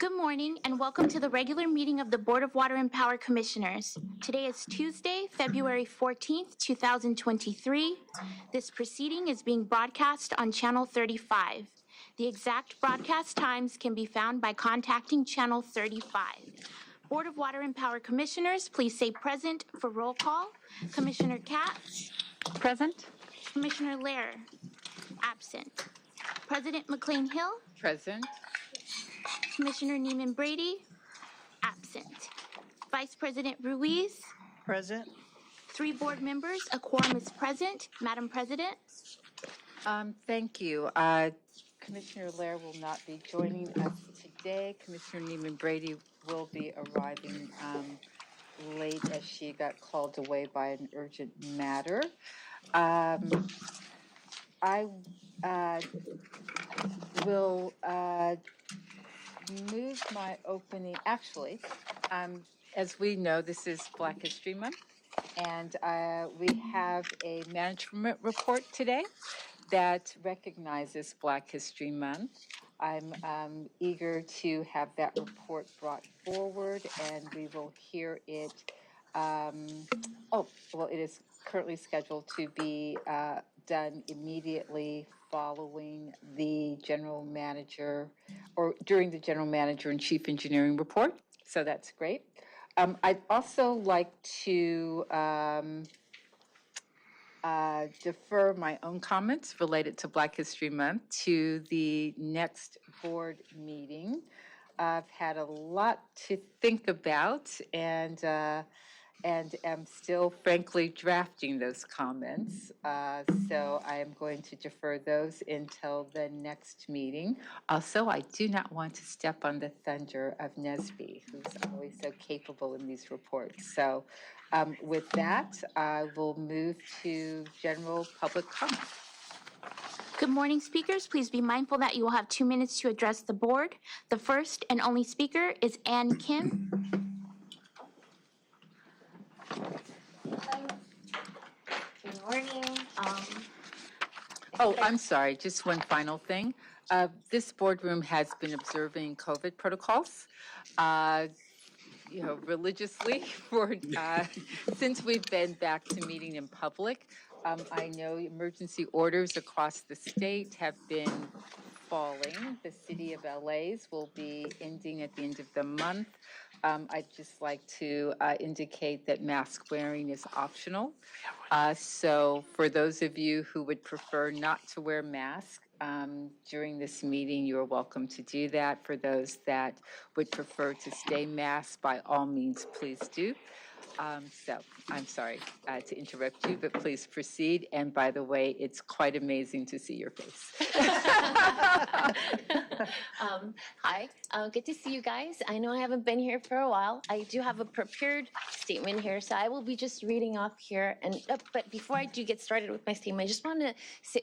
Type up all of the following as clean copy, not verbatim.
Good morning and welcome to the regular meeting of the Board of Water and Power Commissioners. Today is Tuesday, February 14th, 2023. This proceeding is being broadcast on Channel 35. The exact broadcast times can be found by contacting Channel 35. Board of Water and Power Commissioners, please say present for roll call. Commissioner KATZ. Present. Commissioner LEHRER. Absent. President McCLAIN-HILL. Present. Commissioner NEEMAN BRADY. Absent. Vice President RUIZ. Present. 3 board members, a quorum is present. Madam President. Thank you. Commissioner LEHRER will not be joining us today. Commissioner NEEMAN BRADY will be arriving late as she got called away by an urgent matter. I will move my opening. Actually, as we know, this is Black History Month, and we have a management report today that recognizes Black History Month. I'm eager to have that report brought forward, and we will hear it. It is currently scheduled to be done immediately following the general manager or during the general manager and chief engineering report. So that's great. I'd also like to defer my own comments related to Black History Month to the next board meeting. I've had a lot to think about and am still, frankly, drafting those comments. So I am going to defer those until the next meeting. Also, I do not want to step on the thunder of Nesby, who's always so capable in these reports. So with that, I will move to general public comment. Good morning, speakers. Please be mindful that you will have 2 minutes to address the board. The first and only speaker is Ann Kim. Good morning. I'm sorry, just one final thing. This boardroom has been observing COVID protocols, religiously for since we've been back to meeting in public. I know emergency orders across the state have been falling. The city of LA's will be ending at the end of the month. I'd just like to indicate that mask wearing is optional. So for those of you who would prefer not to wear masks during this meeting, you are welcome to do that. For those that would prefer to stay masked, by all means, please do. So I'm sorry to interrupt you, but please proceed. And by the way, it's quite amazing to see your face. Hi, good to see you guys. I know I haven't been here for a while. I do have a prepared statement here, so I will be just reading off here. And but before I do get started with my statement, I just want to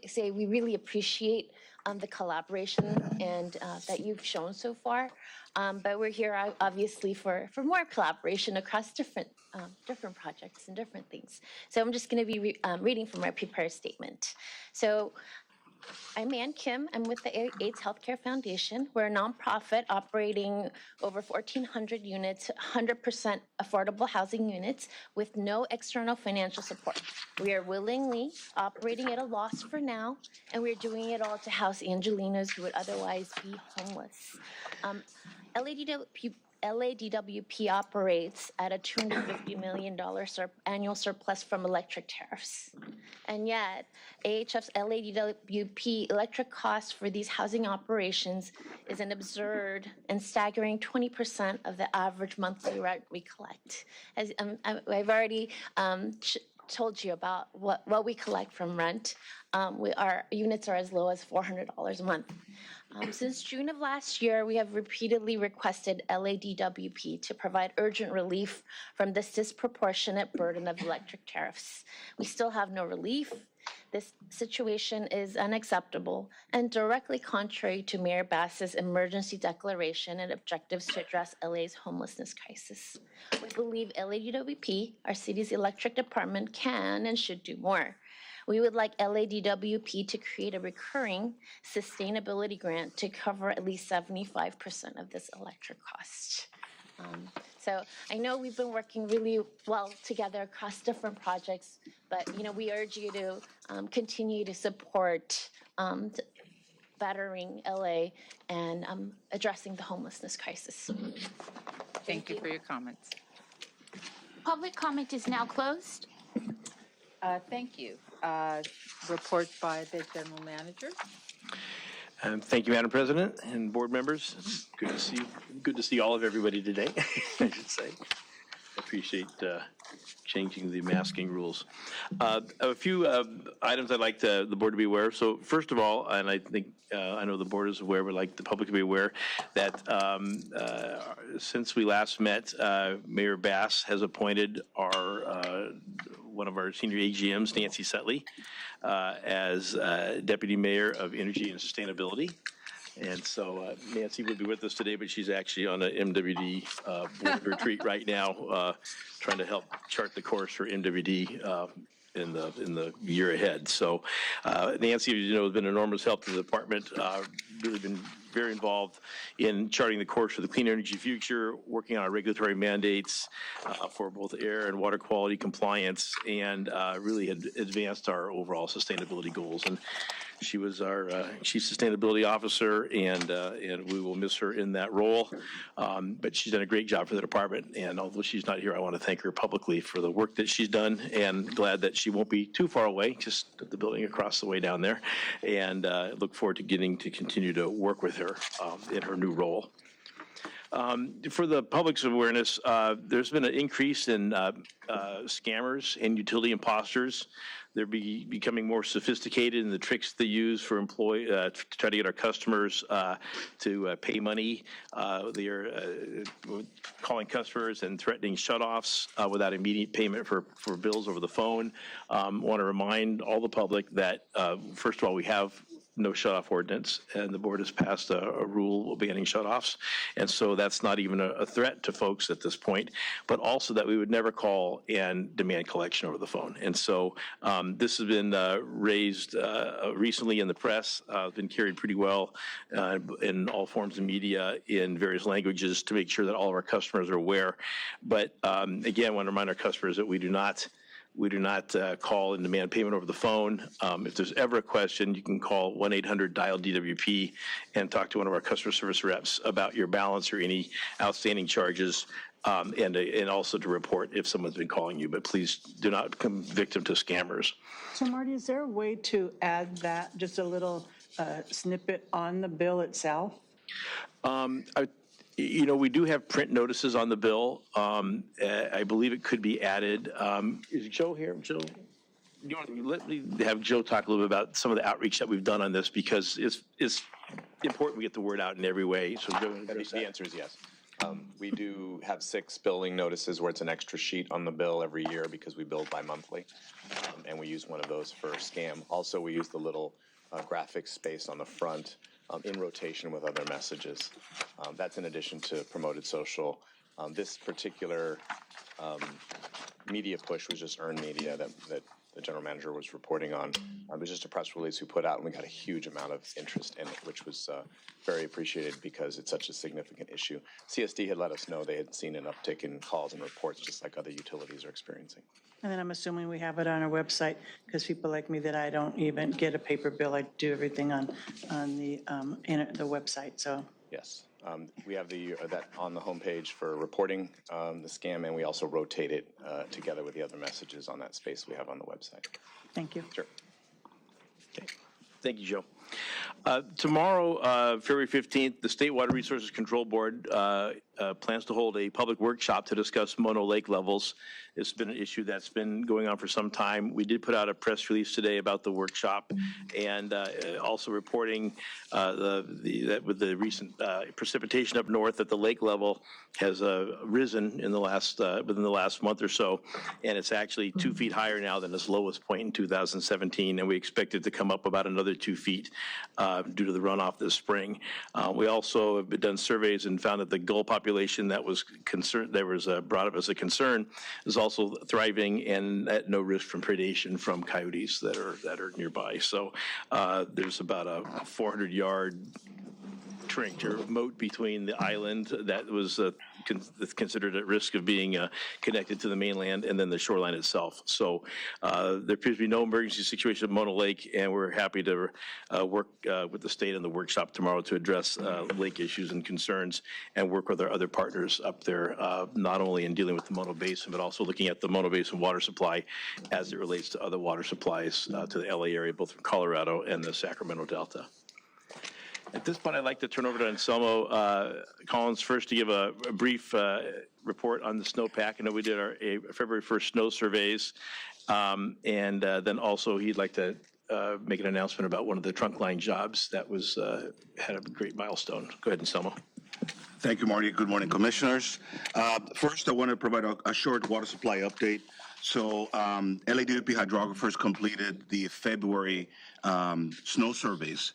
say we really appreciate the collaboration and that you've shown so far. But we're here obviously for more collaboration across different projects and different things. So I'm just going to be reading from my prepared statement. So I'm Ann Kim. I'm with the AIDS Healthcare Foundation. We're a nonprofit operating over 1,400 units, 100% affordable housing units with no external financial support. We are willingly operating at a loss for now, and we're doing it all to house Angelinos who would otherwise be homeless. LADWP operates at a $250 million annual surplus from electric tariffs. And yet, AHF's LADWP electric cost for these housing operations is an absurd and staggering 20% of the average monthly rent we collect. As I've already told you about what we collect from rent. Our units are as low as $400 a month. Since June of last year, we have repeatedly requested LADWP to provide urgent relief from this disproportionate burden of electric tariffs. We still have no relief. This situation is unacceptable and directly contrary to Mayor Bass's emergency declaration and objectives to address LA's homelessness crisis. We believe LADWP, our city's electric department, can and should do more. We would like LADWP to create a recurring sustainability grant to cover at least 75% of this electric cost. So I know we've been working really well together across different projects, but we urge you to continue to support bettering LA and addressing the homelessness crisis. Thank you for your comments. Public comment is now closed. Thank you. Report by the general manager. Thank you, Madam President and board members. It's good to see all of everybody today, I should say. Appreciate changing the masking rules. A few items I'd like the board to be aware of. So first of all, and I think I know the board is aware, but I'd like the public to be aware that since we last met, Mayor Bass has appointed one of our senior AGMs, Nancy Sutley, as Deputy Mayor of Energy and Sustainability. And so Nancy would be with us today, but she's actually on an MWD board retreat right now, trying to help chart the course for MWD in the year ahead. So Nancy, as you know, has been an enormous help to the department, really been very involved in charting the course for the clean energy future, working on our regulatory mandates for both air and water quality compliance, and really had advanced our overall sustainability goals. And she was our Chief Sustainability Officer, and we will miss her in that role. But she's done a great job for the department, and although she's not here, I want to thank her publicly for the work that she's done, and glad that she won't be too far away, just at the building across the way down there, and look forward to getting to continue to work with her in her new role. For the public's awareness, there's been an increase in scammers and utility imposters. They're becoming more sophisticated in the tricks they use for to try to get our customers to pay money. They are calling customers and threatening shutoffs without immediate payment for bills over the phone. Want to remind all the public that, first of all, we have no shutoff ordinance, and the board has passed a rule banning shutoffs, and so that's not even a threat to folks at this point, but also that we would never call and demand collection over the phone. And so this has been raised recently in the press, been carried pretty well in all forms of media in various languages to make sure that all of our customers are aware. But again, I want to remind our customers that we do not call and demand payment over the phone. If there's ever a question, you can call 1-800-DIAL-DWP and talk to one of our customer service reps about your balance or any outstanding charges, and also to report if someone's been calling you. But please do not become victim to scammers. So Marty, is there a way to add that, just a little snippet on the bill itself? We do have print notices on the bill. I believe it could be added. Is Joe here? Joe, let me have Joe talk a little bit about some of the outreach that we've done on this, because it's important we get the word out in every way. So Joe, the answer is yes. We do have 6 billing notices where it's an extra sheet on the bill every year because we bill bi-monthly, and we use one of those for scam. Also, we use the little graphic space on the front in rotation with other messages. That's in addition to promoted social. This particular media push was just earned media that the general manager was reporting on. It was just a press release we put out, and we got a huge amount of interest in it, which was very appreciated because it's such a significant issue. CSD had let us know they had seen an uptick in calls and reports, just like other utilities are experiencing. And then I'm assuming we have it on our website, because people like me that I don't even get a paper bill, I do everything on the website, so. Yes, we have that on the homepage for reporting the scam, and we also rotate it together with the other messages on that space we have on the website. Thank you. Sure. Okay. Thank you, Joe. Tomorrow, February 15th, the State Water Resources Control Board plans to hold a public workshop to discuss Mono Lake levels. It's been an issue that's been going on for some time. We did put out a press release today about the workshop, and also reporting that with the recent precipitation up north, that the lake level has risen in the last within the last month or so, and it's actually 2 feet higher now than its lowest point in 2017, and we expect it to come up about another 2 feet due to the runoff this spring. We also have done surveys and found that the gull population that was concerned, brought up as a concern, is also thriving and at no risk from predation from coyotes that are nearby. So there's about a 400-yard trench or moat between the island that was considered at risk of being connected to the mainland and then the shoreline itself. So there appears to be no emergency situation at Mona Lake, and we're happy to work with the state in the workshop tomorrow to address lake issues and concerns and work with our other partners up there, not only in dealing with the Mono Basin, but also looking at the Mono Basin water supply as it relates to other water supplies to the LA area, both from Colorado and the Sacramento Delta. At this point, I'd like to turn over to Anselmo Collins first to give a brief report on the snowpack. I know we did our February 1st snow surveys, and then also he'd like to make an announcement about one of the trunk line jobs that was had a great milestone. Go ahead, Anselmo. Thank you, Marty. Good morning, commissioners. First, I want to provide a short water supply update. So LADWP hydrographers completed the February snow surveys,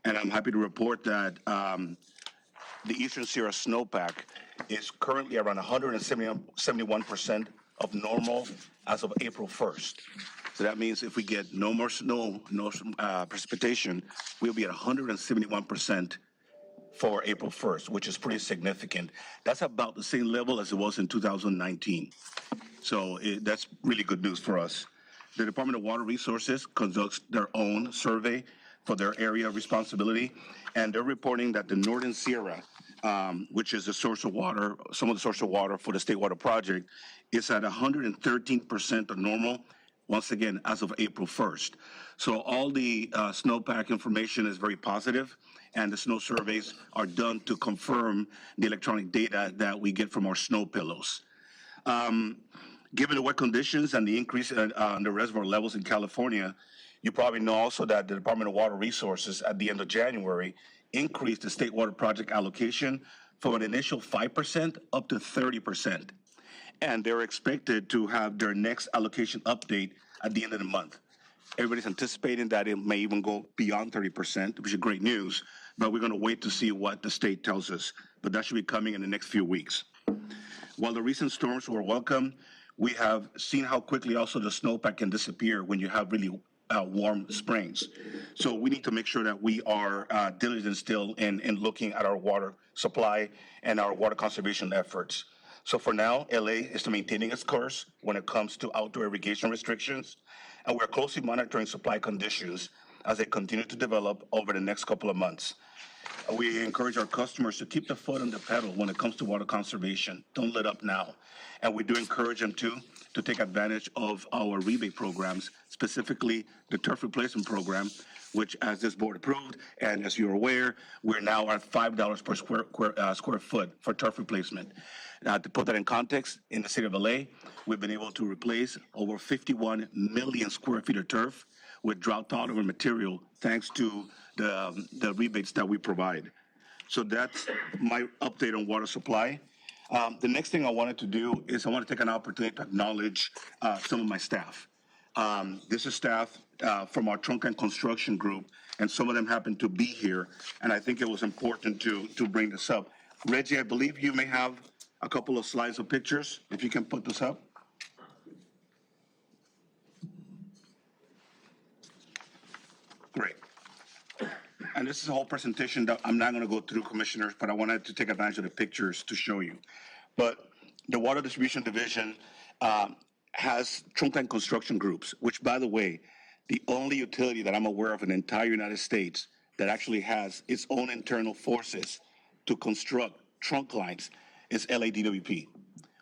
and I'm happy to report that the Eastern Sierra snowpack is currently around 171% of normal as of April 1st. So that means if we get no more snow, no precipitation, we'll be at 171% for April 1st, which is pretty significant. That's about the same level as it was in 2019. So that's really good news for us. The Department of Water Resources conducts their own survey for their area of responsibility, and they're reporting that the Northern Sierra, which is the source of water, some of the source of water for the State Water Project, is at 113% of normal, once again, as of April 1st. So all the snowpack information is very positive, and the snow surveys are done to confirm the electronic data that we get from our snow pillows. Given the wet conditions and the increase in the reservoir levels in California, you probably know also that the Department of Water Resources at the end of January increased the State Water Project allocation from an initial 5% up to 30%. And they're expected to have their next allocation update at the end of the month. Everybody's anticipating that it may even go beyond 30%, which is great news, but we're going to wait to see what the state tells us. But that should be coming in the next few weeks. While the recent storms were welcome, we have seen how quickly also the snowpack can disappear when you have really warm springs. So we need to make sure that we are diligent still in looking at our water supply and our water conservation efforts. So for now, LA is maintaining its course when it comes to outdoor irrigation restrictions, and we're closely monitoring supply conditions as they continue to develop over the next couple of months. We encourage our customers to keep the foot on the pedal when it comes to water conservation. Don't let up now. And we do encourage them to take advantage of our rebate programs, specifically the turf replacement program, which as this board approved, and as you're aware, we're now at $5 per square foot for turf replacement. Now, to put that in context, in the city of LA, we've been able to replace over 51 million square feet of turf with drought-tolerant material, thanks to the rebates that we provide. So that's my update on water supply. The next thing I wanted to do is I want to take an opportunity to acknowledge some of my staff. This is staff from our trunk and construction group, and some of them happen to be here, and I think it was important to bring this up. Reggie, I believe you may have a couple of slides of pictures, if you can put this up. Great. And this is a whole presentation that I'm not going to go through, commissioners, but I wanted to take advantage of the pictures to show you. But the Water Distribution Division has trunk line construction groups, which, by the way, the only utility that I'm aware of in the entire United States that actually has its own internal forces to construct trunk lines is LADWP.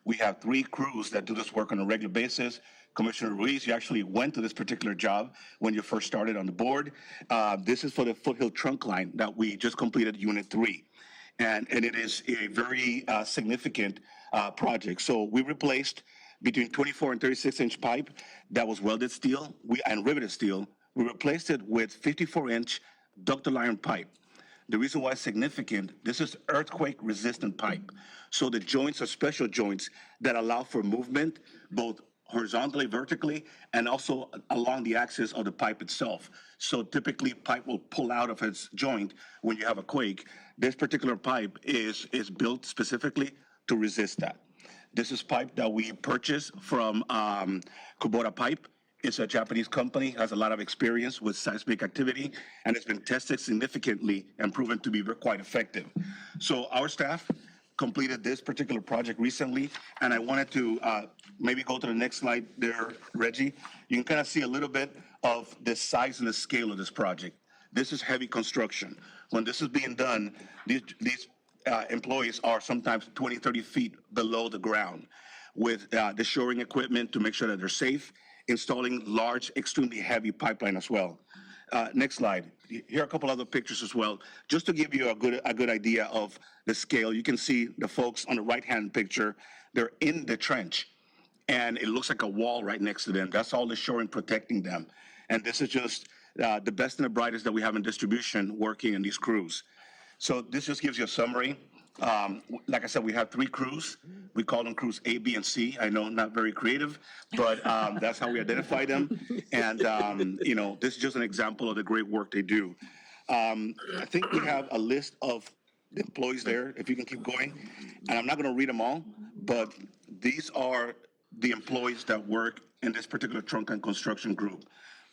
We have 3 crews that do this work on a regular basis. Commissioner RUIZ, you actually went to this particular job when you first started on the board. This is for the Foothill trunk line that we just completed, Unit 3. And it is a very significant project. So we replaced between 24 and 36-inch pipe that was welded steel and riveted steel. We replaced it with 54-inch ductile iron pipe. The reason why it's significant, this is earthquake-resistant pipe. So the joints are special joints that allow for movement, both horizontally, vertically, and also along the axis of the pipe itself. So typically, pipe will pull out of its joint when you have a quake. This particular pipe is built specifically to resist that. This is pipe that we purchased from Kubota Pipe. It's a Japanese company, has a lot of experience with seismic activity, and it's been tested significantly and proven to be quite effective. So our staff completed this particular project recently, and I wanted to maybe go to the next slide there, Reggie. You can kind of see a little bit of the size and the scale of this project. This is heavy construction. When this is being done, these employees are sometimes 20, 30 feet below the ground with the shoring equipment to make sure that they're safe, installing large, extremely heavy pipeline as well. Next slide. Here are a couple other pictures as well, just to give you a good idea of the scale. You can see the folks on the right-hand picture. They're in the trench, and it looks like a wall right next to them. That's all the shoring protecting them. And this is just the best and the brightest that we have in distribution working in these crews. So this just gives you a summary. Like I said, we have 3 crews. We call them crews A, B, and C. I know, not very creative, but that's how we identify them. And, you know, this is just an example of the great work they do. I think we have a list of the employees there, if you can keep going. And I'm not going to read them all, but these are the employees that work in this particular trunk and construction group.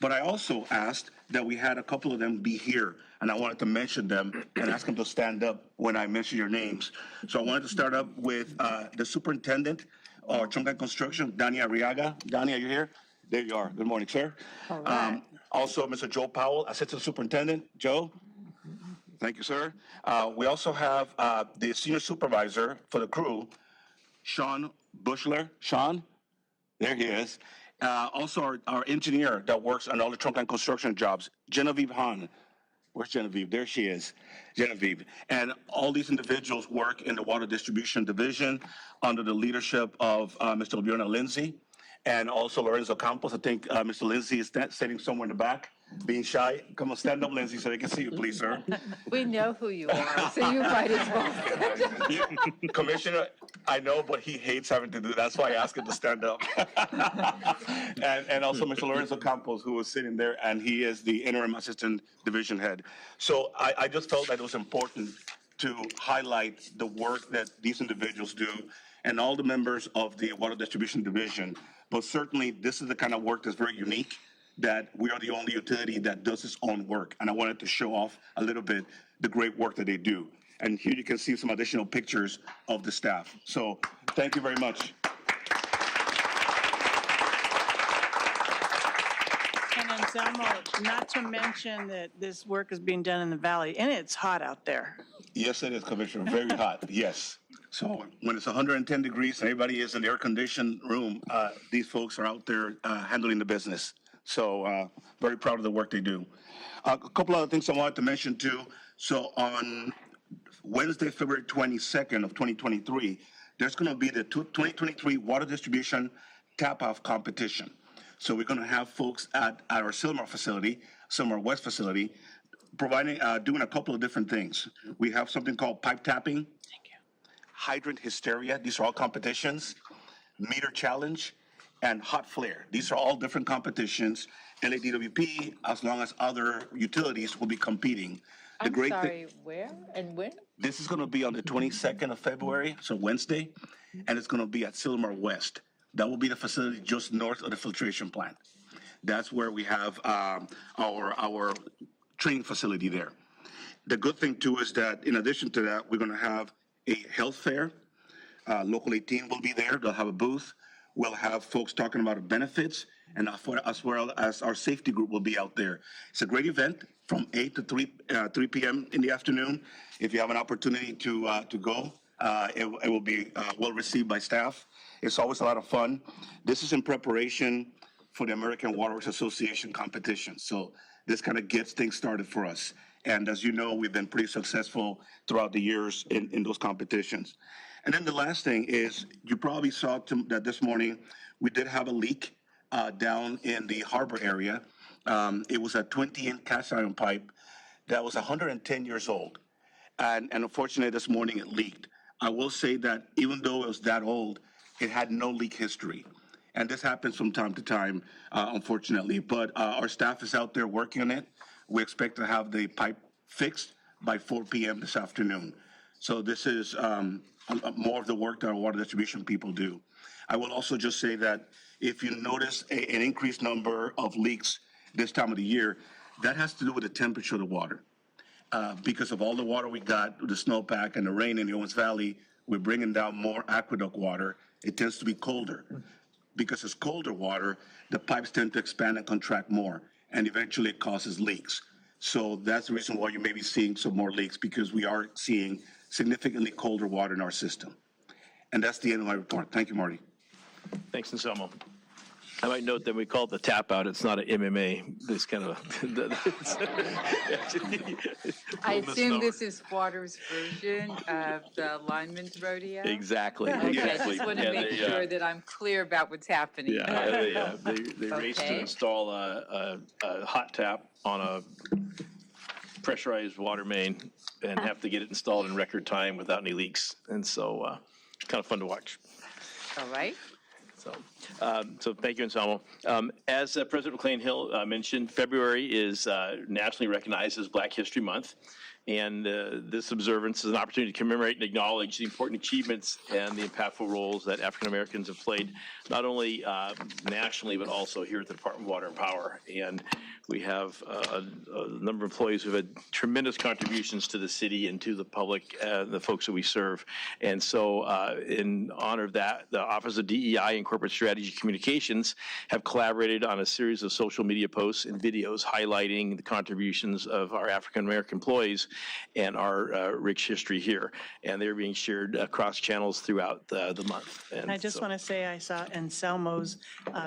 But I also asked that we had a couple of them be here, and I wanted to mention them and ask them to stand up when I mention your names. So I wanted to start up with the superintendent of trunk and construction, Danny Arriaga. Danny, are you here? There you are. Good morning, sir. All right. Also, Mr. Joe Powell, assistant superintendent. Joe? Thank you, sir. We also have the senior supervisor for the crew, Sean Bushler. Sean? There he is. Also, our engineer that works on all the trunk and construction jobs, Genevieve Hahn. Where's Genevieve? There she is, Genevieve. And all these individuals work in the water distribution division under the leadership of Mr. Leona Lindsay and also Lorenzo Campos. I think Mr. Lindsay is sitting somewhere in the back, being shy. Come on, stand up, Lindsay, so they can see you, please, sir. We know who you are, so you might as well stand up. Commissioner, I know, but he hates having to do that. That's why I asked him to stand up. and also Mr. Lorenzo Campos, who was sitting there, and he is the interim assistant division head. So I just felt that it was important to highlight the work that these individuals do and all the members of the water distribution division. But certainly, this is the kind of work that's very unique, that we are the only utility that does its own work. And I wanted to show off a little bit the great work that they do. And here you can see some additional pictures of the staff. So thank you very much. And Anselmo, not to mention that this work is being done in the valley, and it's hot out there. Yes, it is, Commissioner, very hot, yes. So when it's 110 degrees and everybody is in the air-conditioned room, these folks are out there handling the business. So very proud of the work they do. A couple other things I wanted to mention too. So on Wednesday, February 22nd of 2023, there's going to be the 2023 Water Distribution Tap-Off Competition. So we're going to have folks at our Silmar facility, Silmar West facility, providing, doing a couple of different things. We have something called pipe tapping, hydrant hysteria. These are all competitions, meter challenge, and hot flare. These are all different competitions. LADWP, as long as other utilities, will be competing. I'm sorry, where and when? This is going to be on the 22nd of February, so Wednesday, and it's going to be at Silmar West. That will be the facility just north of the filtration plant. That's where we have our training facility there. The good thing too is that in addition to that, we're going to have a health fair. Local 18 will be there. They'll have a booth. We'll have folks talking about benefits, and as well as our safety group will be out there. It's a great event from 8 to 3 p.m. in the afternoon. If you have an opportunity to go, it will be well received by staff. It's always a lot of fun. This is in preparation for the American Water Works Association competition. So this kind of gets things started for us. And as you know, we've been pretty successful throughout the years in those competitions. And then the last thing is, you probably saw that this morning, we did have a leak down in the harbor area. It was a 20-inch cast iron pipe that was 110 years old. And unfortunately, this morning it leaked. I will say that even though it was that old, it had no leak history. And this happens from time to time, unfortunately. But our staff is out there working on it. We expect to have the pipe fixed by 4 p.m. this afternoon. So this is more of the work that our water distribution people do. I will also just say that if you notice an increased number of leaks this time of the year, that has to do with the temperature of the water. Because of all the water we got, the snowpack and the rain in the Owens Valley, we're bringing down more aqueduct water. It tends to be colder. Because it's colder water, the pipes tend to expand and contract more, and eventually it causes leaks. So that's the reason why you may be seeing some more leaks, because we are seeing significantly colder water in our system. And that's the end of my report. Thank you, Marty. Thanks, Anselmo. I might note that we call it the tap out. It's not an MMA. This kind of. I assume this is Water's version of the lineman's rodeo? Exactly. Okay, I Exactly. just want to make sure that I'm clear about what's happening. Yeah, they race to Okay. install a hot tap on a pressurized water main and have to get it installed in record time without any leaks. And so it's kind of fun to watch. All right. So thank you, Anselmo. As President McCLAIN-HILL mentioned, February is nationally recognized as Black History Month. And this observance is an opportunity to commemorate and acknowledge the important achievements and the impactful roles that African Americans have played, not only nationally, but also here at the Department of Water and Power. And we have a number of employees who have had tremendous contributions to the city and to the public, the folks that we serve. And so in honor of that, the Office of DEI and Corporate Strategy Communications have collaborated on a series of social media posts and videos highlighting the contributions of our African American employees and our rich history here. And they're being shared across channels throughout the month. And I just want to say I saw Anselmo's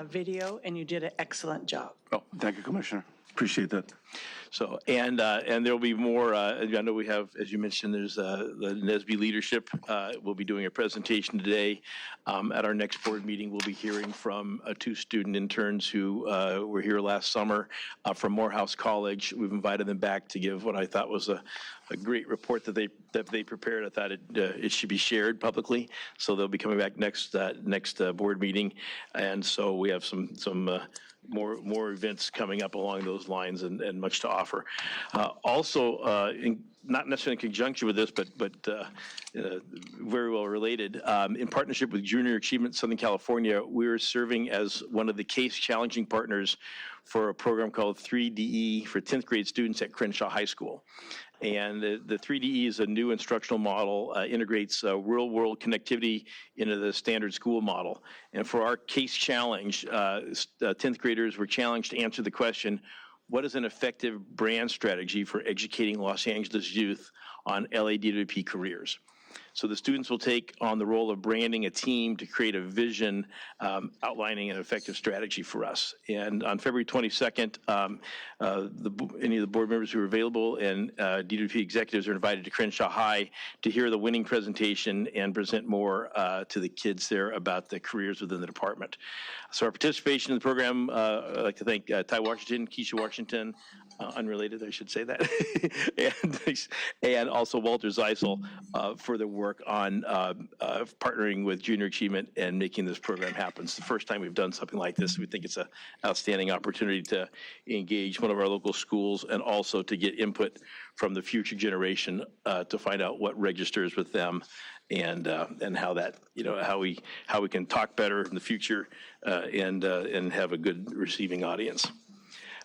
video, and you did an excellent job. Oh, thank you, Commissioner. Appreciate that. So, and there'll be more, I know we have, as you mentioned, there's the Nesby leadership. We'll be doing a presentation today. At our next board meeting, we'll be hearing from 2 student interns who were here last summer from Morehouse College. We've invited them back to give what I thought was a great report that they prepared. I thought it should be shared publicly. So they'll be coming back next board meeting. And so we have some more events coming up along those lines and much to offer. Also, not necessarily in conjunction with this, but very well related, in partnership with Junior Achievement Southern California, we're serving as one of the case challenging partners for a program called 3DE for 10th grade students at Crenshaw High School. And the 3DE is a new instructional model, integrates real-world connectivity into the standard school model. And for our case challenge, 10th graders were challenged to answer the question, what is an effective brand strategy for educating Los Angeles youth on LADWP careers? So the students will take on the role of branding a team to create a vision outlining an effective strategy for us. And on February 22nd, any of the board members who are available and DWP executives are invited to Crenshaw High to hear the winning presentation and present more to the kids there about the careers within the department. So our participation in the program, I'd like to thank Ty Washington, Keisha Washington, unrelated, I should say that, and also Walter Zeisel for their work on partnering with Junior Achievement and making this program happen. It's the first time we've done something like this. We think it's an outstanding opportunity to engage one of our local schools and also to get input from the future generation to find out what registers with them and how that, how we can talk better in the future and have a good receiving audience.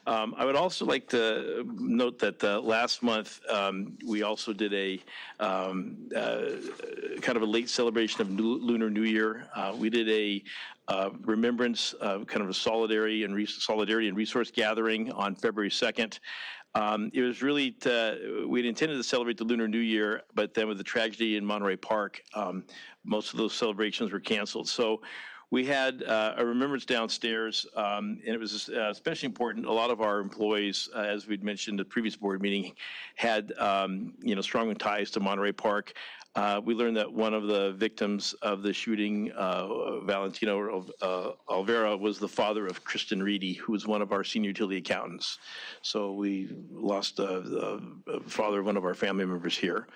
I would also like to note that last month we also did a kind of a late celebration of Lunar New Year. We did a remembrance, kind of a solidarity and resource gathering on February 2nd. It was really, we'd intended to celebrate the Lunar New Year, but then with the tragedy in Monterey Park, most of those celebrations were canceled. So we had a remembrance downstairs, and it was especially important. A lot of our employees, as we'd mentioned at the previous board meeting, had strong ties to Monterey Park. we learned that one of the victims of the shooting, Valentino Alvera, was the father of Kristen Reedy, who was one of our senior utility accountants. So we lost the father of one of our family members here.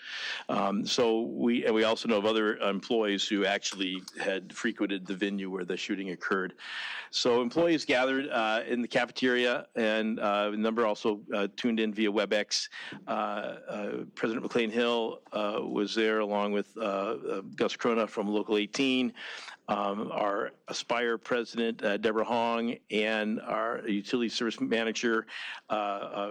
So we also know of other employees who actually had frequented the venue where the shooting occurred. So employees gathered in the cafeteria, and a number also tuned in via WebEx. President McCLAIN-HILL was there along with Gus Crona from Local 18, our Aspire president, Deborah Hong, and our utility service manager,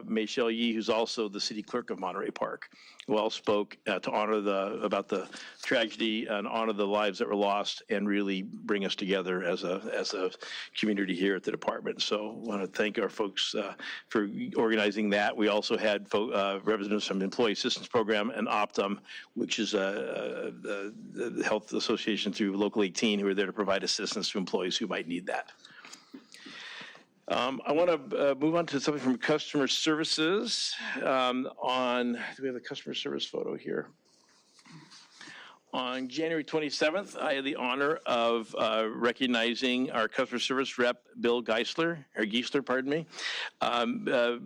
Michelle Yee, who's also the city clerk of Monterey Park, who all spoke to honor about the tragedy and honor the lives that were lost and really bring us together as a community here at the department. So I want to thank our folks for organizing that. We also had representatives from the Employee Assistance Program and Optum, which is the health association through Local 18, who are there to provide assistance to employees who might need that. I want to move on to something from customer services. Do we have a customer service photo here? On January 27th, I had the honor of recognizing our customer service rep, Bill Geisler,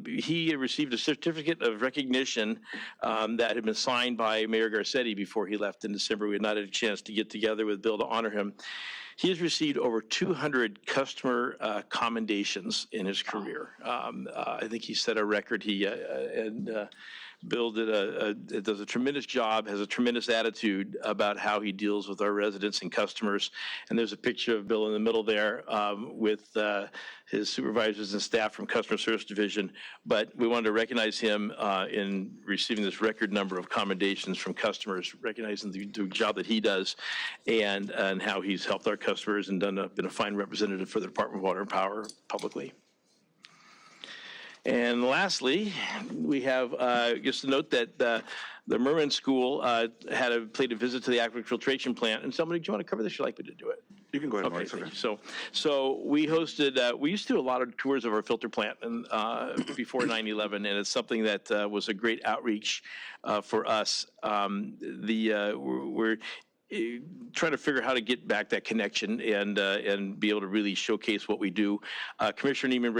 he received a certificate of recognition that had been signed by Mayor Garcetti before he left in December. We had not had a chance to get together with Bill to honor him. He has received over 200 customer commendations in his career. I think he set a record. Bill does a tremendous job, has a tremendous attitude about how he deals with our residents and customers. And there's a picture of Bill in the middle there with his supervisors and staff from Customer Service Division. But we wanted to recognize him in receiving this record number of commendations from customers, recognizing the job that he does and how he's helped our customers and been a fine representative for the Department of Water and Power publicly. And lastly, we have just a note that the Merman School played a visit to the aqueous filtration plant. And somebody, do you want to cover this? Would you like me to do it? You can go ahead. Okay, thank you. So we hosted, we used to do a lot of tours of our filter plant and, before 9/11, and it's something that was a great outreach for us. We're trying to figure out how to get back that connection and be able to really showcase what we do. Commissioner NEEMAN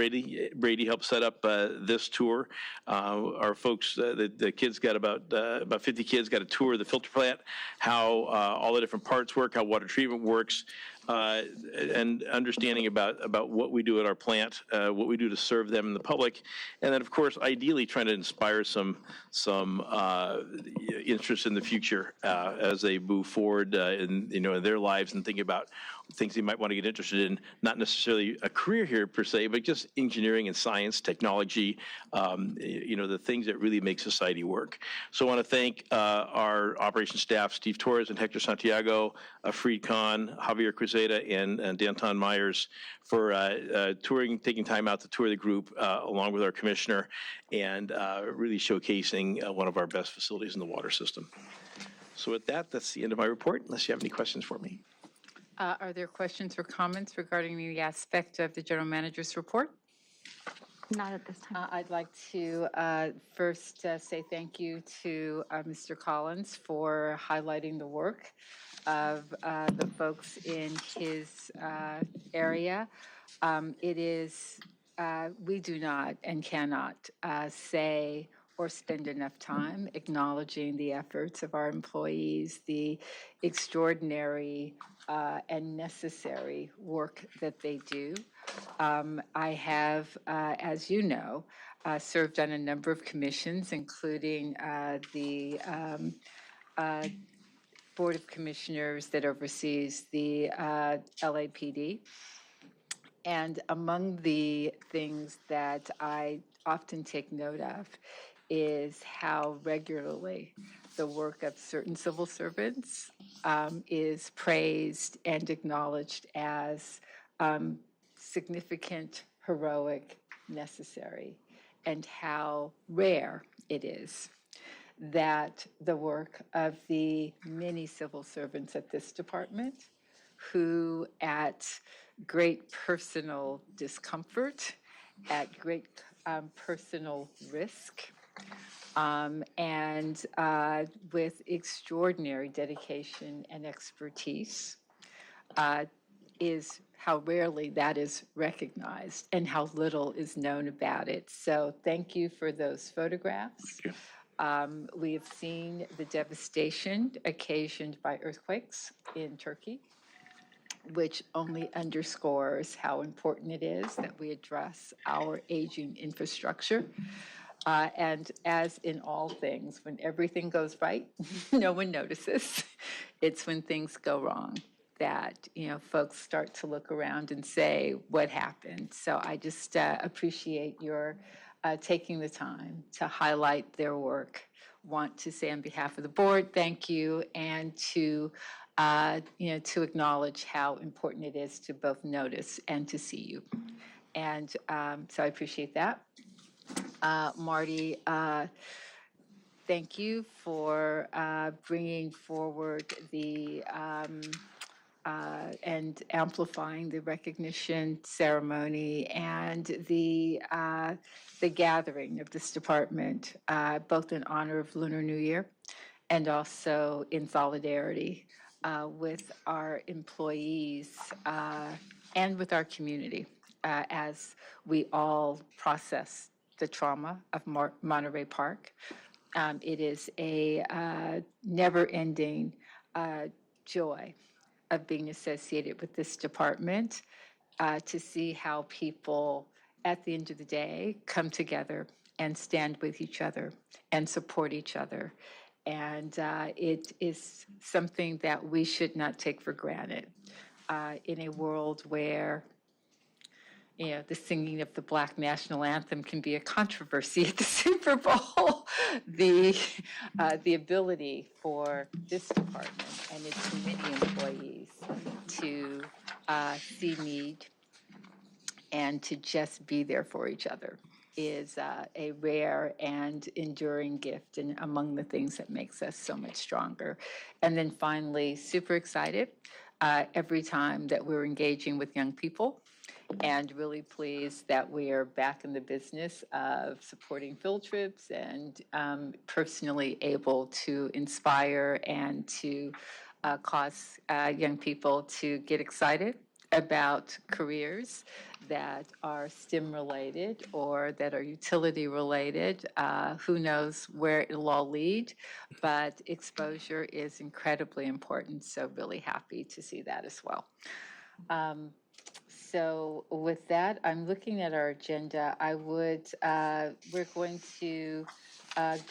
Brady helped set up this tour. Our folks, the kids got about 50 kids got a tour of the filter plant, how all the different parts work, how water treatment works, and understanding about what we do at our plant, what we do to serve them and the public, and then of course ideally trying to inspire some interest in the future as they move forward in their lives and think about things they might want to get interested in, not necessarily a career here per se, but just engineering and science, technology, the things that really make society work. So I want to thank our operations staff, Steve Torres and Hector Santiago, Fareed Khan, Javier Cruzeta, and Danton Myers for taking time out to tour the group along with our commissioner and really showcasing one of our best facilities in the water system. So with that, that's the end of my report, unless you have any questions for me. Are there questions or comments regarding any aspect of the general manager's report? Not at this time. I'd like to first say thank you to Mr. Collins for highlighting the work of the folks in his area. We do not and cannot say or spend enough time acknowledging the efforts of our employees, the extraordinary and necessary work that they do. I have, as you know, served on a number of commissions, including the Board of Commissioners that oversees the LAPD. And among the things that I often take note of is how regularly the work of certain civil servants is praised and acknowledged as significant, heroic, necessary, and how rare it is that the work of the many civil servants at this department who at great personal discomfort, at great personal risk, and with extraordinary dedication and expertise, is how rarely that is recognized and how little is known about it. So thank you for those photographs. We have seen the devastation occasioned by earthquakes in Turkey, which only underscores how important it is that we address our aging infrastructure. And as in all things, when everything goes right, no one notices. It's when things go wrong that, folks start to look around and say, what happened? So I just appreciate your taking the time to highlight their work. Want to say on behalf of the board, thank you, and to to acknowledge how important it is to both notice and to see you. And so I appreciate that. Marty, thank you for bringing forward the and amplifying the recognition ceremony and the gathering of this department, both in honor of Lunar New Year and also in solidarity with our employees and with our community as we all process the trauma of Monterey Park. It is a never-ending joy of being associated with this department, to see how people at the end of the day come together and stand with each other and support each other. And it is something that we should not take for granted in a world where the singing of the Black National Anthem can be a controversy at the Super Bowl. The ability for this department and its many employees to see need and to just be there for each other is a rare and enduring gift, and among the things that makes us so much stronger. And then finally, super excited every time that we're engaging with young people, and really pleased that we are back in the business of supporting field trips and personally able to inspire and to cause young people to get excited about careers that are STEM related or that are utility related. Who knows where it'll all lead, but exposure is incredibly important. So really happy to see that as well. So with that, I'm looking at our agenda. We're going to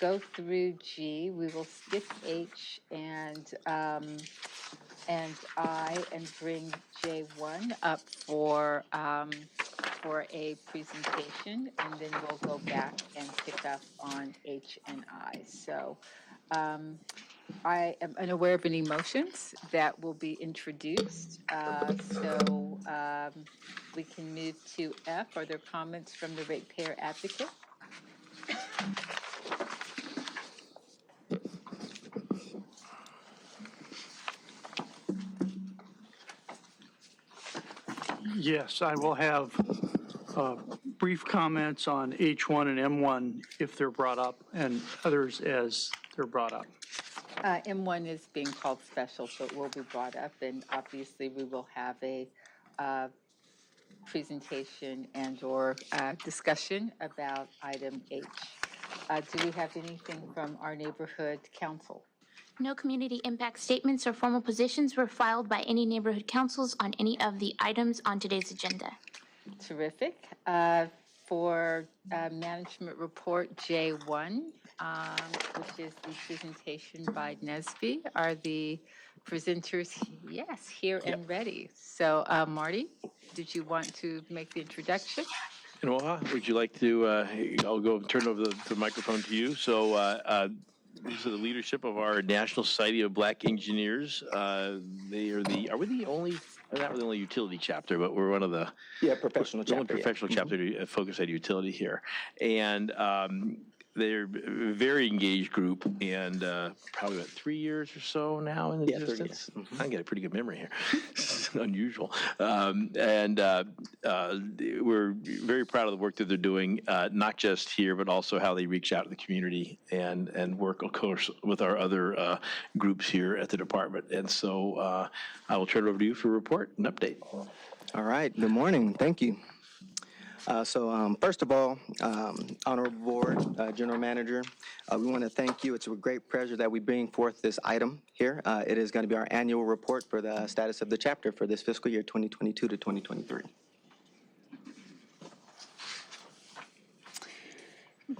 go through G. We will skip H and I, and bring J1 up for a presentation, and then we'll go back and pick up on H and I. So I am unaware of any motions that will be introduced. So we can move to F. Are there comments from the ratepayer advocate? Yes, I will have brief comments on H1 and M1 if they're brought up, and others as they're brought up. M1 is being called special, so it will be brought up, and obviously we will have a presentation and or discussion about item H. Do we have anything from our neighborhood council? No community impact statements or formal positions were filed by any neighborhood councils on any of the items on today's agenda. Terrific. For management report J1, which is the presentation by Nesby, are the presenters, yes, here and ready. So Marty, did you want to make the introduction? Noah, would you like to, I'll go and turn over the microphone to you. So these are the leadership of our National Society of Black Engineers. They are we the only, not the only utility chapter, but we're one of the professional chapter. Professional chapter to focus on utility here. And they're a very engaged group, and probably about 3 years or so now in existence. I get a pretty good memory here. It's unusual. We're very proud of the work that they're doing, not just here, but also how they reach out to the community and work, of course, with our other groups here at the department. And so I will turn it over to you for a report and update. All right, good morning, thank you. First of all, Honorable Board, General Manager, we want to thank you. It's a great pleasure that we bring forth this item here. It is going to be our annual report for the status of the chapter for this fiscal year 2022 to 2023.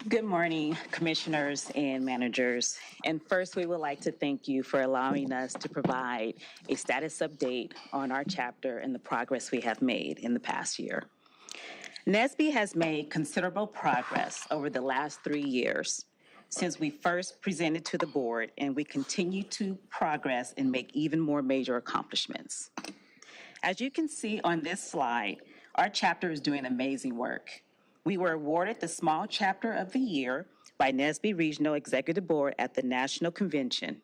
Good morning, commissioners and managers. And first, we would like to thank you for allowing us to provide a status update on our chapter and the progress we have made in the past year. Nesby has made considerable progress over the last 3 years since we first presented to the board, and we continue to progress and make even more major accomplishments. As you can see on this slide, our chapter is doing amazing work. We were awarded the Small Chapter of the Year by Nesby Regional Executive Board at the National Convention.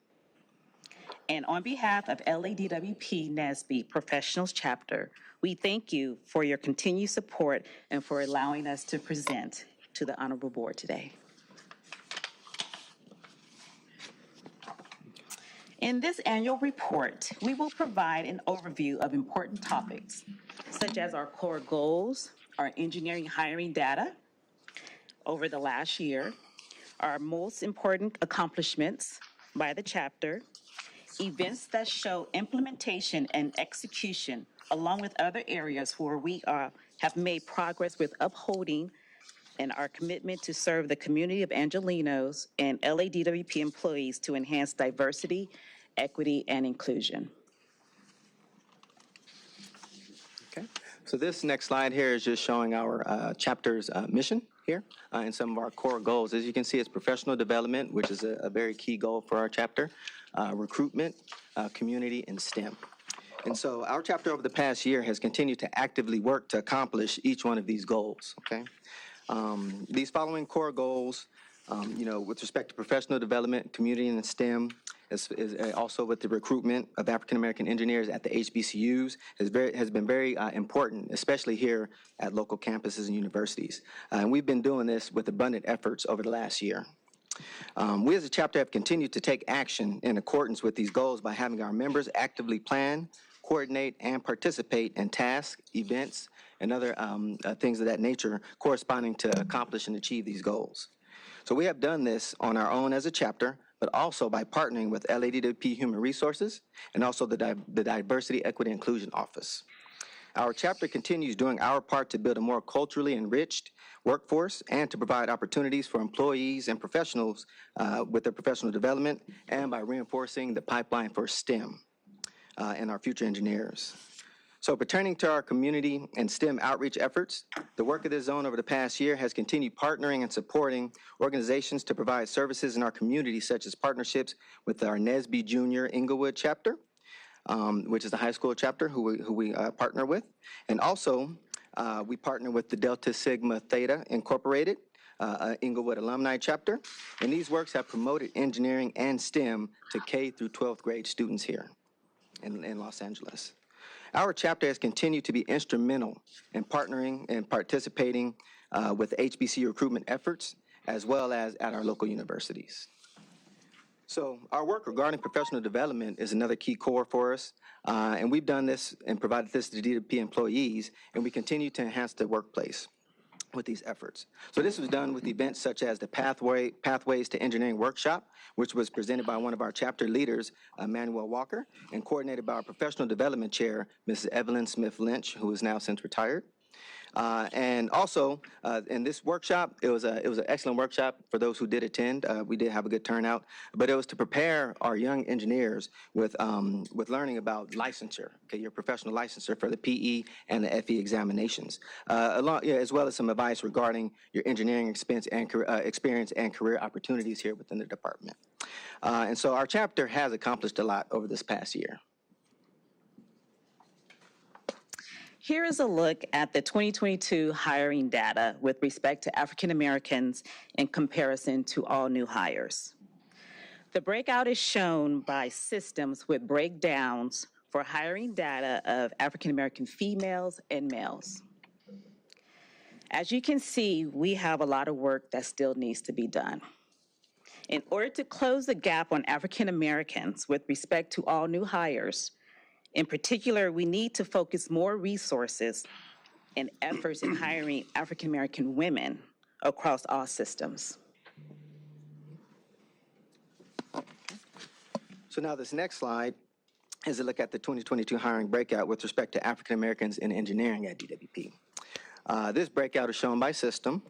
And on behalf of LADWP Nesby Professionals Chapter, we thank you for your continued support and for allowing us to present to the Honorable Board today. In this annual report, we will provide an overview of important topics, such as our core goals, our engineering hiring data over the last year, our most important accomplishments by the chapter, events that show implementation and execution, along with other areas where we have made progress with upholding and our commitment to serve the community of Angelenos and LADWP employees to enhance diversity, equity, and inclusion. Okay, so this next slide here is just showing our chapter's mission here and some of our core goals. As you can see, it's professional development, which is a very key goal for our chapter, recruitment, community, and STEM. And so our chapter over the past year has continued to actively work to accomplish each one of these goals, okay? These following core goals, with respect to professional development, community, and STEM, is also with the recruitment of African-American engineers at the HBCUs has been very important, especially here at local campuses and universities. And we've been doing this with abundant efforts over the last year. We as a chapter have continued to take action in accordance with these goals by having our members actively plan, coordinate, and participate in tasks, events, and other things of that nature corresponding to accomplish and achieve these goals. So we have done this on our own as a chapter, but also by partnering with LADWP Human Resources and also the Diversity, Equity, Inclusion Office. Our chapter continues doing our part to build a more culturally enriched workforce and to provide opportunities for employees and professionals with their professional development and by reinforcing the pipeline for STEM and our future engineers. So pertaining to our community and STEM outreach efforts, the work of this zone over the past year has continued partnering and supporting organizations to provide services in our community, such as partnerships with our Nesby Junior Inglewood chapter, which is the high school chapter who we partner with. And also, we partner with the Delta Sigma Theta Incorporated, Inglewood alumni chapter. And these works have promoted engineering and STEM to K through 12th grade students here in Los Angeles. Our chapter has continued to be instrumental in partnering and participating with HBC recruitment efforts, as well as at our local universities. So our work regarding professional development is another key core for us, and we've done this and provided this to DWP employees, and we continue to enhance the workplace with these efforts. So this was done with events such as the Pathways to Engineering Workshop, which was presented by one of our chapter leaders, Manuel Walker, and coordinated by our professional development chair, Mrs. Evelyn Smith-Lynch, who is now since retired. And also, in this workshop, it was an excellent workshop for those who did attend. We did have a good turnout, but it was to prepare our young engineers with learning about licensure, okay, your professional licensure for the PE and the FE examinations, as well as some advice regarding your engineering experience and career opportunities here within the department. And so our chapter has accomplished a lot over this past year. Here is a look at the 2022 hiring data with respect to African Americans in comparison to all new hires. The breakout is shown by systems with breakdowns for hiring data of African American females and males. As you can see, we have a lot of work that still needs to be done. In order to close the gap on African Americans with respect to all new hires, in particular, we need to focus more resources and efforts in hiring African American women across all systems. So now this next slide is a look at the 2022 hiring breakout with respect to African Americans in engineering at DWP. This breakout is shown by system,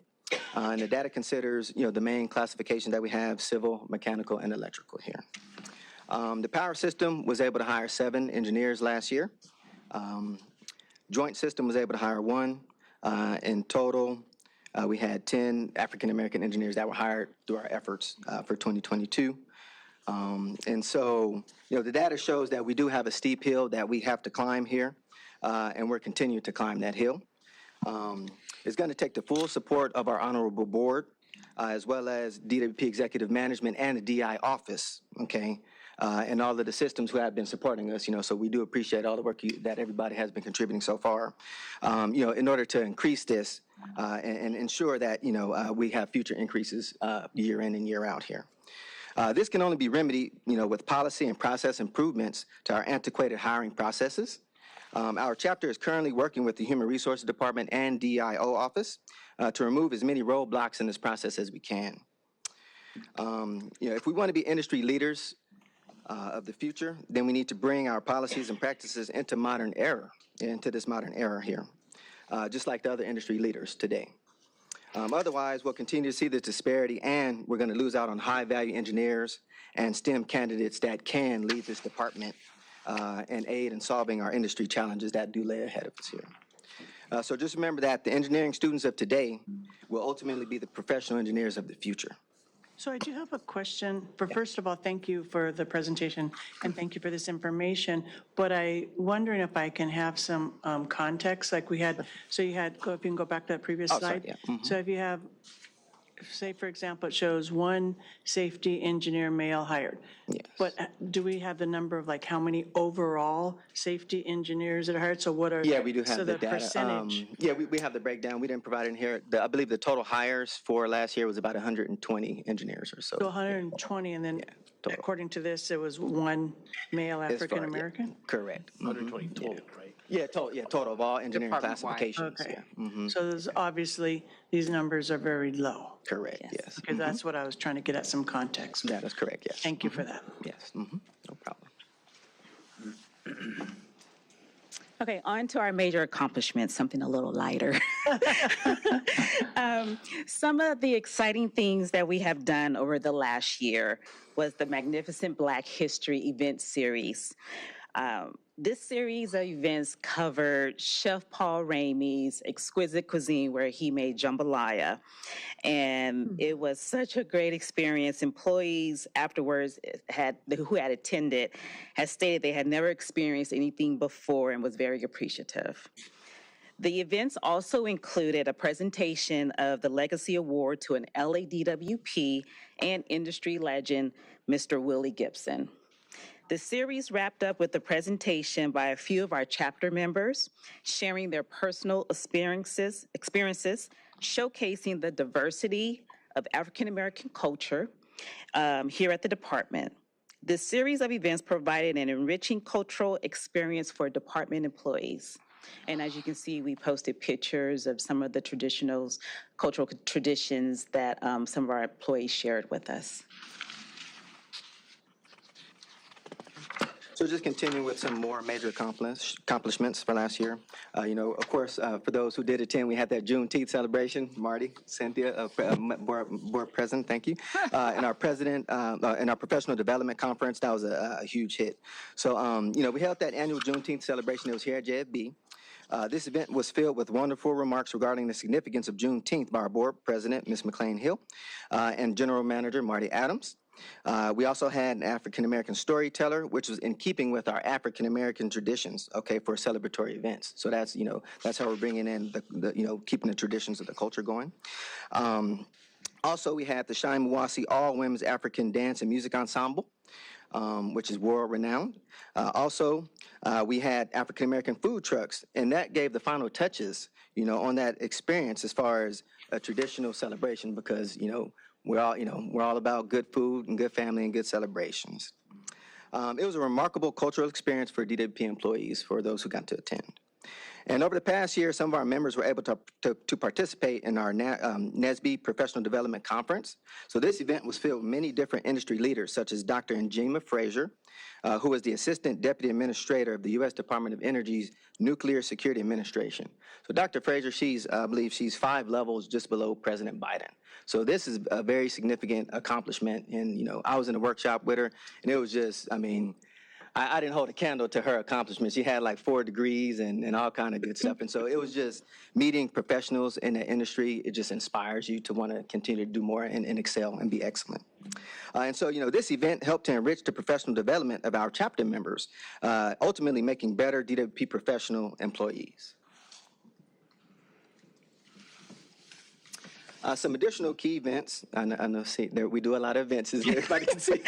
and the data considers, the main classifications that we have: civil, mechanical, and electrical here. The power system was able to hire 7 engineers last year. Joint system was able to hire 1. In total, we had 10 African American engineers that were hired through our efforts for 2022. And so, the data shows that we do have a steep hill that we have to climb here, and we're continuing to climb that hill. It's going to take the full support of our honorable board, as well as DWP executive management and the DI office, okay, and all of the systems who have been supporting us, so we do appreciate all the work that everybody has been contributing so far, in order to increase this and ensure that, we have future increases year in and year out here. This can only be remedied, with policy and process improvements to our antiquated hiring processes. Our chapter is currently working with the Human Resources Department and DIO office to remove as many roadblocks in this process as we can. If we want to be industry leaders of the future, then we need to bring our policies and practices into this modern era here, just like the other industry leaders today. Otherwise, we'll continue to see the disparity, and we're going to lose out on high-value engineers and STEM candidates that can lead this department and aid in solving our industry challenges that do lay ahead of us here. So just remember that the engineering students of today will ultimately be the professional engineers of the future. So I do have a question. First of all, thank you for the presentation and thank you for this information. But I'm wondering if I can have some context, like we had. So you had, if you can go back to that previous slide. Sorry, yeah. Mm-hmm. So if you have, say for example, it shows 1 safety engineer male hired. Yes. But do we have the number of like how many overall safety engineers that are hired? So what are? Yeah, we do have so the the data. percentage. Yeah, we have the breakdown. We didn't provide it in here. I believe the total hires for last year was about 120 engineers or so. So 120, and then total. according to this, there was 1 male African American. Yeah, correct. 120 total, right? Yeah, total of all engineering Department-wide. classifications. Okay. Yeah. Mm-hmm. So there's obviously, these numbers are very low. Correct, yes. Because that's what I was trying to get at some context. That is correct, yes. Thank you for that. Yes, no problem. Okay, on to our major accomplishments, something a little lighter. Some of the exciting things that we have done over the last year was the Magnificent Black History event series. This series of events covered Chef Paul Ramey's exquisite cuisine where he made jambalaya. And it was such a great experience. Employees afterwards who had attended had stated they had never experienced anything before and was very appreciative. The events also included a presentation of the Legacy Award to an LADWP and industry legend, Mr. Willie Gibson. The series wrapped up with a presentation by a few of our chapter members, sharing their personal experiences, showcasing the diversity of African American culture here at the department. This series of events provided an enriching cultural experience for department employees. And as you can see, we posted pictures of some of the cultural traditions that some of our employees shared with us. So just continuing with some more major accomplishments for last year. Of course, for those who did attend, we had that Juneteenth celebration. Marty, Cynthia, board president, thank you. And our president, in our professional development conference, that was a huge hit. So, we held that annual Juneteenth celebration. It was here at JFB. This event was filled with wonderful remarks regarding the significance of Juneteenth by our board president, Ms. McCLAIN-HILL, and general manager, Marty Adams. We also had an African-American storyteller, which was in keeping with our African-American traditions, okay, for celebratory events. So that's, that's how we're bringing in keeping the traditions of the culture going. Also, we had the Shine Mawasi All Women's African Dance and Music Ensemble, which is world-renowned. We had African-American food trucks, and that gave the final touches, on that experience as far as a traditional celebration, because, we're all about good food and good family and good celebrations. It was a remarkable cultural experience for DWP employees, for those who got to attend. And over the past year, some of our members were able to participate in our Nesby Professional Development Conference. So this event was filled with many different industry leaders, such as Dr. Njima Frazier, who is the Assistant Deputy Administrator of the U.S. Department of Energy's Nuclear Security Administration. So Dr. Frazier, I believe she's 5 levels just below President Biden. So this is a very significant accomplishment. And, I was in a workshop with her, and it was just, I didn't hold a candle to her accomplishments. She had like 4 degrees and all kind of good stuff. And so it was just meeting professionals in the industry. It just inspires you to want to continue to do more and excel and be excellent. And so, this event helped to enrich the professional development of our chapter members, ultimately making better DWP professional employees. Some additional key events, I know we do a lot of events, as everybody can see,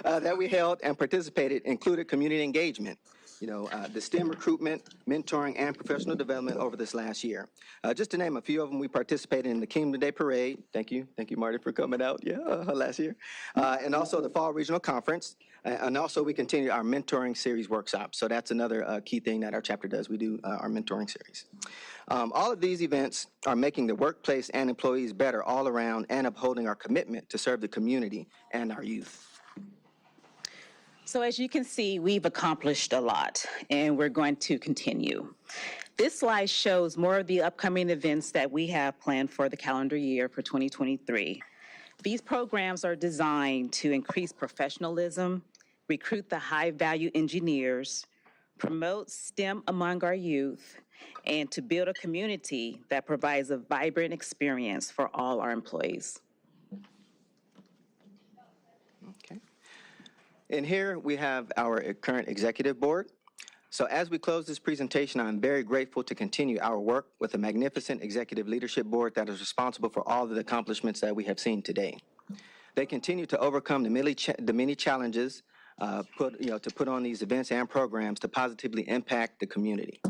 that we held and participated included community engagement, the STEM recruitment, mentoring, and professional development over this last year. Just to name a few of them, we participated in the Kingdom Day Parade. Thank you, Marty, for coming out, last year. And also the Fall Regional Conference. And also we continue our mentoring series workshops. So that's another key thing that our chapter does. We do our mentoring series. All of these events are making the workplace and employees better all around and upholding our commitment to serve the community and our youth. So as you can see, we've accomplished a lot, and we're going to continue. This slide shows more of the upcoming events that we have planned for the calendar year for 2023. These programs are designed to increase professionalism, recruit the high-value engineers, promote STEM among our youth, and to build a community that provides a vibrant experience for all our employees. Okay. And here we have our current executive board. So as we close this presentation, I'm very grateful to continue our work with a magnificent executive leadership board that is responsible for all of the accomplishments that we have seen today. They continue to overcome the many challenges to put on these events and programs to positively impact the community.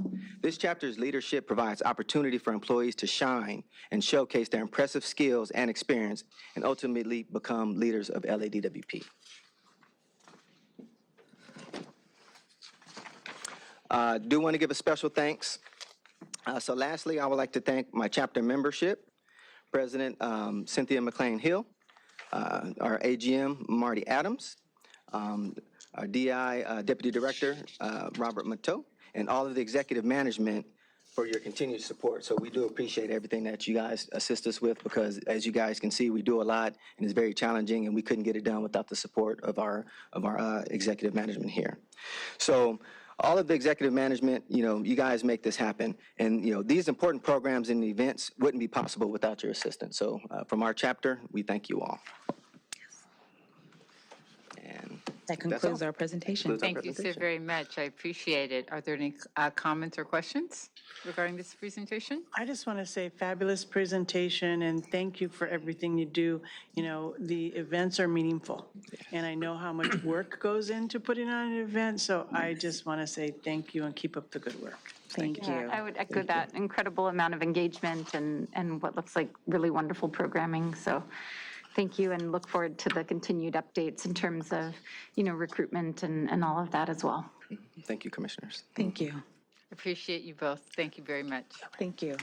This chapter's leadership provides opportunity for employees to shine and showcase their impressive skills and experience and ultimately become leaders of LADWP. Do want to give a special thanks. So lastly, I would like to thank my chapter membership, President CYNTHIA McCLAIN-HILL, our AGM, Marty Adams, our DI Deputy Director, Robert Matteau, and all of the executive management for your continued support. So we do appreciate everything that you guys assist us with, because as you guys can see, we do a lot and it's very challenging, and we couldn't get it done without the support of our executive management here. So all of the executive management, you guys make this happen. And, these important programs and events wouldn't be possible without your assistance. So from our chapter, we thank you all. And that concludes our presentation. Thank you so very much. I appreciate it. Are there any comments or questions regarding this presentation? I just want to say fabulous presentation, and thank you for everything you do. The events are meaningful, and I know how much work goes into putting on an event, so I just want to say thank you and keep up the good work. Thank you. I would echo that. Incredible amount of engagement and what looks like really wonderful programming. So thank you, and look forward to the continued updates in terms of, recruitment and all of that as well. Thank you, commissioners. Thank you. Appreciate you both. Thank you very much. Thank you.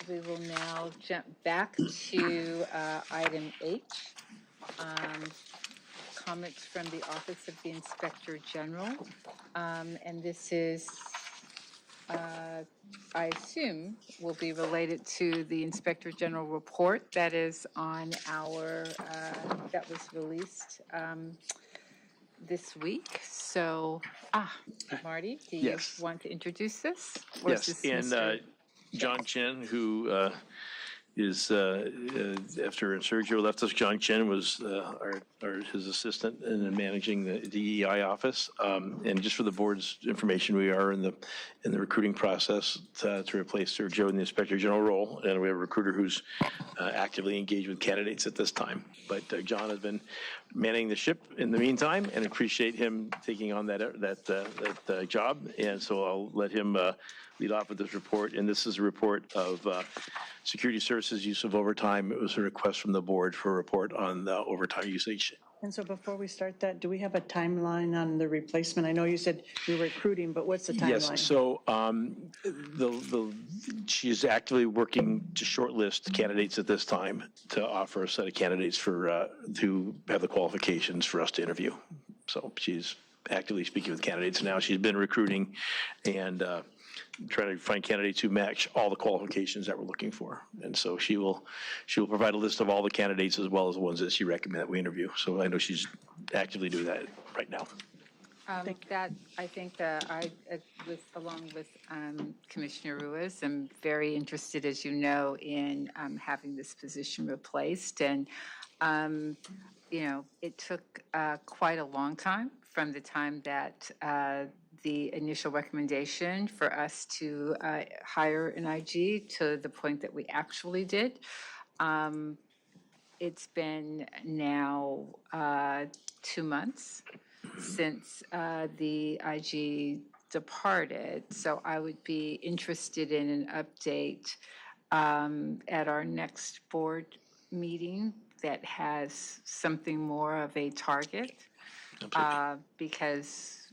We will now jump back to item H. Comments from the Office of the Inspector General. And this is, I assume, will be related to the Inspector General report that is on our, that was released this week. So, Marty, do you Yes. want to introduce this? Or is Yes, this and Mr. John Chen, who is, after Sergio left us, John Chen was his assistant in managing the DEI office. And just for the board's information, we are in the recruiting process to replace Sergio in the Inspector General role. And we have a recruiter who's actively engaged with candidates at this time. But John has been manning the ship in the meantime, and appreciate him taking on that job. And so I'll let him lead off with this report. And this is a report of security services use of overtime. It was a request from the board for a report on the overtime usage. And so before we start that, do we have a timeline on the replacement? I know you said you're recruiting, but what's the timeline? Yes, so she is actively working to shortlist candidates at this time to offer a set of candidates for to have the qualifications for us to interview. So she's actively speaking with candidates now. She's been recruiting and trying to find candidates who match all the qualifications that we're looking for. And so she will provide a list of all the candidates as well as the ones that she recommended that we interview. So I know she's actively doing that right now. That I think that along with Commissioner Ruiz, I'm very interested, as you know, in having this position replaced. And, it took quite a long time from the time that the initial recommendation for us to hire an IG to the point that we actually did. It's been now 2 months since the IG departed, so I would be interested in an update at our next board meeting that has something more of a target, because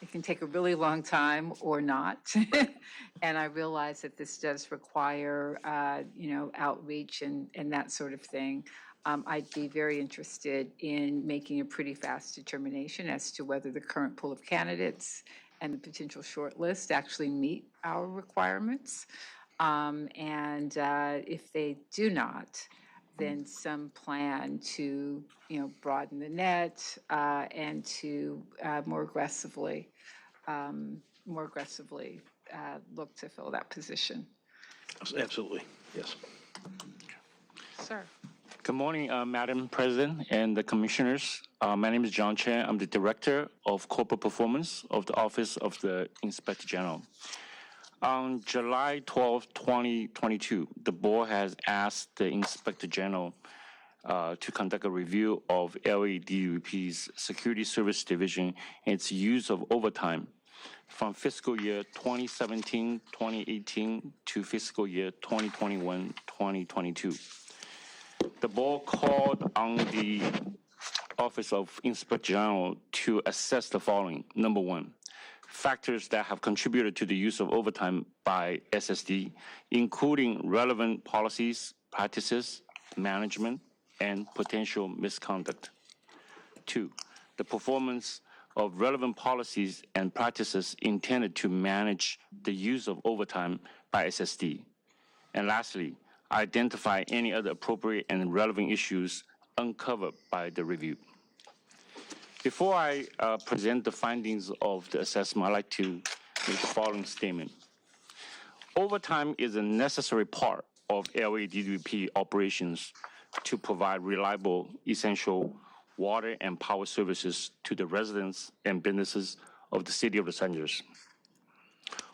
it can take a really long time or not. And I realize that this does require, outreach and that sort of thing. I'd be very interested in making a pretty fast determination as to whether the current pool of candidates and the potential shortlist actually meet our requirements. And if they do not, then some plan to, broaden the net and to more aggressively look to fill that position. Absolutely, yes. Sir. Good morning, Madam President and the Commissioners. My name is John Chen. I'm the Director of Corporate Performance of the Office of the Inspector General. On July 12, 2022, the board has asked the Inspector General to conduct a review of LADWP's Security Service Division and its use of overtime from fiscal year 2017-2018 to fiscal year 2021-2022. The board called on the Office of Inspector General to assess the following. Number one, factors that have contributed to the use of overtime by SSD, including relevant policies, practices, management, and potential misconduct. Two, the performance of relevant policies and practices intended to manage the use of overtime by SSD. And lastly, identify any other appropriate and relevant issues uncovered by the review. Before I present the findings of the assessment, I'd like to make the following statement. Overtime is a necessary part of LADWP operations to provide reliable, essential water and power services to the residents and businesses of the city of Los Angeles.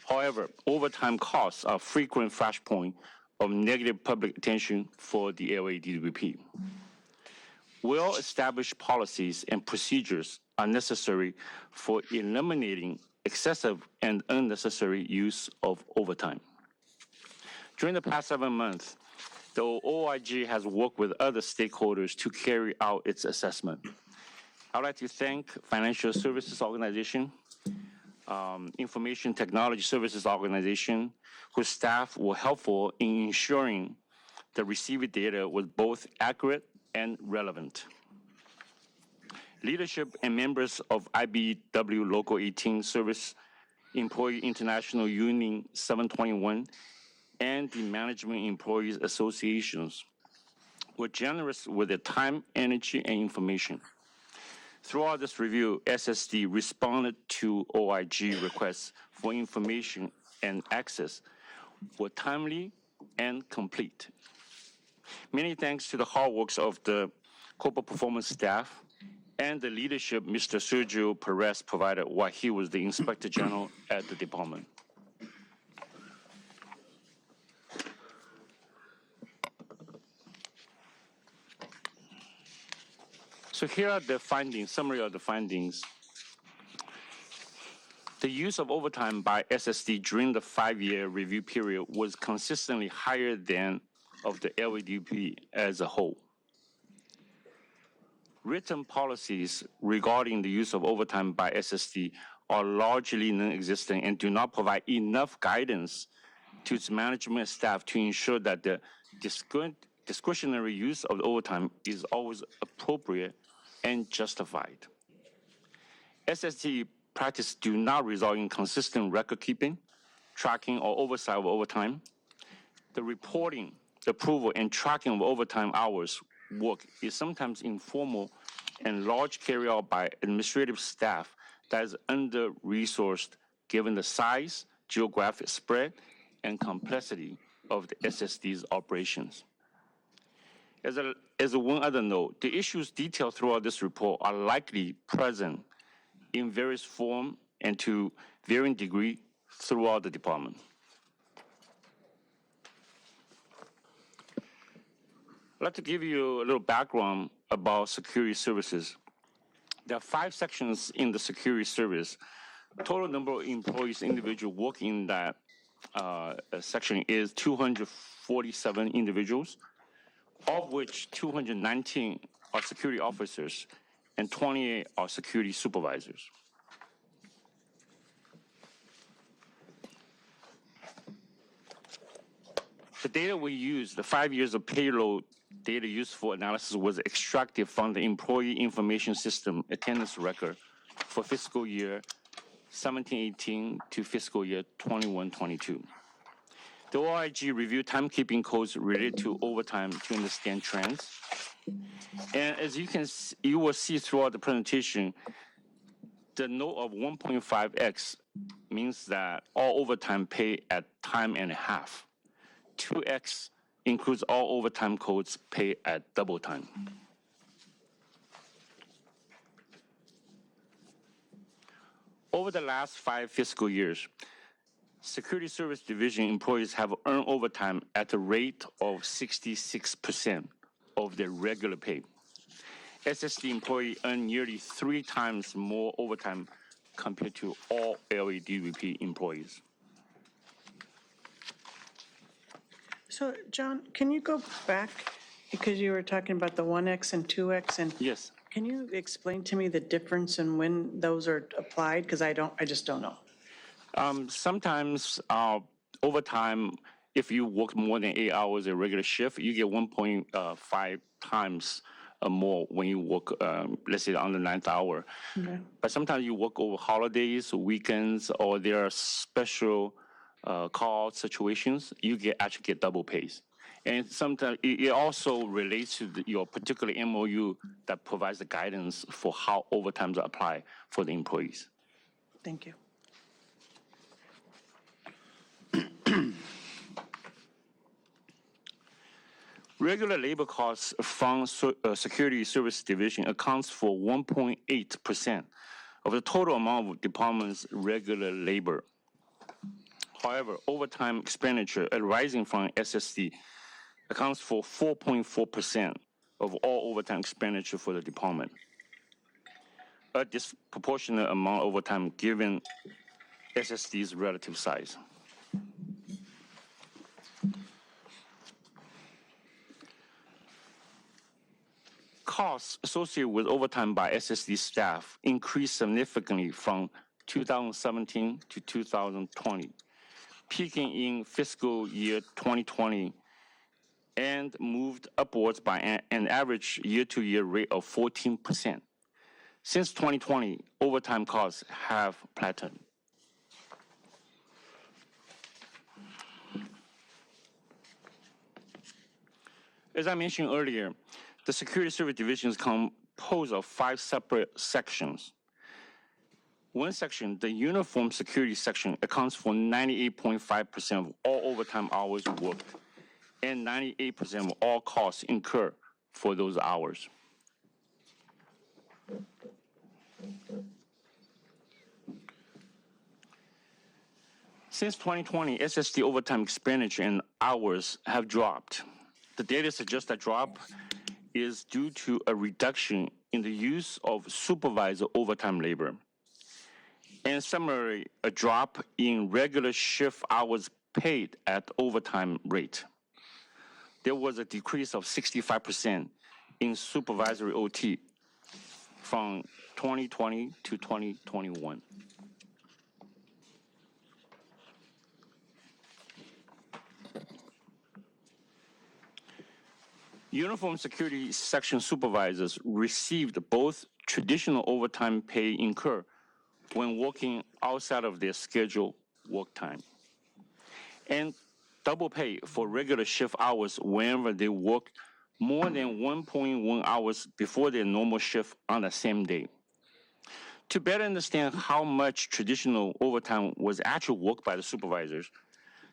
However, overtime costs are a frequent flashpoint of negative public attention for the LADWP. Well-established policies and procedures are necessary for eliminating excessive and unnecessary use of overtime. During the past 7 months, the OIG has worked with other stakeholders to carry out its assessment. I'd like to thank Financial Services Organization, Information Technology Services Organization, whose staff were helpful in ensuring the received data was both accurate and relevant. Leadership and members of IBW Local 18 Service Employee International Union 721 and the Management Employees Associations were generous with their time, energy, and information. Throughout this review, SSD responded to OIG requests for information and access were timely and complete. Many thanks to the hard work of the corporate performance staff and the leadership Mr. Sergio Perez provided while he was the Inspector General at the department. So here are the findings, summary of the findings. The use of overtime by SSD during the 5-year review period was consistently higher than of the LADWP as a whole. Written policies regarding the use of overtime by SSD are largely non-existent and do not provide enough guidance to its management staff to ensure that the discretionary use of overtime is always appropriate and justified. SSD practice do not result in consistent record keeping, tracking, or oversight of overtime. The reporting, approval, and tracking of overtime hours work is sometimes informal and large carried out by administrative staff that is under-resourced given the size, geographic spread, and complexity of the SSD's operations. As a one other note, the issues detailed throughout this report are likely present in various form and to varying degree throughout the department. I'd like to give you a little background about security services. There are 5 sections in the security service. Total number of employees, individuals working in that section is 247 individuals, of which 219 are security officers and 28 are security supervisors. The data we used, the 5 years of payroll data used for analysis was extracted from the Employee Information System attendance record for fiscal year 17-18 to fiscal year 21-22. The OIG reviewed timekeeping codes related to overtime to understand trends. And as you will see throughout the presentation, the note of 1.5x means that all overtime pay at time and a half. 2x includes all overtime codes paid at double time. Over the last 5 fiscal years, Security Service Division employees have earned overtime at a rate of 66% of their regular pay. SSD employees earn nearly 3 times more overtime compared to all LADWP employees. So, John, can you go back, because you were talking about the 1X and 2X, and Yes. can you explain to me the difference in when those are applied? Because I just don't know. Sometimes overtime, if you work more than 8 hours a regular shift, you get 1.5 times more when you work, let's say, on the 9th hour. Okay. But sometimes you work over holidays, weekends, or there are special call situations, you actually get double pays. And sometimes it also relates to your particular MOU that provides the guidance for how overtimes are applied for the employees. Thank you. Regular labor costs from Security Service Division accounts for 1.8% of the total amount of department's regular labor. However, overtime expenditure arising from SSD accounts for 4.4% of all overtime expenditure for the department. A disproportionate amount of overtime given SSD's relative size. Costs associated with overtime by SSD staff increased significantly from 2017 to 2020, peaking in fiscal year 2020 and moved upwards by an average year-to-year rate of 14%. Since 2020, overtime costs have plateaued. As I mentioned earlier, the Security Service Division composed of 5 separate sections. One section, the uniform security section, accounts for 98.5% of all overtime hours worked and 98% of all costs incurred for those hours. Since 2020, SSD overtime expenditure and hours have dropped. The data suggests that drop is due to a reduction in the use of supervisor overtime labor, and similarly, a drop in regular shift hours paid at overtime rate. There was a decrease of 65% in supervisory OT from 2020 to 2021. Uniform security section supervisors received both traditional overtime pay incurred when working outside of their scheduled work time, and double pay for regular shift hours whenever they work more than 1.1 hours before their normal shift on the same day. To better understand how much traditional overtime was actually worked by the supervisors,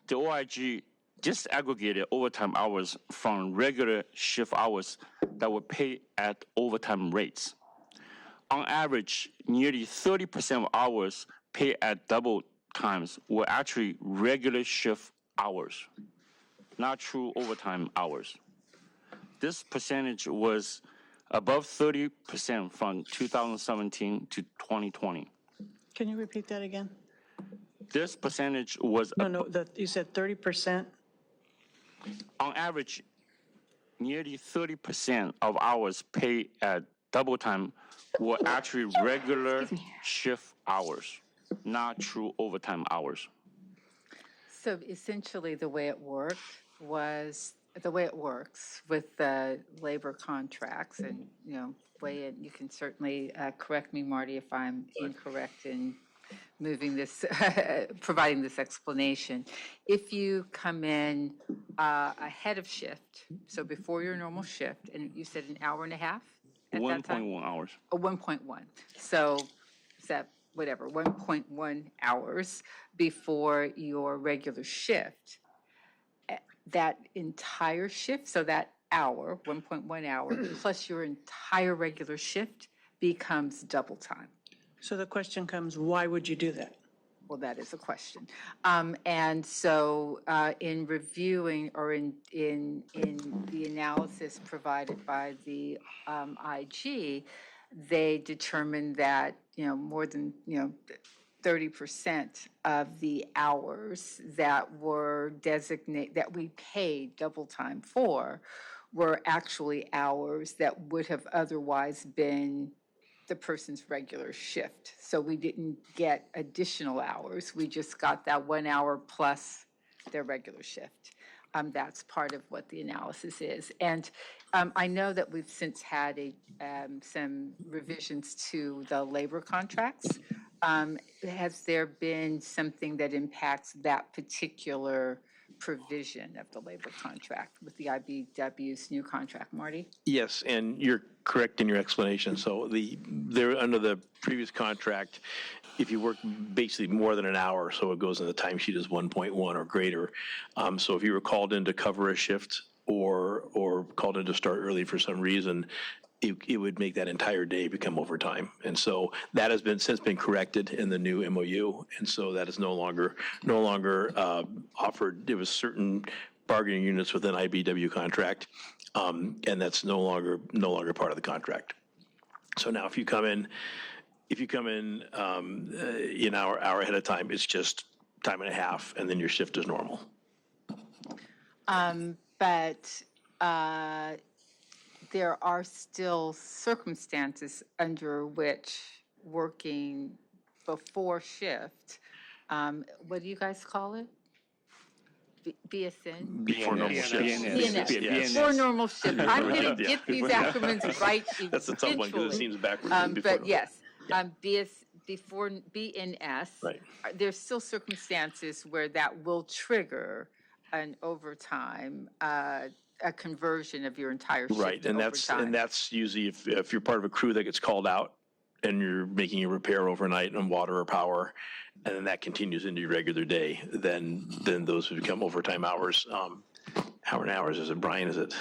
the OIG disaggregated overtime hours from regular shift hours that were paid at overtime rates. On average, nearly 30% of hours paid at double times were actually regular shift hours, not true overtime hours. This percentage was above 30% from 2017 to 2020. Can you repeat that again? This percentage was You said 30%? on average, nearly 30% of hours paid at double time were actually regular shift hours, not true overtime hours. So essentially, the way it works with the labor contracts, and you can certainly correct me, Marty, if I'm incorrect in moving this, providing this explanation. If you come in ahead of shift, so before your normal shift, and you said an hour and a half at that time? 1.1 hours. Oh, 1.1. So is that whatever, 1.1 hours before your regular shift. That entire shift, so that hour, 1.1 hour, plus your entire regular shift becomes double time. So the question comes, why would you do that? Well, that is a question. And so in reviewing or in the analysis provided by the IG, they determined that, more than, 30% of the hours that were designated, that we paid double time for, were actually hours that would have otherwise been the person's regular shift. So we didn't get additional hours. We just got that 1 hour plus their regular shift. That's part of what the analysis is. And I know that we've since had some revisions to the labor contracts. Has there been something that impacts that particular provision of the labor contract with the IBW's new contract, Marty? Yes, and you're correct in your explanation. So they're under the previous contract, if you work basically more than an hour, so it goes in the timesheet as 1.1 or greater. So if you were called in to cover a shift or called in to start early for some reason, it would make that entire day become overtime. And so that has since been corrected in the new MOU. And so that is no longer offered. There was certain bargaining units within IBW contract, and that's no longer part of the contract. So now if you come in an hour ahead of time, it's just time and a half, and then your shift is normal. But there are still circumstances under which working before shift, what do you guys call it? BSN? Before normal shift. BNS. Before normal shift. I'm going to get these acronyms right eventually. That's a tough one because it seems backwards. But yes, before BNS, right. There's still circumstances where that will trigger an overtime, a conversion of your entire shift Right, to and overtime. that's usually if you're part of a crew that gets called out and you're making a repair overnight on water or power, and then that continues into your regular day, then those would become overtime hours. How many hours is it, Brian? Is it?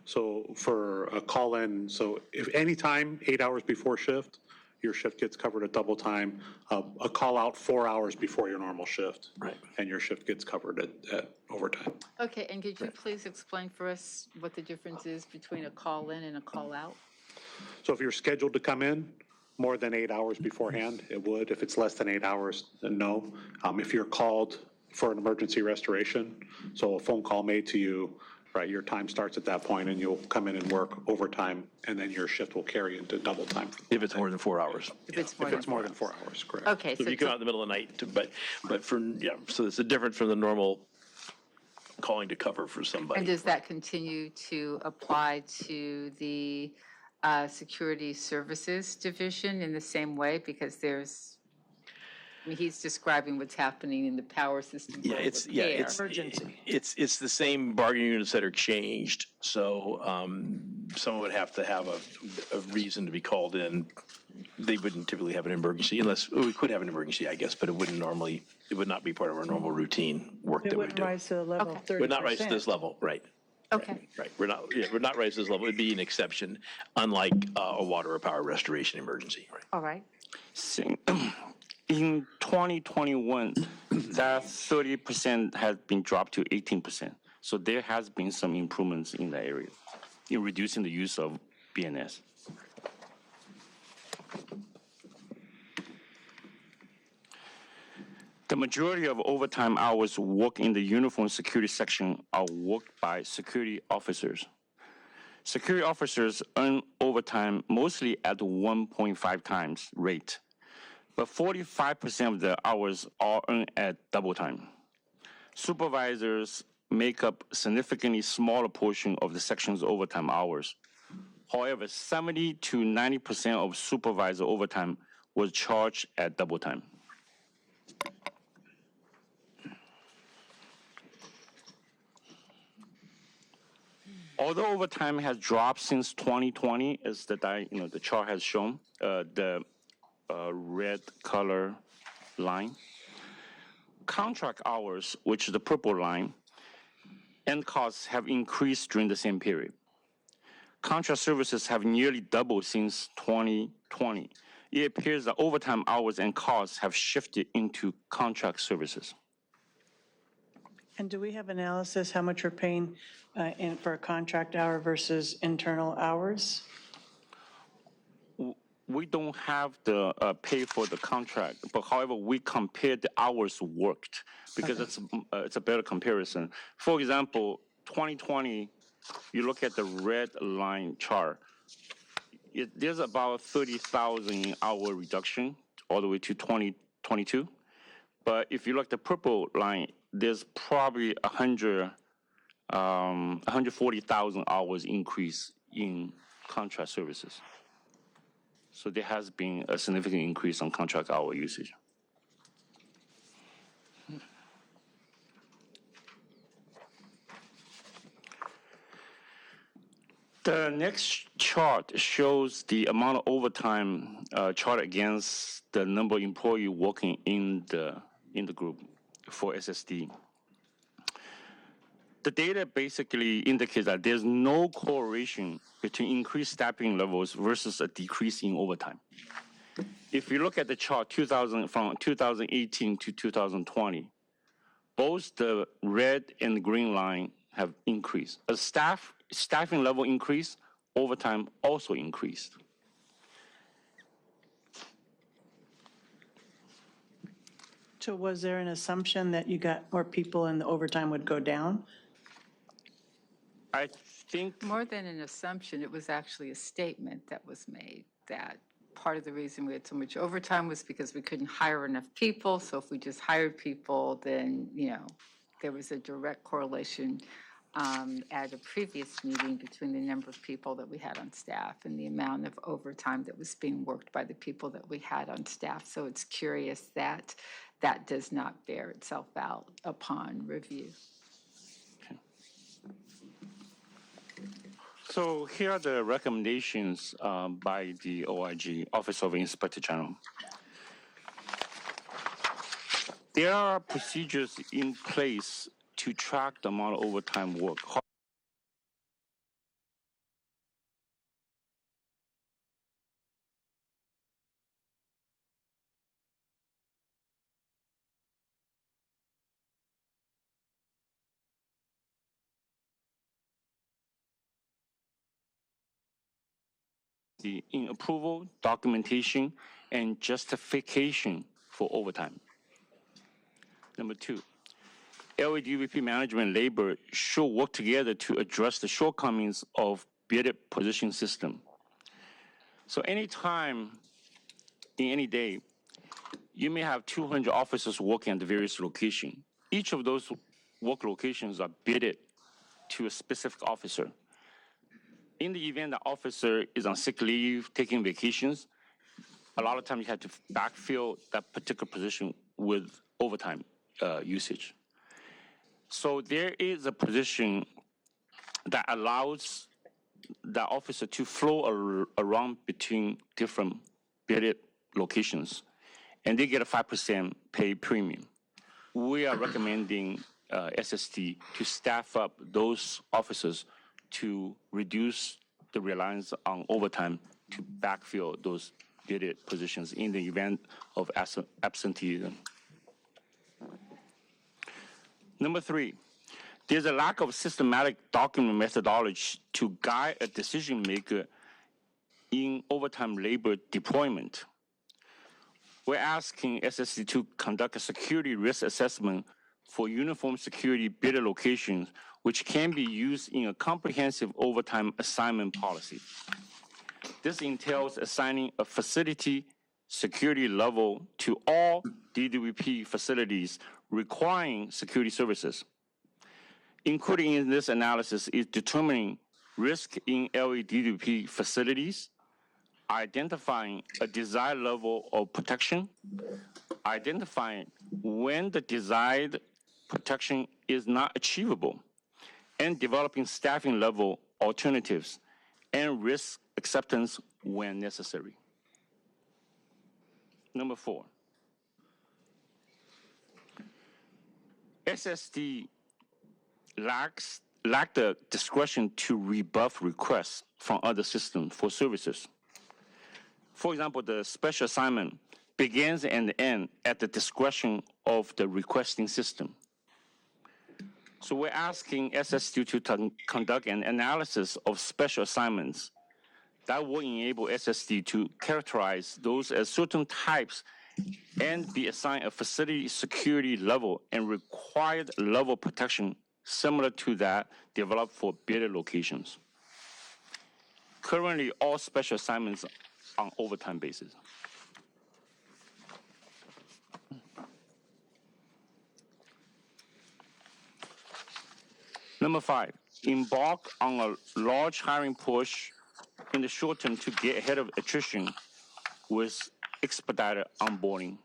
So for a call-in, so if any time 8 hours before shift, your shift gets covered at double time. A call-out 4 hours before your normal shift. Right. And your shift gets covered at overtime. Okay, and could you please explain for us what the difference is between a call-in and a call-out? So if you're scheduled to come in more than 8 hours beforehand, it would. If it's less than 8 hours, then no. If you're called for an emergency restoration, so a phone call made to you, right, your time starts at that point and you'll come in and work overtime, and then your shift will carry into double time. If it's more than 4 hours. If it's If it's more than 4 hours, correct. Okay, So if you come out in the middle of the night, but for, so it's a different from the normal calling to cover for somebody. and does that continue to apply to the Security Services Division in the same way? Because there's, I mean, he's describing what's happening in the power system. Yeah, it's the same bargaining units that are changed. So someone would have to have a reason to be called in. They wouldn't typically have an emergency unless, we could have an emergency, I guess, but it would not be part of our normal routine work It that we wouldn't do. rise to the level of 30%. Would not rise to this level, right. Okay. Right, we're not rise to this level. It'd be an exception, unlike a water or power restoration emergency, right? All right. In 2021, that 30% has been dropped to 18%. So there has been some improvements in that area in reducing the use of BNS. The majority of overtime hours worked in the uniform security section are worked by security officers. Security officers earn overtime mostly at 1.5 times rate, but 45% of the hours are earned at double time. Supervisors make up a significantly smaller portion of the section's overtime hours. However, 70 to 90% of supervisor overtime was charged at double time. Although overtime has dropped since 2020, as the chart has shown, the red color line, contract hours, which is the purple line, and costs have increased during the same period. Contract services have nearly doubled since 2020. It appears that overtime hours and costs have shifted into contract services. And do we have analysis how much we're paying for a contract hour versus internal hours? We don't have the pay for the contract, but however, we compare the hours worked because it's a better comparison. For example, 2020, you look at the red line chart, there's about 30,000 hour reduction all the way to 2022. But if you look at the purple line, there's probably 140,000 hours increase in contract services. So there has been a significant increase on contract hour usage. The next chart shows the amount of overtime chart against the number of employees working in the group for SSD. The data basically indicates that there's no correlation between increased staffing levels versus a decrease in overtime. If you look at the chart from 2018 to 2020, both the red and the green line have increased. As staffing level increased, overtime also increased. So was there an assumption that you got more people and the overtime would go down? I think More than an assumption, it was actually a statement that was made that part of the reason we had so much overtime was because we couldn't hire enough people. So if we just hired people, then, there was a direct correlation at a previous meeting between the number of people that we had on staff and the amount of overtime that was being worked by the people that we had on staff. So it's curious that that does not bear itself out upon review. So here are the recommendations by the OIG, Office of Inspector General. There are procedures in place to track the amount of overtime work. In approval, documentation, and justification for overtime. Number two, LADWP management labor should work together to address the shortcomings of bidded position system. So anytime in any day, you may have 200 officers working at the various locations. Each of those work locations are bidded to a specific officer. In the event the officer is on sick leave, taking vacations, a lot of times you have to backfill that particular position with overtime usage. So there is a position that allows the officer to flow around between different bidded locations, and they get a 5% pay premium. We are recommending SST to staff up those officers to reduce the reliance on overtime to backfill those bidded positions in the event of absenteeism. Number three, there's a lack of systematic document methodology to guide a decision maker in overtime labor deployment. We're asking SSC to conduct a security risk assessment for uniform security bidder locations, which can be used in a comprehensive overtime assignment policy. This entails assigning a facility security level to all DWP facilities requiring security services. Including in this analysis is determining risk in LADWP facilities, identifying a desired level of protection, identifying when the desired protection is not achievable, and developing staffing level alternatives and risk acceptance when necessary. Number four, SSD lack the discretion to rebuff requests from other systems for services. For example, the special assignment begins and ends at the discretion of the requesting system. So we're asking SSD to conduct an analysis of special assignments that will enable SSD to characterize those as certain types and be assigned a facility security level and required level protection similar to that developed for bidded locations. Currently, all special assignments on overtime basis. Number five, embark on a large hiring push in the short term to get ahead of attrition with expedited onboarding.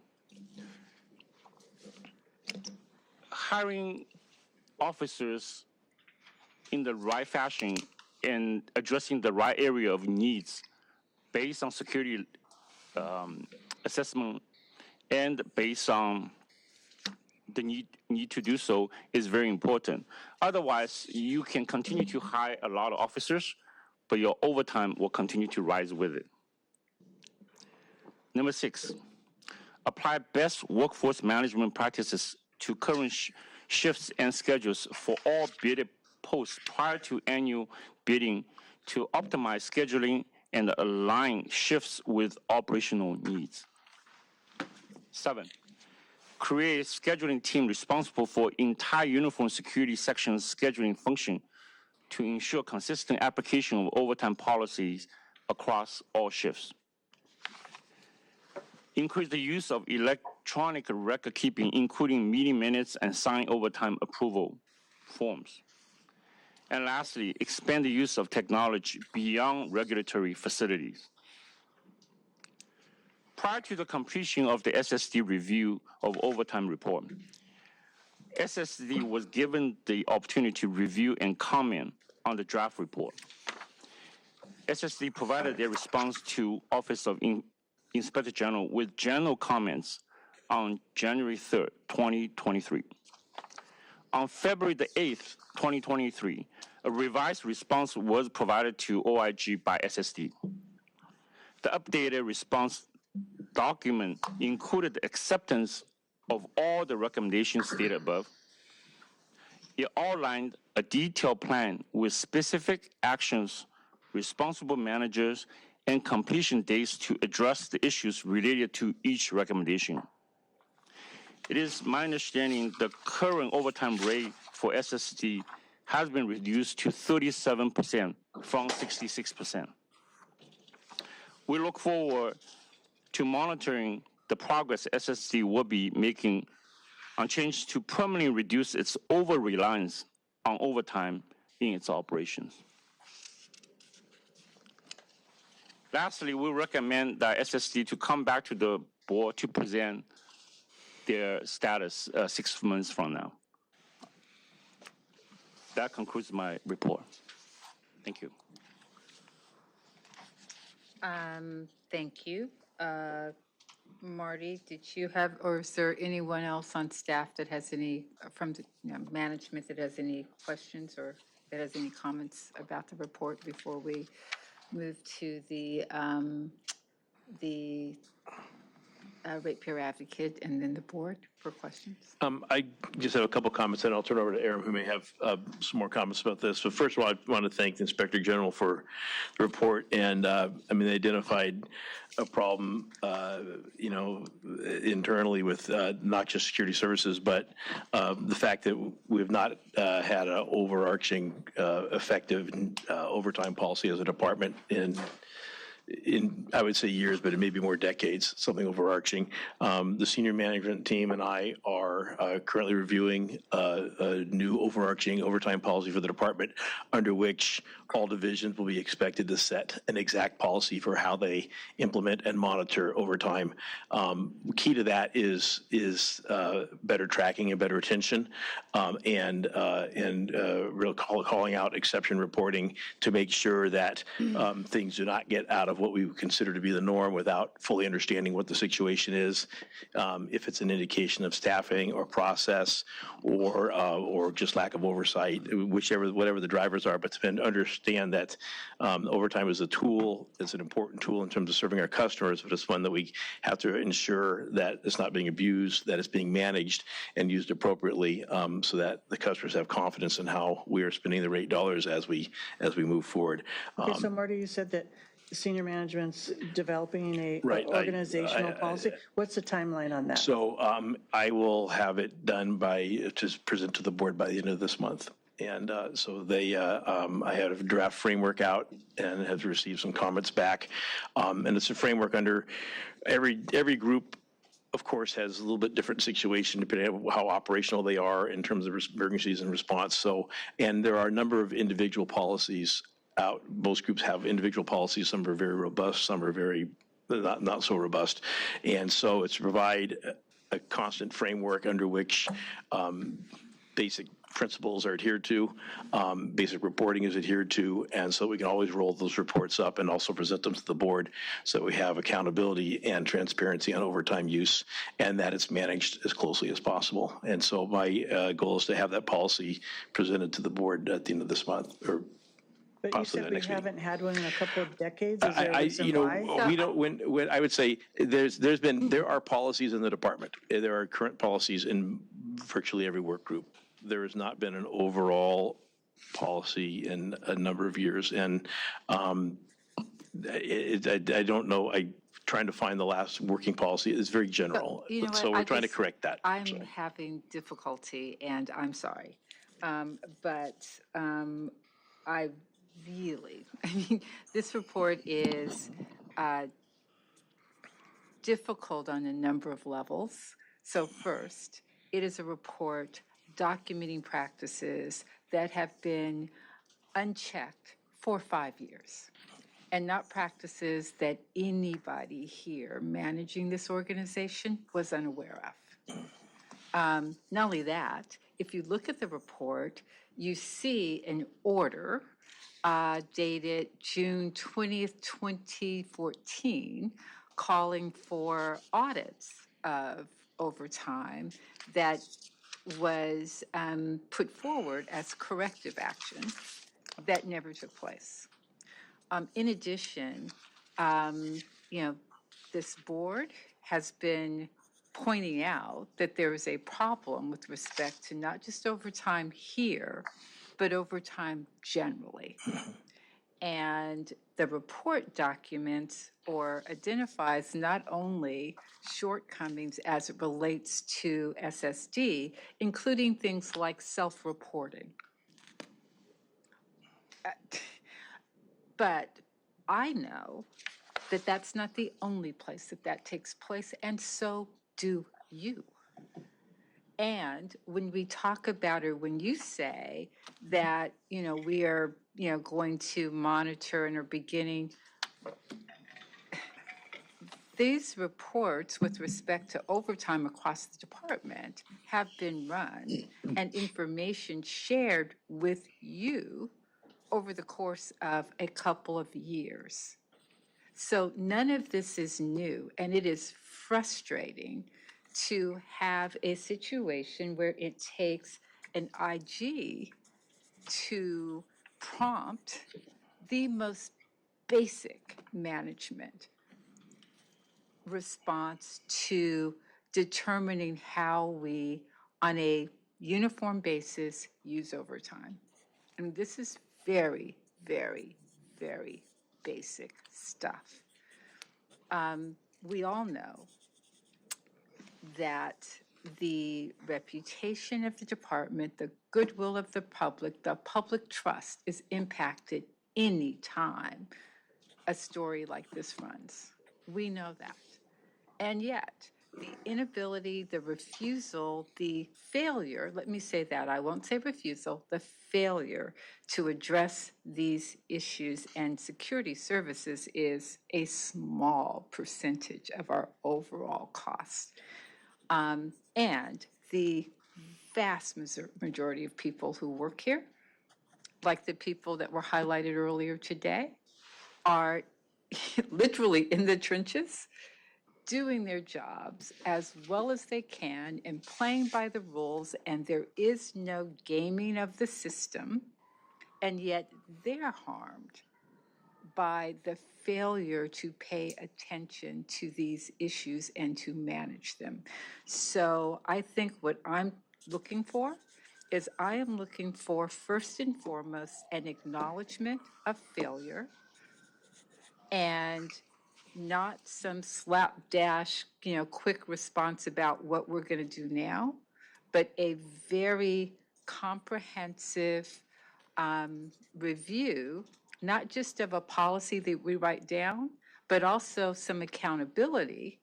Hiring officers in the right fashion and addressing the right area of needs based on security assessment and based on the need to do so is very important. Otherwise, you can continue to hire a lot of officers, but your overtime will continue to rise with it. Number six, apply best workforce management practices to current shifts and schedules for all bidded posts prior to annual bidding to optimize scheduling and align shifts with operational needs. Seven, create a scheduling team responsible for entire uniform security section's scheduling function to ensure consistent application of overtime policies across all shifts. Increase the use of electronic record keeping, including meeting minutes and signed overtime approval forms. And lastly, expand the use of technology beyond regulatory facilities. Prior to the completion of the SSD review of overtime report, SSD was given the opportunity to review and comment on the draft report. SSD provided their response to Office of Inspector General with general comments on January 3rd, 2023. On February the 8th, 2023, a revised response was provided to OIG by SSD. The updated response document included the acceptance of all the recommendations stated above. It outlined a detailed plan with specific actions, responsible managers, and completion dates to address the issues related to each recommendation. It is my understanding the current overtime rate for SSD has been reduced to 37% from 66%. We look forward to monitoring the progress SSD will be making on changes to permanently reduce its over-reliance on overtime in its operations. Lastly, we recommend that SSD to come back to the board to present their status 6 months from now. That concludes my report. Thank you. Thank you. Marty, did you have, or is there anyone else on staff that has any, from the management that has any questions or that has any comments about the report before we move to the ratepayer advocate and then the board for questions? I just have a couple comments, and I'll turn over to Aaron, who may have some more comments about this. So first of all, I want to thank the Inspector General for the report, and they identified a problem, internally with not just security services, but the fact that we have not had an overarching, effective overtime policy as a department in I would say years, but it may be more decades, something overarching. The senior management team and I are currently reviewing a new overarching overtime policy for the department, under which all divisions will be expected to set an exact policy for how they implement and monitor overtime. Key to that is better tracking and better retention, and real calling out exception reporting to make sure that things do not get out of what we would consider to be the norm without fully understanding what the situation is, if it's an indication of staffing or process or just lack of oversight, whatever the drivers are, but to understand that overtime is a tool. It's an important tool in terms of serving our customers, but it's one that we have to ensure that it's not being abused, that it's being managed and used appropriately, so that the customers have confidence in how we are spending the rate dollars as we move forward. Okay, so Marty, you said that senior management's developing a Right, organizational policy. What's the timeline on that? So I will have it done to present to the board by the end of this month. And so I had a draft framework out and have received some comments back. And it's a framework under every group, of course, has a little bit different situation depending on how operational they are in terms of emergencies and response. So, and there are a number of individual policies out. Most groups have individual policies. Some are very robust. Some are very not so robust. And so it's to provide a constant framework under which basic principles are adhered to, basic reporting is adhered to, and so we can always roll those reports up and also present them to the board so we have accountability and transparency on overtime use and that it's managed as closely as possible. And so my goal is to have that policy presented to the board at the end of this month, or But you said we haven't had one in a couple of decades. Is there a reason why? We don't. When I would say there are policies in the department. There are current policies in virtually every work group. There has not been an overall policy in a number of years, and I don't know. I'm trying to find the last working policy. It's very general, so we're trying to correct that. I'm having difficulty, and I'm sorry, but I mean, this report is difficult on a number of levels. So first, it is a report documenting practices that have been unchecked for 5 years, and not practices that anybody here managing this organization was unaware of. Not only that, if you look at the report, you see an order dated June 20th, 2014, calling for audits of overtime that was put forward as corrective action that never took place. In addition, this board has been pointing out that there is a problem with respect to not just overtime here, but overtime generally. And the report documents or identifies not only shortcomings as it relates to SSD, including things like self-reporting. But I know that that's not the only place that that takes place, and so do you. And when we talk about, or when you say that, we are, going to monitor and are beginning, these reports with respect to overtime across the department have been run and information shared with you over the course of a couple of years. So none of this is new, and it is frustrating to have a situation where it takes an IG to prompt the most basic management response to determining how we, on a uniform basis, use overtime. And this is very, very, very basic stuff. We all know that the reputation of the department, the goodwill of the public trust is impacted any time a story like this runs. We know that. And yet, the inability, the refusal, the failure, let me say that, I won't say refusal, the failure to address these issues and security services is a small percentage of our overall costs. And the vast majority of people who work here, like the people that were highlighted earlier today, are literally in the trenches, doing their jobs as well as they can and playing by the rules, and there is no gaming of the system, and yet they're harmed by the failure to pay attention to these issues and to manage them. So I think what I'm looking for is I am looking for, first and foremost, an acknowledgement of failure, and not some slapdash, quick response about what we're going to do now, but a very comprehensive review, not just of a policy that we write down, but also some accountability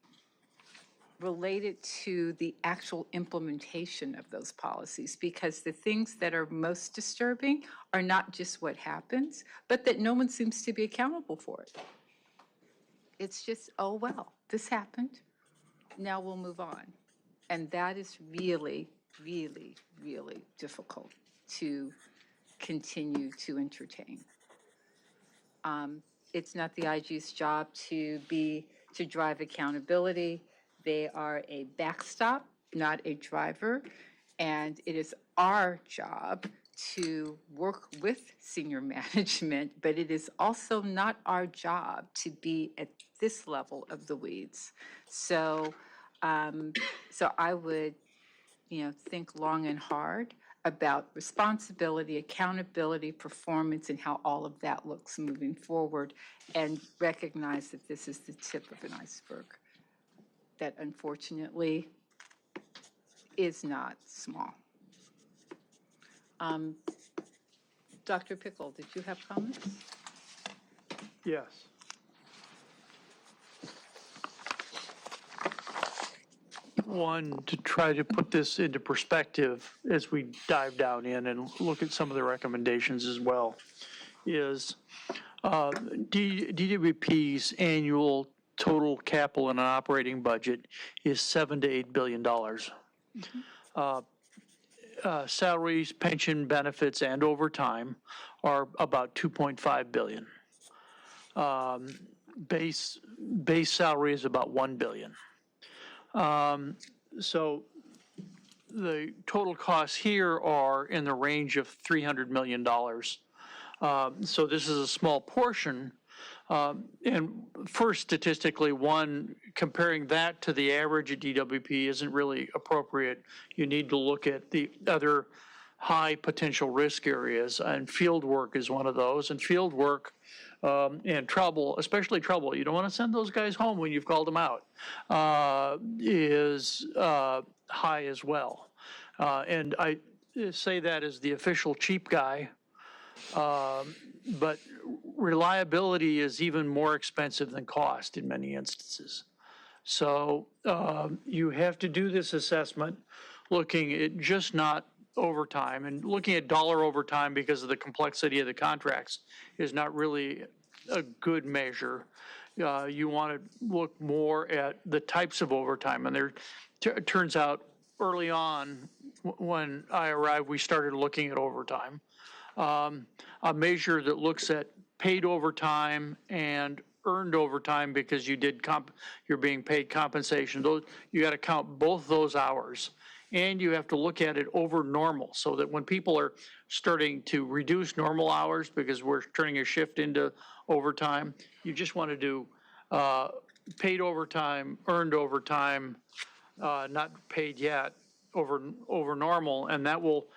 related to the actual implementation of those policies, because the things that are most disturbing are not just what happens, but that no one seems to be accountable for it. It's just, oh, well, this happened. Now we'll move on. And that is really, really, really difficult to continue to entertain. It's not the IG's job to drive accountability. They are a backstop, not a driver. And it is our job to work with senior management, but it is also not our job to be at this level of the weeds. So, so I would, think long and hard about responsibility, accountability, performance, and how all of that looks moving forward, and recognize that this is the tip of an iceberg that unfortunately is not small. Dr. Pickle, did you have comments? Yes. One, to try to put this into perspective as we dive down in and look at some of the recommendations as well, is DWP's annual total capital and operating budget is $7 to $8 billion. salaries, pension benefits, and overtime are about 2.5 billion. Base salary is about 1 billion. So the total costs here are in the range of $300 million. So this is a small portion. And first, statistically, comparing that to the average at DWP isn't really appropriate. You need to look at the other high potential risk areas, and field work is one of those. And field work and trouble, especially trouble, you don't want to send those guys home when you've called them out, is high as well. And I say that as the official cheap guy, but reliability is even more expensive than cost in many instances. So you have to do this assessment looking at just not overtime, and looking at dollar overtime because of the complexity of the contracts is not really a good measure. You want to look more at the types of overtime, and it turns out early on when I arrived, we started looking at overtime. A measure that looks at paid overtime and earned overtime because you're being paid compensation. You got to count both those hours, and you have to look at it over normal, so that when people are starting to reduce normal hours because we're turning a shift into overtime, you just want to do paid overtime, earned overtime, not paid yet, over normal, and that will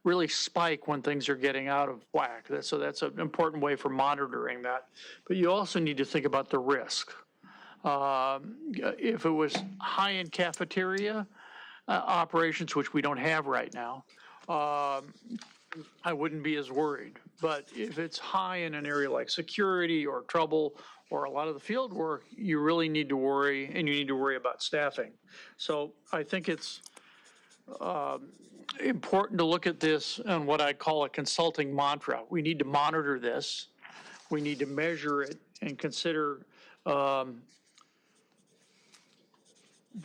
really spike when things are getting out of whack. So that's an important way for monitoring that. But you also need to think about the risk. If it was high-end cafeteria operations, which we don't have right now, I wouldn't be as worried. But if it's high in an area like security or trouble or a lot of the field work, you really need to worry, and you need to worry about staffing. So I think it's important to look at this on what I call a consulting mantra. We need to monitor this. We need to measure it and consider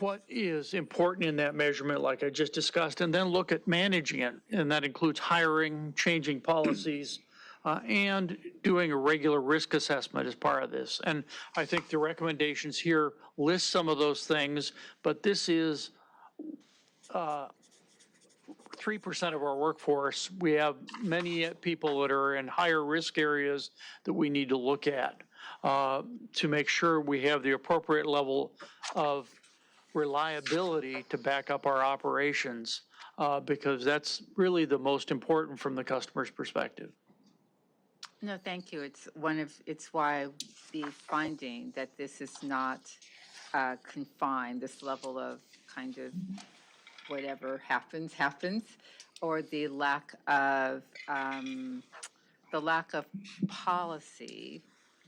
what is important in that measurement, like I just discussed, and then look at managing it. And that includes hiring, changing policies, and doing a regular risk assessment as part of this. And I think the recommendations here list some of those things, but this is 3% of our workforce. We have many people that are in higher risk areas that we need to look at to make sure we have the appropriate level of reliability to back up our operations, because that's really the most important from the customer's perspective. No, thank you. It's why the finding that this is not confined, this level of kind of whatever happens, or the lack of policy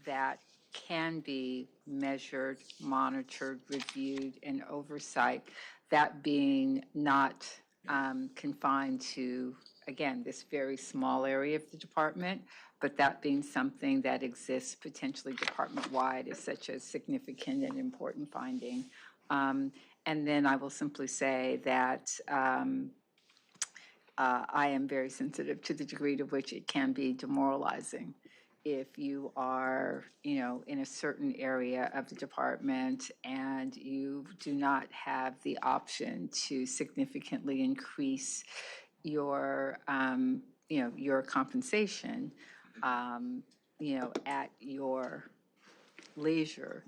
that can be measured, monitored, reviewed, and oversight, that being not confined to, again, this very small area of the department, but that being something that exists potentially department-wide is such a significant and important finding. And then I will simply say that I am very sensitive to the degree to which it can be demoralizing if you are, in a certain area of the department and you do not have the option to significantly increase your, your compensation, at your leisure.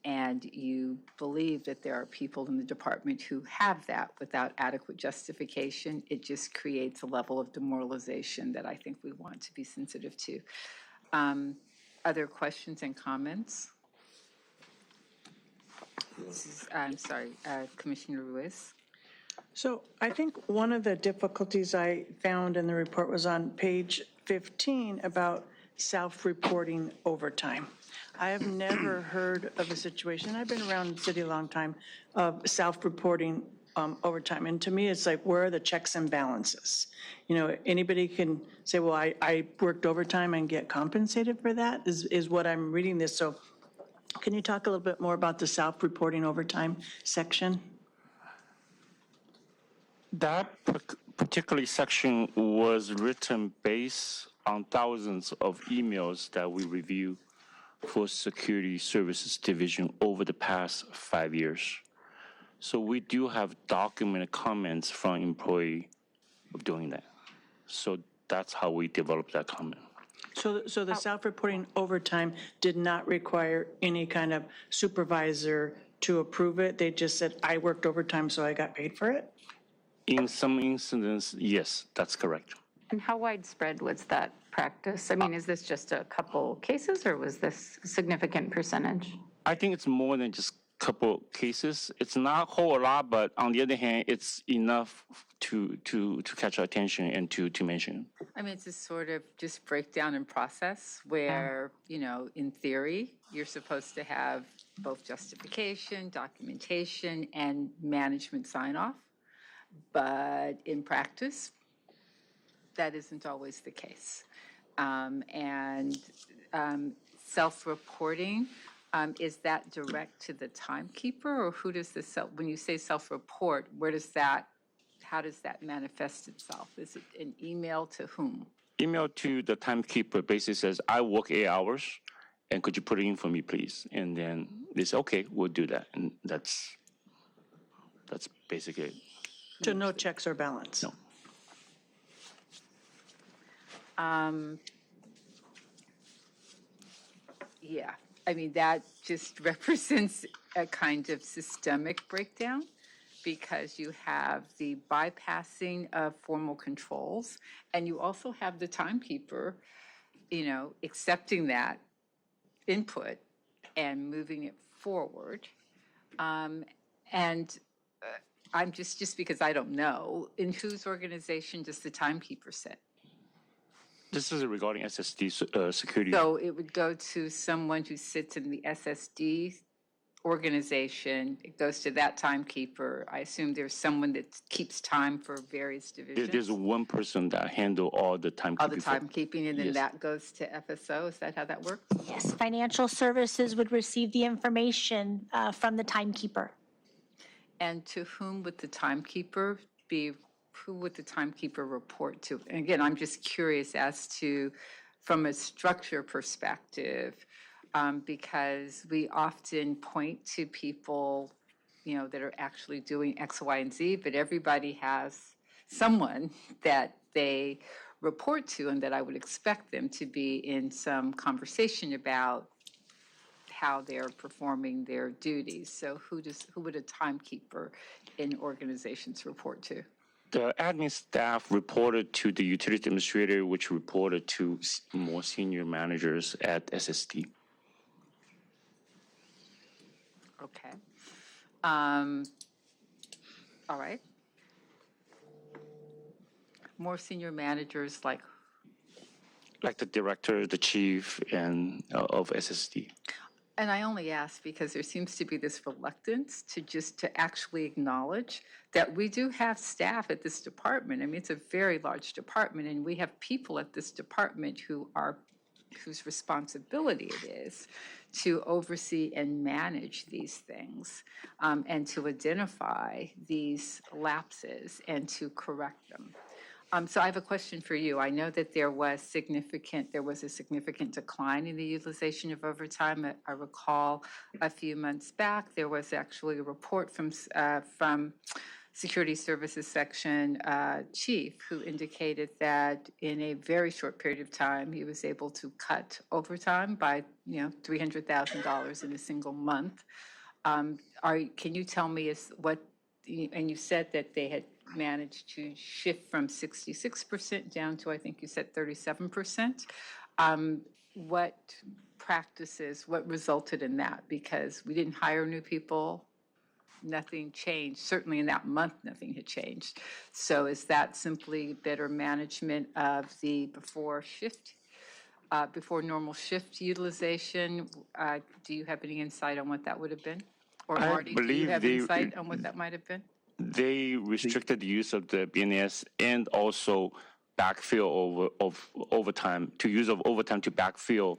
And you believe that there are people in the department who have that without adequate justification, it just creates a level of demoralization that I think we want to be sensitive to. Other questions and comments? I'm sorry, Commissioner Ruiz. So I think one of the difficulties I found in the report was on page 15 about self-reporting overtime. I have never heard of a situation, I've been around the city a long time, of self-reporting overtime. And to me, it's like, where are the checks and balances? Anybody can say, well, I worked overtime and get compensated for that, is what I'm reading this. So can you talk a little bit more about the self-reporting overtime section? That particular section was written based on thousands of emails that we review for Security Services Division over the past 5 years. So we do have documented comments from employee of doing that. So that's how we developed that comment. So the self-reporting overtime did not require any kind of supervisor to approve it? They just said, I worked overtime, so I got paid for it? In some incidents, yes, that's correct. And how widespread was that practice? I mean, is this just a couple cases, or was this a significant percentage? I think it's more than just a couple cases. It's not a whole lot, but on the other hand, it's enough to catch our attention and to mention. I mean, it's a sort of just breakdown in process where, you know, in theory, you're supposed to have both justification, documentation, and management sign-off. But in practice, that isn't always the case. Self-reporting, is that direct to the timekeeper, or who does this, when you say self-report, how does that manifest itself? Is it an email to whom? Email to the timekeeper basically says, I work 8 hours, and could you put it in for me, please? And then they say, okay, we'll do that. And that's basically it. So no checks or balance? No. Yeah, I mean, that just represents a kind of systemic breakdown, because you have the bypassing of formal controls, and you also have the timekeeper, you know, accepting that input and moving it forward. I'm just because I don't know, in whose organization does the timekeeper sit? This is regarding SSD security. So it would go to someone who sits in the SSD organization. It goes to that timekeeper. I assume there's someone that keeps time for various divisions. There's one person that handle all the timekeeping. All the timekeeping, and then Yes. that goes to FSO. Is that how that works? Yes, financial services would receive the information from the timekeeper. And to whom would the timekeeper be? Who would the timekeeper report to? And again, I'm just curious as to, from a structure perspective, because we often point to people, you know, that are actually doing X, Y, and Z, but everybody has someone that they report to, and that I would expect them to be in some conversation about how they're performing their duties. So who would a timekeeper in organizations report to? The admin staff reported to the utility administrator, which reported to more senior managers at SSD. Okay. All right. More senior managers like the director, the chief, and of SSD. And I only ask because there seems to be this reluctance to actually acknowledge that we do have staff at this department. I mean, it's a very large department, and we have people at this department whose responsibility it is to oversee and manage these things, and to identify these lapses and to correct them. So I have a question for you. I know that there was a significant decline in the utilization of overtime. I recall a few months back, there was actually a report from Security Services Section Chief who indicated that in a very short period of time, he was able to cut overtime by, $300,000 in a single month. Can you tell me and you said that they had managed to shift from 66% down to, I think you said 37%. What what resulted in that? Because we didn't hire new people, nothing changed. Certainly in that month, nothing had changed. So is that simply better management of the before normal shift utilization? Do you have any insight on what that would have been? Or Marty, do you have insight on what that might have been? They restricted the use of the BNS and also backfill of overtime, to use of overtime to backfill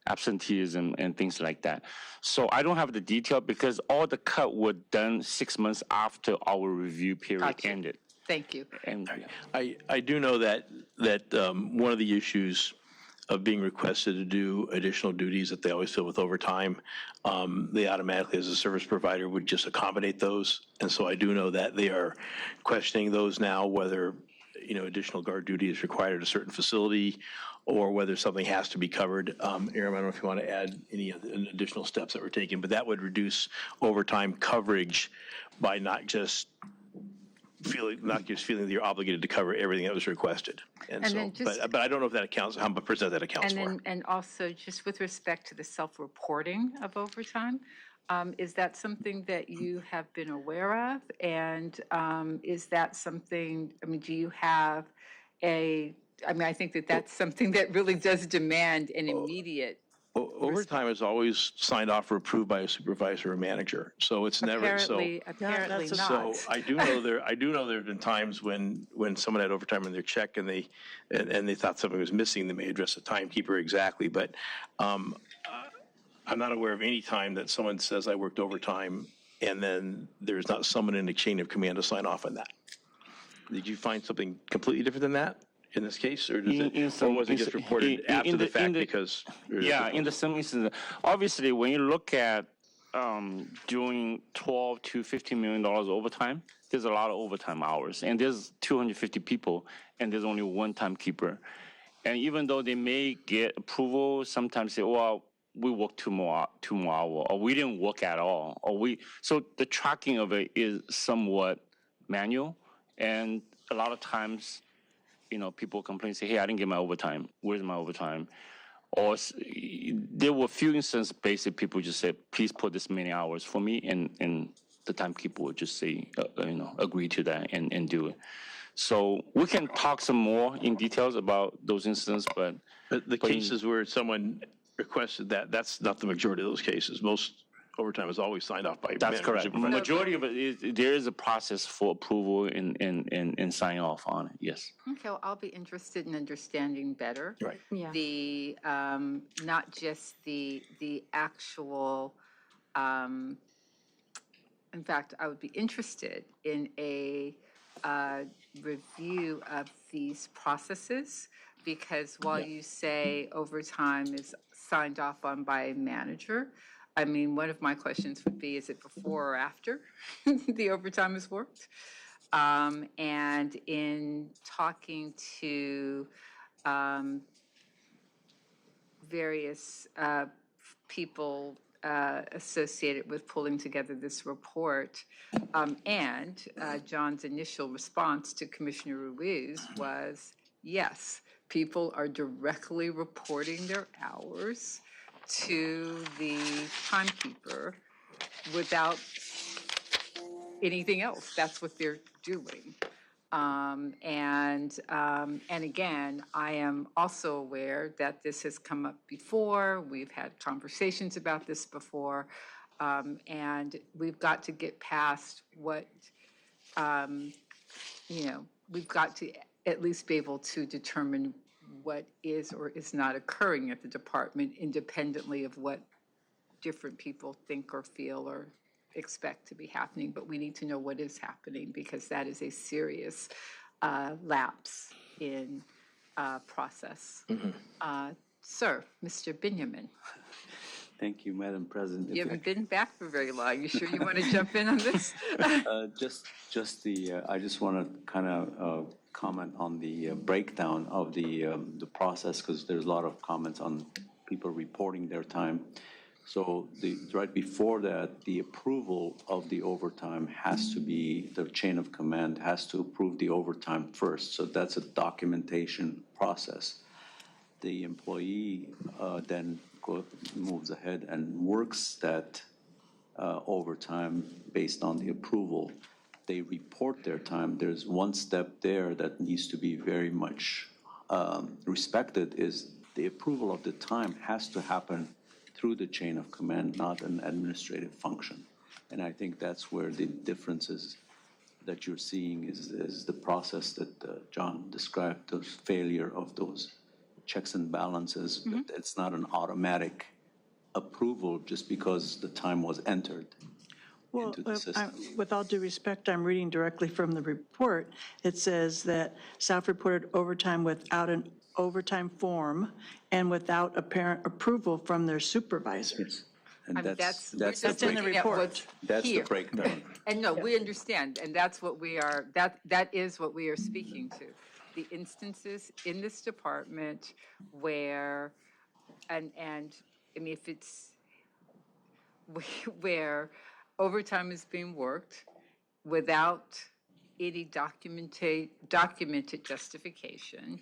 absenteeism and things like that. So I don't have the detail because all the cut were done 6 months after our review period ended. Thank you. And I do know that one of the issues of being requested to do additional duties that they always fill with overtime, they automatically, as a service provider, would just accommodate those. And so I do know that they are questioning those now, whether, additional guard duty is required at a certain facility or whether something has to be covered. Aaron, I don't know if you want to add any additional steps that we're taking, but that would reduce overtime coverage by not just feeling that you're obligated to cover everything that was requested. And so, then just- but I don't know if that accounts, how much percent that accounts for. And also, just with respect to the self-reporting of overtime, is that something that you have been aware of? And is that something, do you have I think that that's something that really does demand an immediate. Overtime is always signed off or approved by a supervisor or manager, so it's never so. Apparently not. So I do know there have been times when someone had overtime in their check and they thought something was missing. They may address the timekeeper exactly, but I'm not aware of any time that someone says I worked overtime and then there's not someone in the chain of command to sign off on that. Did you find something completely different than that in this case, or was it just reported after the fact because? Yeah, in the some instances, obviously, when you look at doing $12 to $15 million overtime, there's a lot of overtime hours, and there's 250 people, and there's only one timekeeper. And even though they may get approval, sometimes say, well, we worked two more hours, or we didn't work at all, so the tracking of it is somewhat manual, and a lot of times, people complain, say, hey, I didn't get my overtime. Where's my overtime? Or there were a few instances, basically, people just said, please put this many hours for me, and the timekeeper would just say, agree to that and do it. So we can talk some more in details about those instances, but the cases where someone requested that's not the majority of those cases. Most overtime is always signed off by. That's correct. The majority of it is there is a process for approval and sign off on it. Yes. Okay, well, I'll be interested in understanding better. Right. Yeah. The not just the actual. In fact, I would be interested in a review of these processes, because while you say overtime is signed off on by a manager, one of my questions would be, is it before or after the overtime is worked? And in talking to various people associated with pulling together this report, and John's initial response to Commissioner Ruiz was, yes, people are directly reporting their hours to the timekeeper without anything else. That's what they're doing. And again, I am also aware that this has come up before. We've had conversations about this before. And we've got to get past what, we've got to at least be able to determine what is or is not occurring at the department, independently of what different people think or feel or expect to be happening. But we need to know what is happening, because that is a serious lapse in process. Sir, Mr. Benjamin. Thank you, Madam President. You haven't been back for very long. You sure you want to jump in on this? I just want to kind of comment on the breakdown of the process, because there's a lot of comments on people reporting their time. So right before that, the approval of the overtime has to be, the chain of command has to approve the overtime first. So that's a documentation process. The employee then moves ahead and works that overtime based on the approval. They report their time. There's one step there that needs to be very much respected, is the approval of the time has to happen through the chain of command, not an administrative function. And I think that's where the differences that you're seeing is the process that John described, those failure of those checks and balances. It's not an automatic approval just because the time was entered. Well, into the system. with all due respect, I'm reading directly from the report. It says that staff reported overtime without an overtime form and without apparent approval from their supervisors. And I mean, that's we're just in the looking at report. what's That's the here. breakdown. And no, we understand, and that's what we are, that is what we are speaking to. The instances in this department where, and I mean, if it's, where overtime is being worked without any documented justification,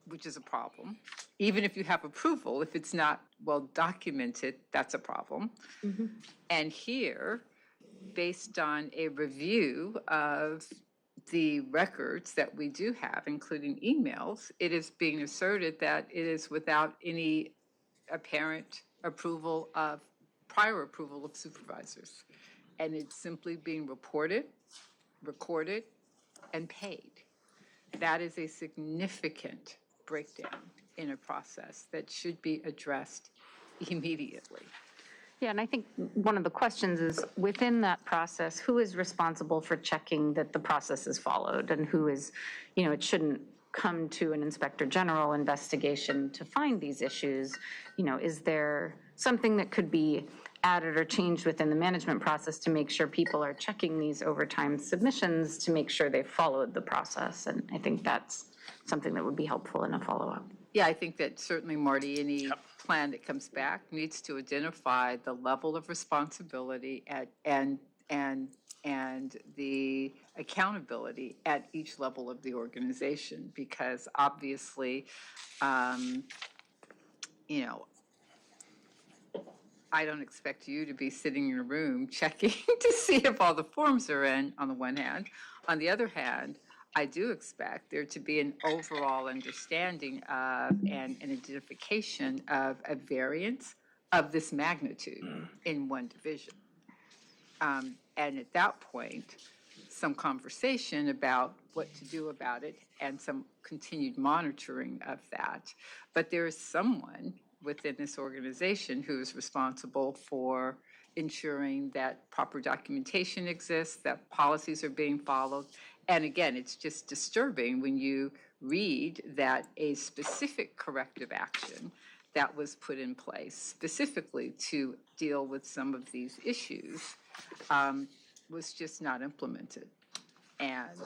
which is a problem. Even if you have approval, if it's not well documented, that's a problem. And here, based on a review of the records that we do have, including emails, it is being asserted that it is without any apparent approval of, prior approval of supervisors. And it's simply being reported, recorded, and paid. That is a significant breakdown in a process that should be addressed immediately. Yeah, and I think one of the questions is, within that process, who is responsible for checking that the process is followed, and who is, it shouldn't come to an inspector general investigation to find these issues. Is there something that could be added or changed within the management process to make sure people are checking these overtime submissions to make sure they followed the process? And I think that's something that would be helpful in a follow-up. Yeah, I think that certainly, Marty, any plan that comes back needs to identify the level of responsibility and the accountability at each level of the organization, because obviously, I don't expect you to be sitting in a room checking to see if all the forms are in, on the one hand. On the other hand, I do expect there to be an overall understanding of and an identification of a variance of this magnitude in one division. And at that point, some conversation about what to do about it and some continued monitoring of that. But there is someone within this organization who is responsible for ensuring that proper documentation exists, that policies are being followed. And again, it's just disturbing when you read that a specific corrective action that was put in place specifically to deal with some of these issues was just not implemented. And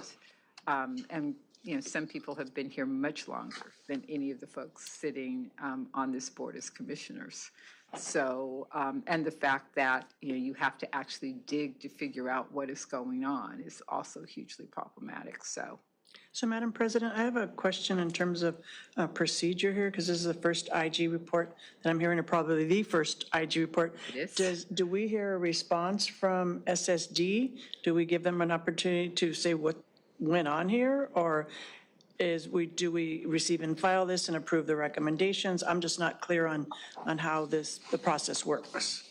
some people have been here much longer than any of the folks sitting on this board as commissioners. So, and the fact that, you have to actually dig to figure out what is going on is also hugely problematic, so. So, Madam President, I have a question in terms of procedure here, because this is the first IG report that I'm hearing, or probably the first IG report. It is. Do we hear a response from SSD? Do we give them an opportunity to say what went on here, or do we receive and file this and approve the recommendations? I'm just not clear on how the process works.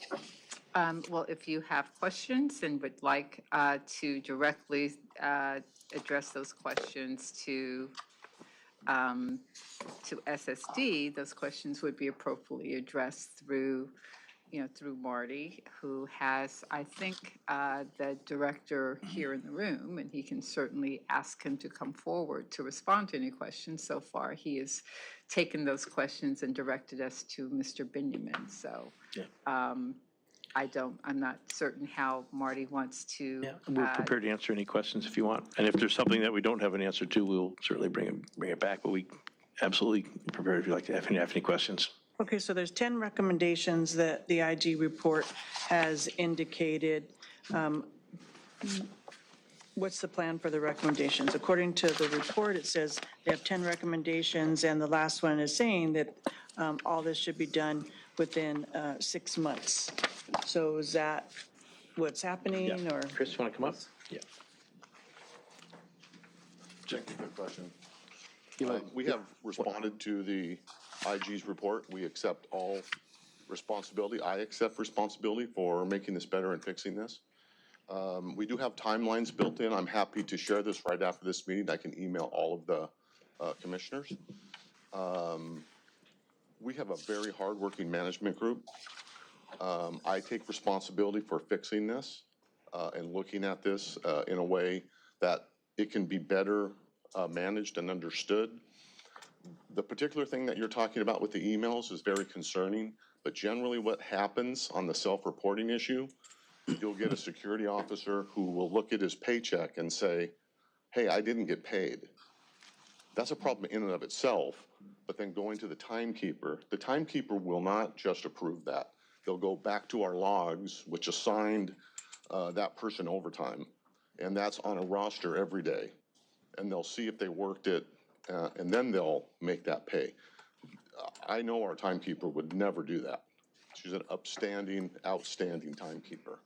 Well, if you have questions and would like to directly address those questions to SSD, those questions would be appropriately addressed through Marty, who has, I think, the director here in the room, and he can certainly ask him to come forward to respond to any questions. So far, he has taken those questions and directed us to Mr. Benjamin. So I'm not certain how Marty wants to. Yeah, we're prepared to answer any questions if you want. And if there's something that we don't have an answer to, we'll certainly bring it back, but we absolutely prepared if you'd like to have any questions. Okay, so there's 10 recommendations that the IG report has indicated. What's the plan for the recommendations? According to the report, it says they have 10 recommendations, and the last one is saying that all this should be done within 6 months. So is that what's happening, or? Chris, you want to come up? Yeah. Thank you for the question. We have responded to the IG's report. We accept all responsibility. I accept responsibility for making this better and fixing this. We do have timelines built in. I'm happy to share this right after this meeting. I can email all of the commissioners. We have a very hardworking management group. I take responsibility for fixing this and looking at this in a way that it can be better managed and understood. The particular thing that you're talking about with the emails is very concerning, but generally what happens on the self-reporting issue, you'll get a security officer who will look at his paycheck and say, hey, I didn't get paid. That's a problem in and of itself, but then going to the timekeeper will not just approve that. They'll go back to our logs, which assigned that person overtime, and that's on a roster every day. And they'll see if they worked it, and then they'll make that pay. I know our timekeeper would never do that. She's an upstanding, outstanding timekeeper.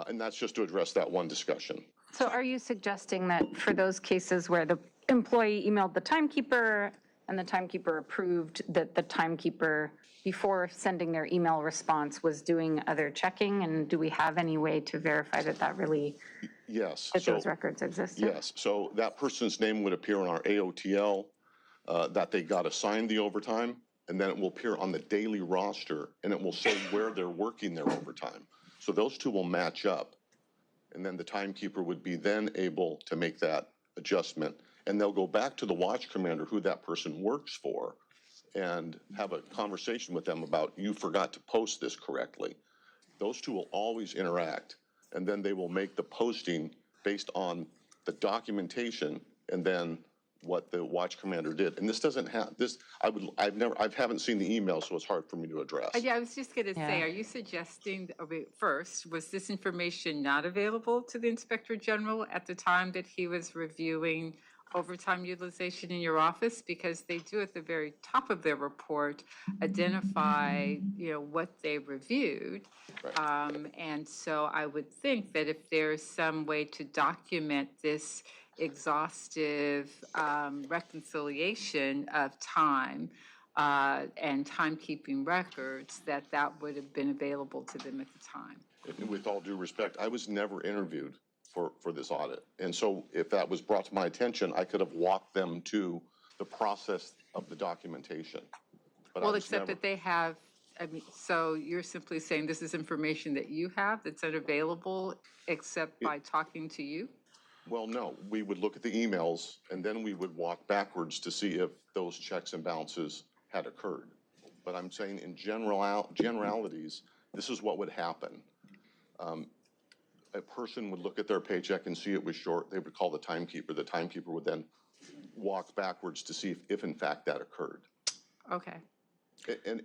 And that's just to address that one discussion. So are you suggesting that for those cases where the employee emailed the timekeeper and the timekeeper approved, that the timekeeper, before sending their email response, was doing other checking? And do we have any way to verify that that really, yes, that those records exist? Yes, so that person's name would appear on our AOTL, that they got assigned the overtime, and then it will appear on the daily roster, and it will say where they're working their overtime. So those two will match up, and then the timekeeper would be then able to make that adjustment, and they'll go back to the watch commander who that person works for and have a conversation with them about, you forgot to post this correctly. Those two will always interact, and then they will make the posting based on the documentation and then what the watch commander did. And this doesn't have this. I haven't seen the email, so it's hard for me to address. Yeah, I was just going to say, are you suggesting, first, was this information not available to the Inspector General at the time that he was reviewing overtime utilization in your office? Because they do at the very top of their report identify, what they reviewed. Right. And so I would think that if there's some way to document this exhaustive reconciliation of time and timekeeping records, that would have been available to them at the time. And with all due respect, I was never interviewed for this audit. And so if that was brought to my attention, I could have walked them to the process of the documentation. But Well, except that they have, so you're simply saying this is information that you have that's unavailable except by talking to you? Well, no, we would look at the emails and then we would walk backwards to see if those checks and balances had occurred. But I'm saying in generalities, this is what would happen. A person would look at their paycheck and see it was short. They would call the timekeeper. The timekeeper would then walk backwards to see if in fact that occurred. Okay. And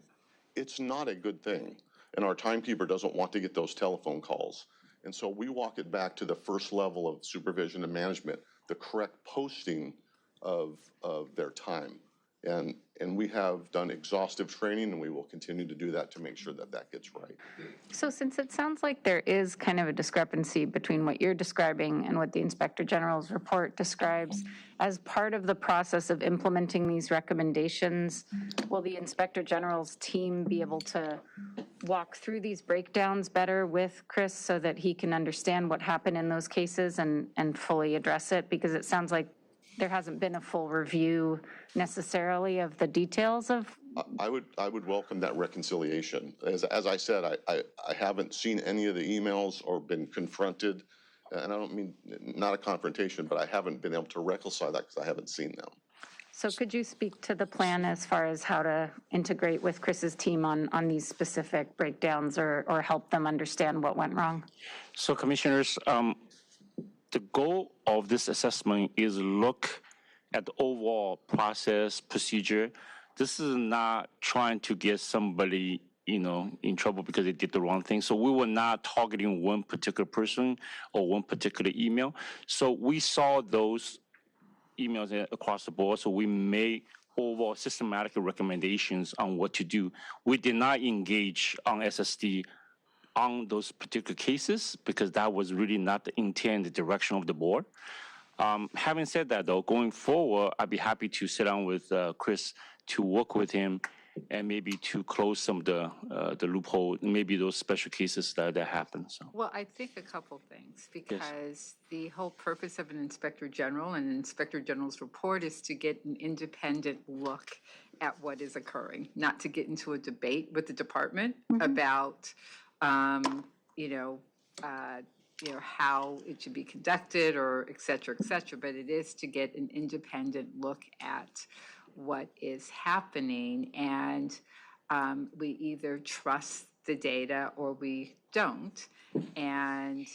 it's not a good thing. And our timekeeper doesn't want to get those telephone calls. And so we walk it back to the first level of supervision and management, the correct posting of their time. And we have done exhaustive training, and we will continue to do that to make sure that that gets right. So since it sounds like there is kind of a discrepancy between what you're describing and what the Inspector General's report describes, as part of the process of implementing these recommendations, will the Inspector General's team be able to walk through these breakdowns better with Chris so that he can understand what happened in those cases and fully address it? Because it sounds like there hasn't been a full review necessarily of the details of. I would welcome that reconciliation. As I said, I haven't seen any of the emails or been confronted, and I don't mean not a confrontation, but I haven't been able to reconcile that because I haven't seen them. So could you speak to the plan as far as how to integrate with Chris's team on these specific breakdowns or help them understand what went wrong? So commissioners, the goal of this assessment is look at the overall process, procedure. This is not trying to get somebody, in trouble because they did the wrong thing. So we were not targeting one particular person or one particular email. So we saw those emails across the board. So we made overall systematic recommendations on what to do. We did not engage on SSD on those particular cases because that was really not the intent, the direction of the board. Having said that, though, going forward, I'd be happy to sit down with Chris to work with him and maybe to close some of the loophole, maybe those special cases that happen. So. Well, I think a couple things, because the whole purpose of an Inspector General and an Inspector General's report is to get an independent look at what is occurring, not to get into a debate with the department about, how it should be conducted or et cetera, but it is to get an independent look at what is happening. And we either trust the data or we don't. And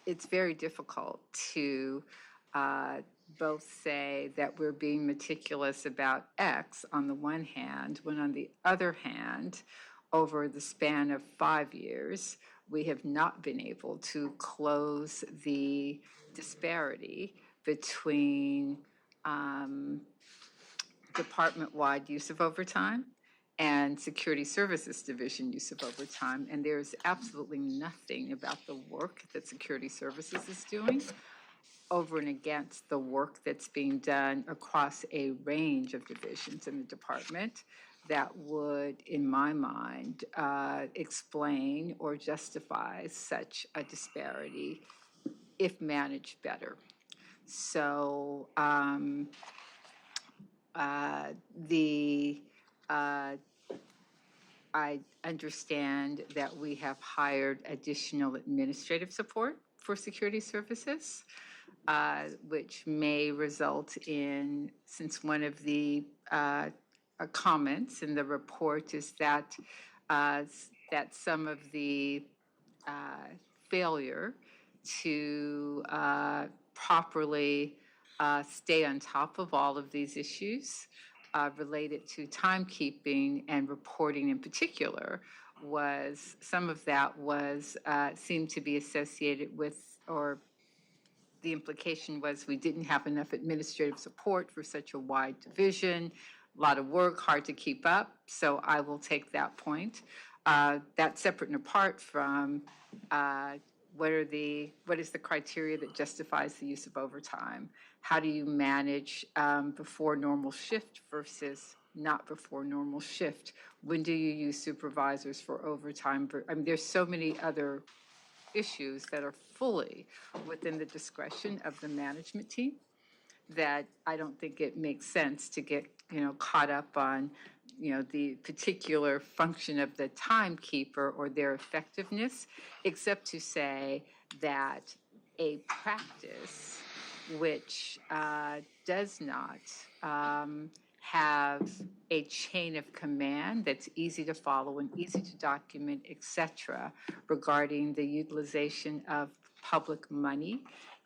it's very difficult to both say that we're being meticulous about X on the one hand, when on the other hand, over the span of 5 years, we have not been able to close the disparity between department-wide use of overtime and Security Services Division use of overtime. And there's absolutely nothing about the work that Security Services is doing over and against the work that's being done across a range of divisions in the department that would, in my mind, explain or justify such a disparity if managed better. So I understand that we have hired additional administrative support for security services, which may result in, since one of the comments in the report is that that some of the failure to properly stay on top of all of these issues related to timekeeping and reporting in particular was, some of that was, seemed to be associated with, or the implication was we didn't have enough administrative support for such a wide division, a lot of work, hard to keep up. So I will take that point. That's separate and apart from what is the criteria that justifies the use of overtime? How do you manage before normal shift versus not before normal shift? When do you use supervisors for overtime? I mean, there's so many other issues that are fully within the discretion of the management team that I don't think it makes sense to get, caught up on, the particular function of the timekeeper or their effectiveness, except to say that a practice which does not have a chain of command that's easy to follow and easy to document, et cetera, regarding the utilization of public money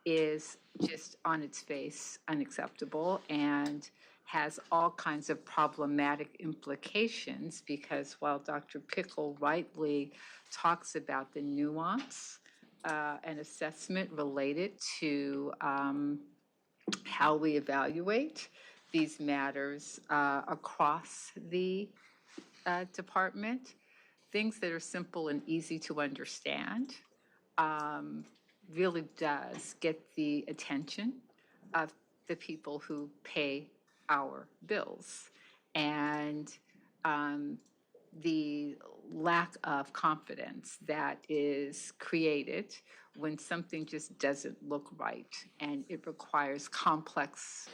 is just on its face unacceptable and has all kinds of problematic implications, because while Dr. Pickle rightly talks about the nuance and assessment related to how we evaluate these matters across the department, things that are simple and easy to understand really does get the attention of the people who pay our bills. And the lack of confidence that is created when something just doesn't look right and it requires complex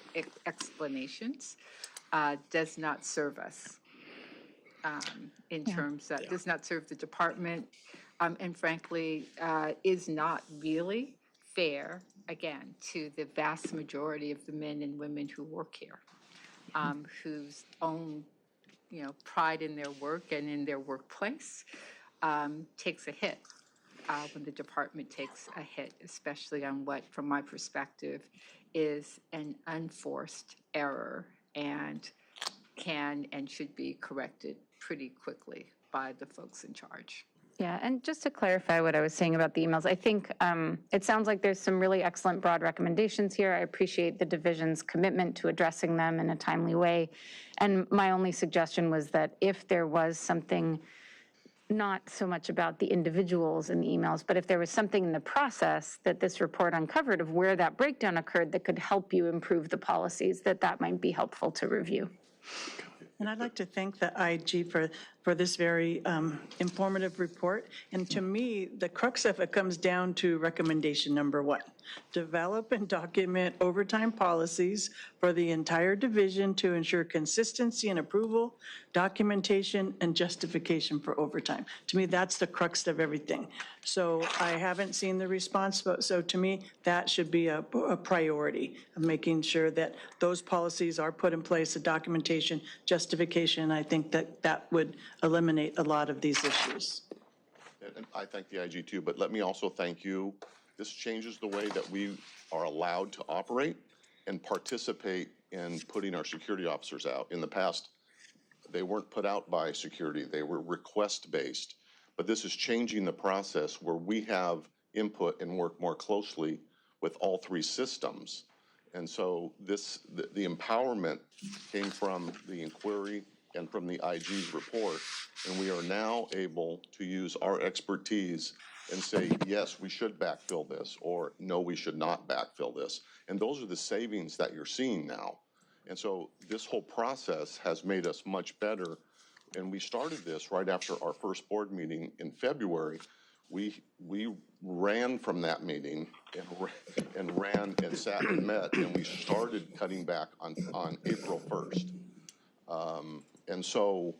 explanations does not serve us in terms of, does not serve the department, and frankly is not really fair, again, to the vast majority of the men and women who work here, whose own pride in their work and in their workplace takes a hit when the department takes a hit, especially on what, from my perspective, is an unforced error and can and should be corrected pretty quickly by the folks in charge. Yeah, and just to clarify what I was saying about the emails, I think it sounds like there's some really excellent broad recommendations here. I appreciate the division's commitment to addressing them in a timely way. And my only suggestion was that if there was something, not so much about the individuals in the emails, but if there was something in the process that this report uncovered of where that breakdown occurred that could help you improve the policies, that might be helpful to review. And I'd like to thank the IG for for this very informative report. And to me, the crux of it comes down to recommendation number 1. Develop and document overtime policies for the entire division to ensure consistency and approval, documentation, and justification for overtime. To me, that's the crux of everything. So I haven't seen the response, but so to me, that should be a priority of making sure that those policies are put in place, the documentation, justification. I think that that would eliminate a lot of these issues. And I thank the IG too, but let me also thank you. This changes the way that we are allowed to operate and participate in putting our security officers out. In the past, they weren't put out by security, they were request-based. But this is changing the process where we have input and work more closely with all 3 systems. And so the empowerment came from the inquiry and from the IG's report, and we are now able to use our expertise and say, yes, we should backfill this, or no, we should not backfill this. And those are the savings that you're seeing now. And so this whole process has made us much better. And we started this right after our first board meeting in February. We ran from that meeting and ran and sat and met, and we started cutting back on April 1st. And so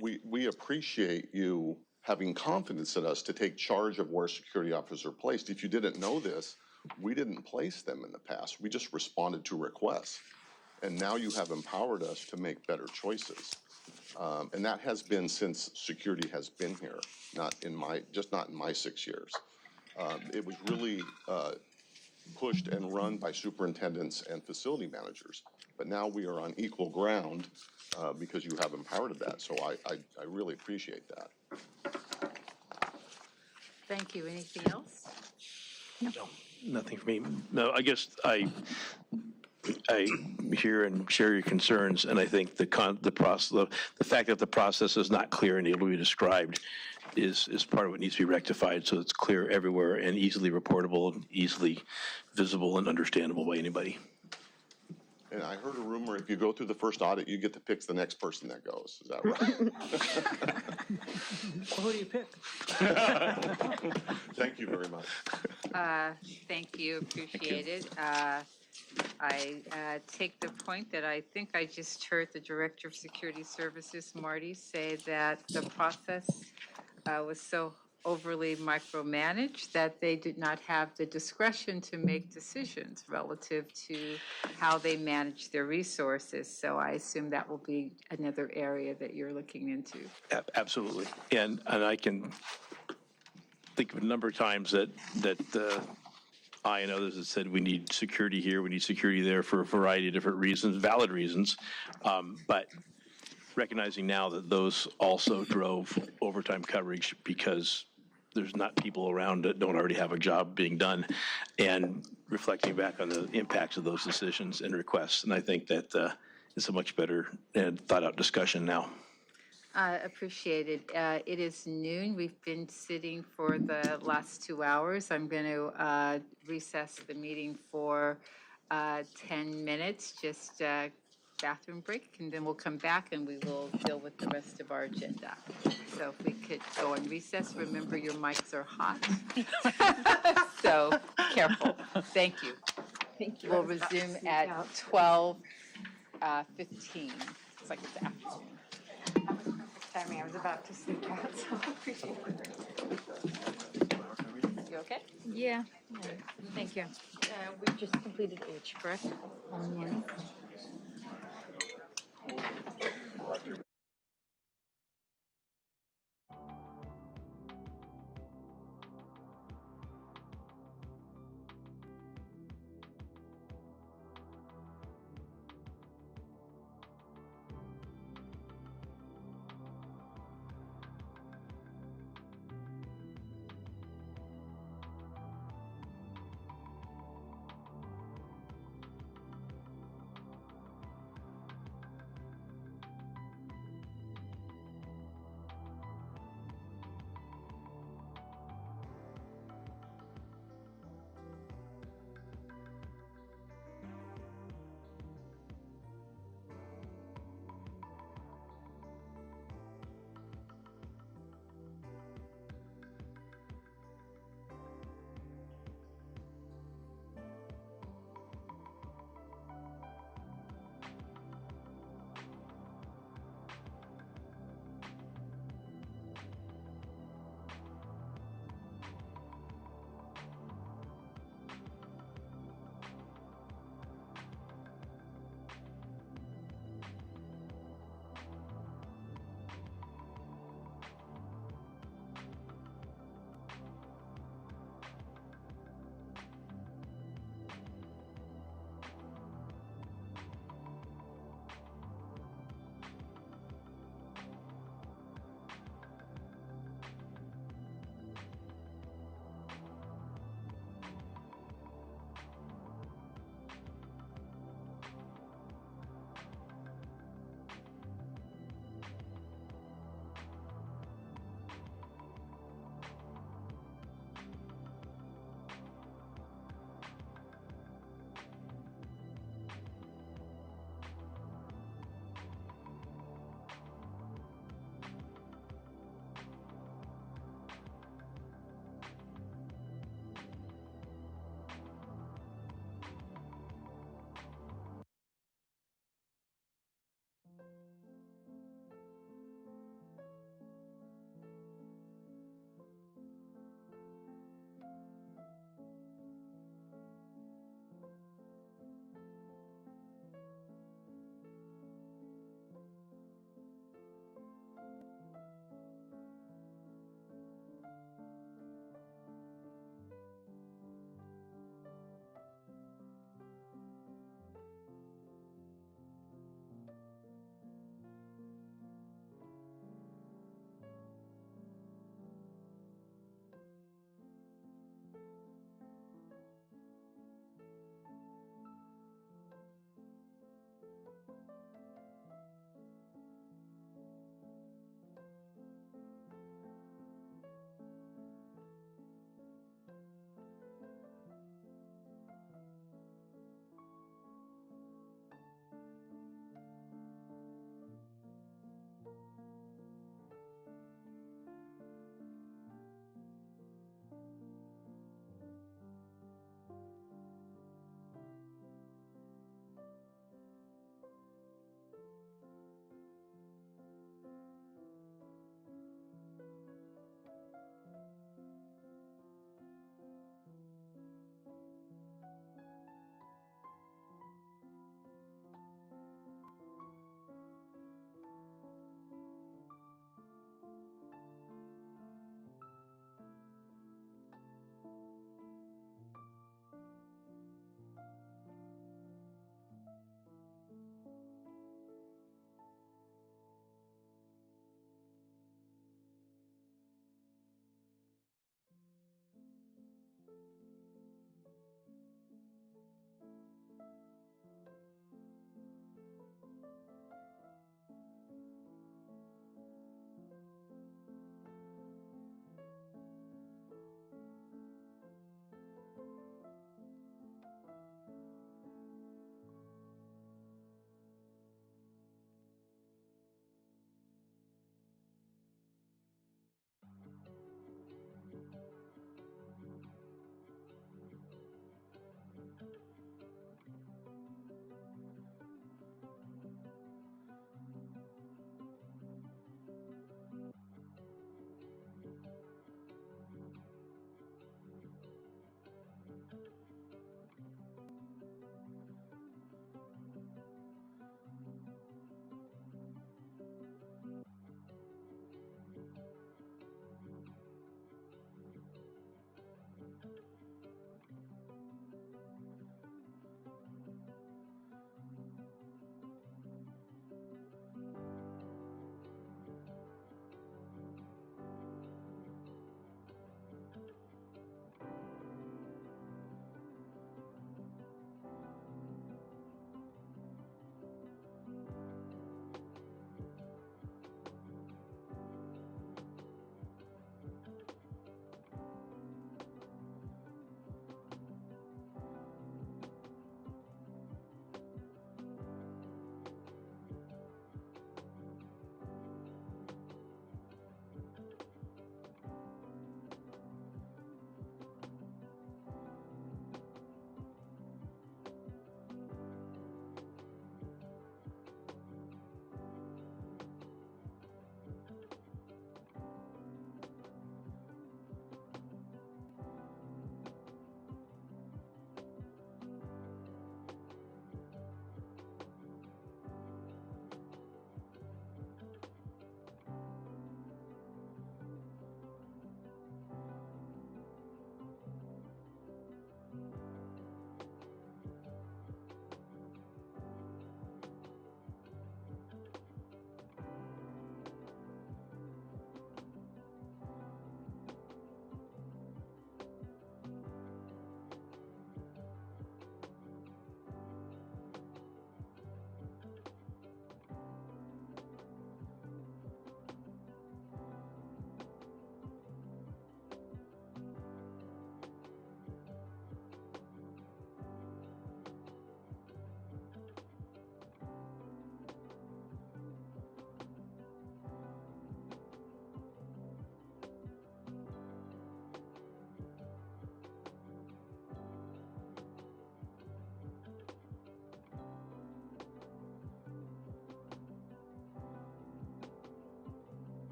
we appreciate you having confidence in us to take charge of where security officers are placed. If you didn't know this, we didn't place them in the past. We just responded to requests. And now you have empowered us to make better choices. And that has been since security has been here, not in my 6 years. It was really pushed and run by superintendents and facility managers. But now we are on equal ground because you have empowered that. So I really appreciate that. Thank you. Anything else? No, nothing for me. No, I guess I hear and share your concerns, and I think the fact that the process is not clear and able to be described is part of what needs to be rectified, so it's clear everywhere and easily reportable, and easily visible and understandable by anybody. And I heard a rumor, if you go through the first audit, you get to pick the next person that goes. Is that right? Well, who do you pick? Thank you very much. Thank you. Appreciate it. I take the point that I think I just heard the Director of Security Services, Marty, say that the process was so overly micromanaged that they did not have the discretion to make decisions relative to how they manage their resources. So I assume that will be another area that you're looking into. Absolutely. And I can think of a number of times that I and others have said we need security here, we need security there for a variety of different reasons, valid reasons, but recognizing now that those also drove overtime coverage because there's not people around that don't already have a job being done, and reflecting back on the impacts of those decisions and requests. And I think that it's a much better and thought-out discussion now. Appreciate it. It is noon. We've been sitting for the last 2 hours. I'm going to recess the meeting for 10 minutes, just bathroom break, and then we'll come back and we will deal with the rest of our agenda. So if we could go on recess, remember your mics are hot. So careful. Thank you. Thank you. We'll resume at 12:15. It's like it's afternoon. Timing, I was about to sneak out, so I appreciate it. You okay? Yeah. Thank you. We just completed H, correct?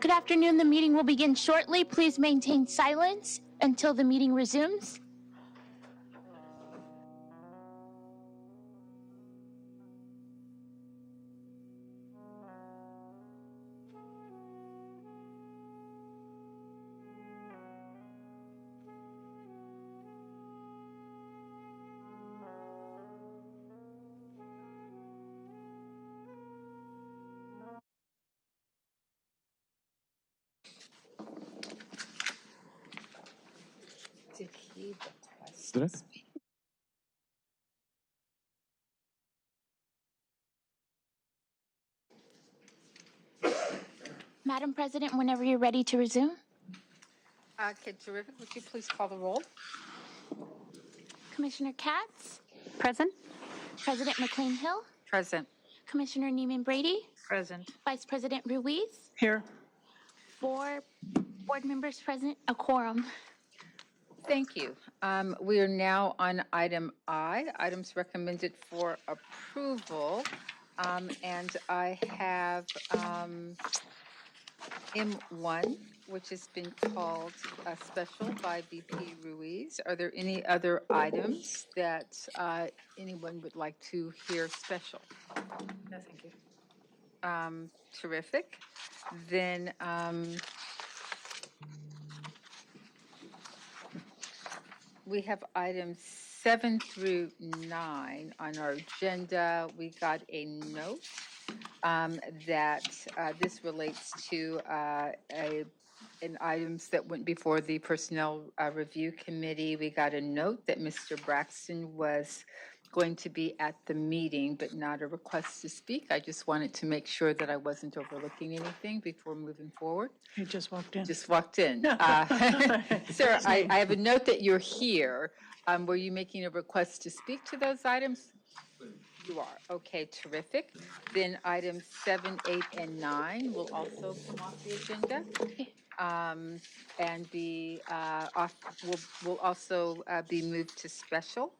Good afternoon. The meeting will begin shortly. Please maintain silence until the meeting resumes. Did he request? Did I? Madam President, whenever you're ready to resume. Okay, terrific. Would you please call the roll? Commissioner KATZ, Present? President McCLAIN-HILL, Present. Commissioner Brady, Present. Vice President Ruiz, Here. 4 board members present, a quorum. Thank you. We are now on item I, items recommended for approval. And I have M1, which has been called a special by VP Ruiz. Are there any other items that anyone would like to hear special? No, thank you. Terrific. Then we have items 7 through 9 on our agenda. We got a note that this relates to an items that went before the Personnel Review Committee. We got a note that Mr. Braxton was going to be at the meeting, but not a request to speak. I just wanted to make sure that I wasn't overlooking anything before moving forward. He just walked in. Just walked in. Sir, I have a note that you're here. Were you making a request to speak to those items? You are. Okay, terrific. Then items 7, 8, and 9 will also come off the agenda. And be will also be moved to special.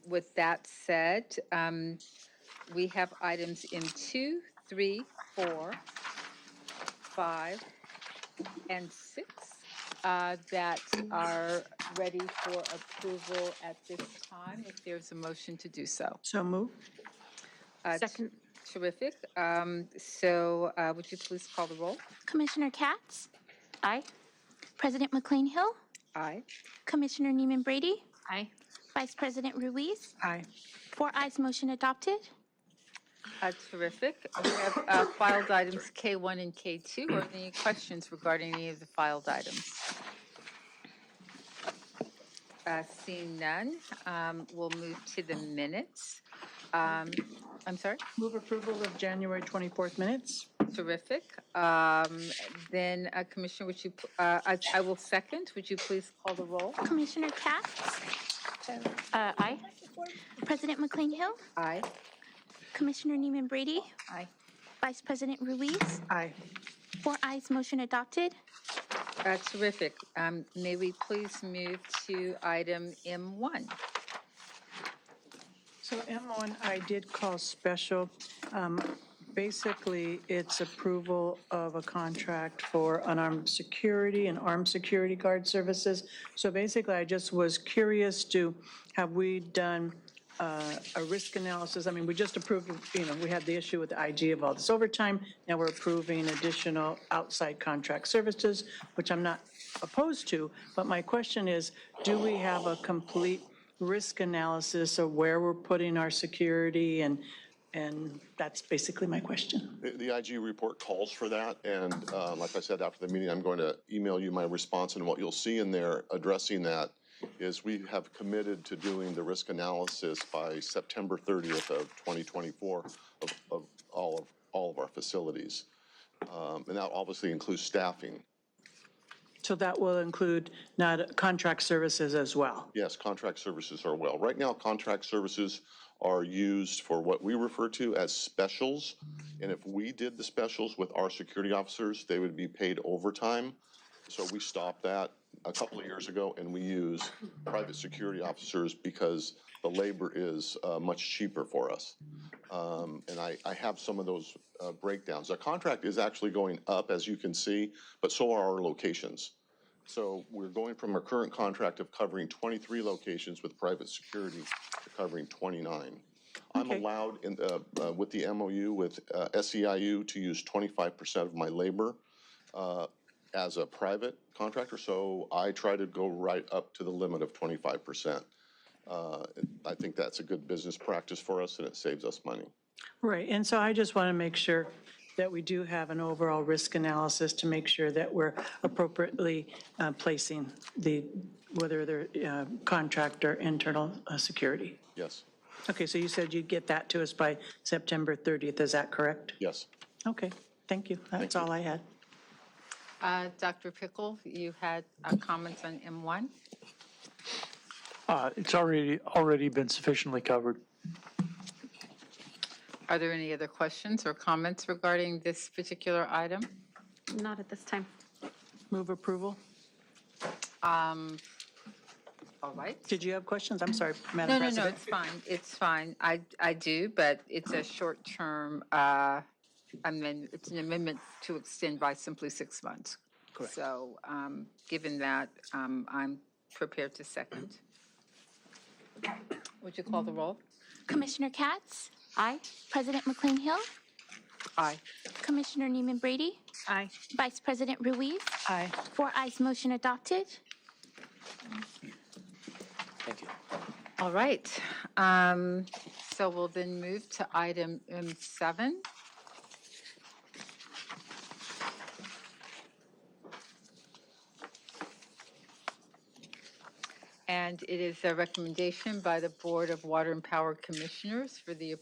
With that said, we have items in 2, 3, 4, 5, and 6 that are ready for approval at this time, if there's a motion to do so. So move. Second. Terrific. So would you please call the roll? Commissioner KATZ, Aye. President McCLAIN-HILL, Aye. Commissioner Brady, Aye. Vice President Ruiz, Aye. 4 ayes, motion adopted. Terrific. We have filed items K1 and K2. Are there any questions regarding any of the filed items? Seeing none, we'll move to the minutes. I'm sorry? Move approval of January 24th minutes. Terrific. Then, Commissioner, would you, I will second. Would you please call the roll? Commissioner KATZ, Aye. President McCLAIN-HILL, Aye. Commissioner Brady, Aye. Vice President Ruiz, Aye. 4 ayes, motion adopted. Terrific. May we please move to item M1? So M1, I did call special. Basically, it's approval of a contract for unarmed security and armed security guard services. So basically, I just was curious to, have we done a risk analysis? I mean, we just approved, we had the issue with the IG of all this overtime. Now we're approving additional outside contract services, which I'm not opposed to. But my question is, do we have a complete risk analysis of where we're putting our security, and that's basically my question. The IG report calls for that, and like I said, after the meeting, I'm going to email you my response, and what you'll see in there addressing that is we have committed to doing the risk analysis by September 30th of 2024 of all of our facilities. And that obviously includes staffing. So that will include not contract services as well? Yes, contract services are well. Right now, contract services are used for what we refer to as specials. And if we did the specials with our security officers, they would be paid overtime. So we stopped that a couple of years ago, and we use private security officers because the labor is much cheaper for us. And I have some of those breakdowns. The contract is actually going up, as you can see, but so are our locations. So we're going from our current contract of covering 23 locations with private security to covering 29. I'm allowed in with the MOU with SEIU to use 25% of my labor as a private contractor, so I try to go right up to the limit of 25%. I think that's a good business practice for us, and it saves us money. Right, and so I just want to make sure that we do have an overall risk analysis to make sure that we're appropriately placing whether they're contract or internal security. Yes. Okay, so you said you'd get that to us by September 30th, is that correct? Yes. Okay, thank you. That's all I had. Dr. Pickle, you had comments on M1? It's already been sufficiently covered. Are there any other questions or comments regarding this particular item? Not at this time. Move approval. All right. Did you have questions? I'm sorry, No, Madam no, President. no, it's fine. It's fine. I do, but it's a short-term, it's an amendment to extend by simply 6 months. Correct. So, given that, I'm prepared to second. Would you call the roll? Commissioner Katz, Aye. President McCLAIN-HILL, Aye. Commissioner Neiman Brady, Aye. Vice President Ruiz. Aye. 4 ayes, motion adopted. Thank you. All right. So we'll then move to item M7. And it is a recommendation by the Board of Water and Power Commissioners for the,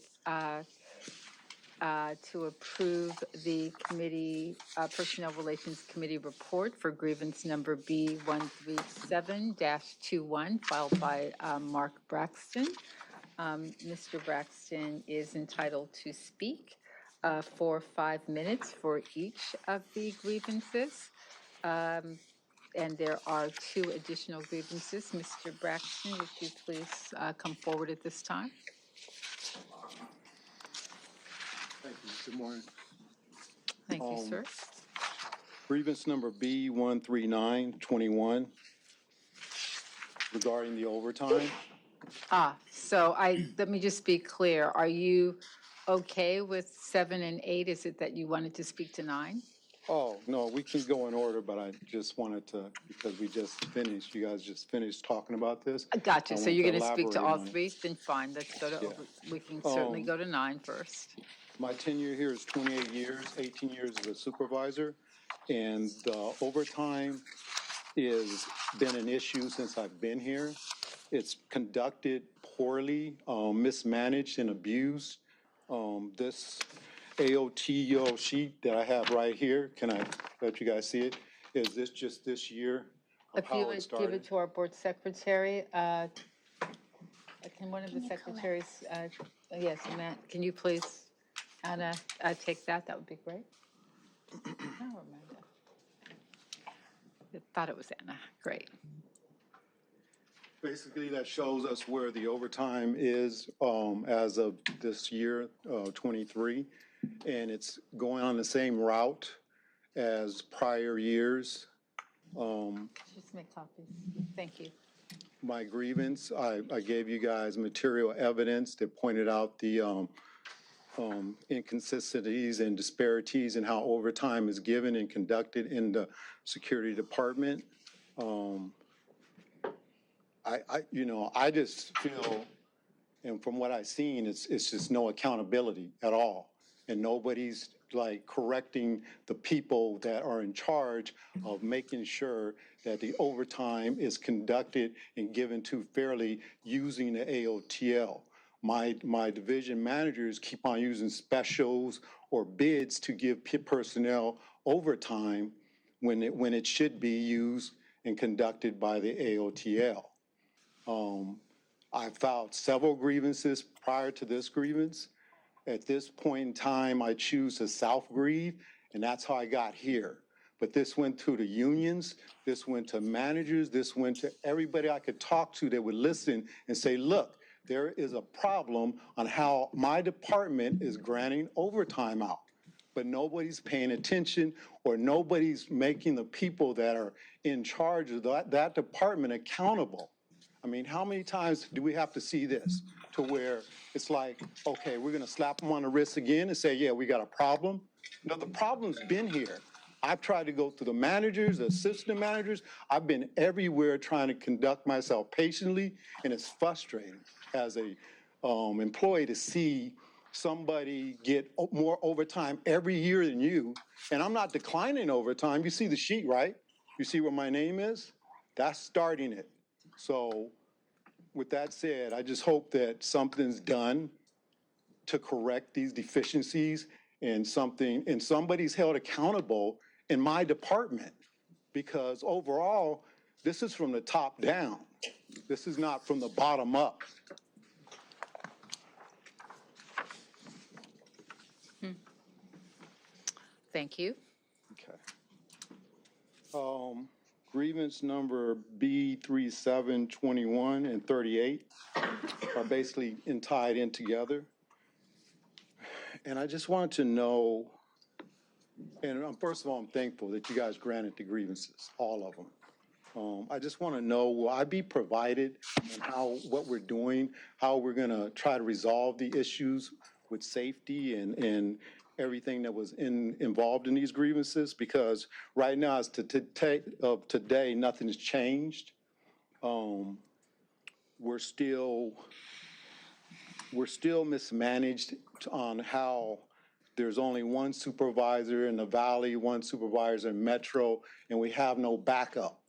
to approve the committee, Personnel Relations Committee report for grievance number B137-21 filed by Mark Braxton. Mr. Braxton is entitled to speak for 5 minutes for each of the grievances. And there are 2 additional grievances. Mr. Braxton, would you please come forward at this time? Thank you. Good morning. Thank you, sir. Grievance number B13921 regarding the overtime. So let me just be clear. Are you okay with 7 and 8? Is it that you wanted to speak to 9? Oh, no, we can go in order, but I just wanted to, because we just finished, you guys just finished talking about this. Gotcha. So you're going to speak to all elaborate on it. 3? Then fine. Let's go to, we can certainly go to 9 first. My tenure here is 28 years, 18 years as a supervisor, and overtime has been an issue since I've been here. It's conducted poorly, mismanaged and abused. This AOTO sheet that I have right here, can I let you guys see it? Is this just this year of If you how it would give started? it to our board secretary, can one of the secretaries, yes, Matt, can you please, Anna, take that? That would be great. No, Amanda. I thought it was Anna. Great. Basically, that shows us where the overtime is as of this year, 23, and it's going on the same route as prior years. Just make copies. Thank you. My grievance, I gave you guys material evidence that pointed out the inconsistencies and disparities in how overtime is given and conducted in the security department. I just feel, and from what I've seen, it's just no accountability at all. And nobody's like correcting the people that are in charge of making sure that the overtime is conducted and given to fairly using the AOTL. My division managers keep on using specials or bids to give personnel overtime when it should be used and conducted by the AOTL. I filed several grievances prior to this grievance. At this point in time, I choose to self-grieve, and that's how I got here. But this went to the unions, this went to managers, this went to everybody I could talk to that would listen and say, look, there is a problem on how my department is granting overtime out. But nobody's paying attention, or nobody's making the people that are in charge of that department accountable. I mean, how many times do we have to see this to where it's like, okay, we're gonna slap them on the wrist again and say, yeah, we got a problem? No, the problem's been here. I've tried to go through the managers, the assistant managers. I've been everywhere trying to conduct myself patiently, and it's frustrating as a employee to see somebody get more overtime every year than you. And I'm not declining overtime. You see the sheet, right? You see where my name is? That's starting it. So with that said, I just hope that something's done to correct these deficiencies, and somebody's held accountable in my department, because overall, this is from the top down. This is not from the bottom up. Thank you. Okay. Grievance number B3721 and 38 are basically tied in together. And I just wanted to know, and first of all, I'm thankful that you guys granted the grievances, all of them. I just want to know, will I be provided on what we're doing, how we're going to try to resolve the issues with safety and everything that was involved in these grievances? Because right now, as to today, nothing's changed. We're still mismanaged on how there's only one supervisor in the Valley, one supervisor in Metro, and we have no backup.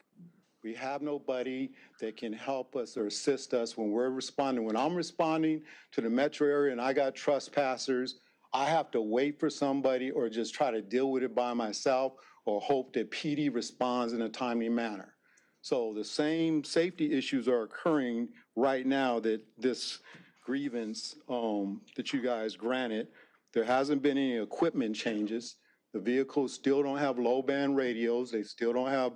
We have nobody that can help us or assist us when we're responding. When I'm responding to the Metro area and I got trespassers, I have to wait for somebody or just try to deal with it by myself, or hope that PD responds in a timely manner. So the same safety issues are occurring right now that this grievance that you guys granted. There hasn't been any equipment changes. The vehicles still don't have low band radios. They still don't have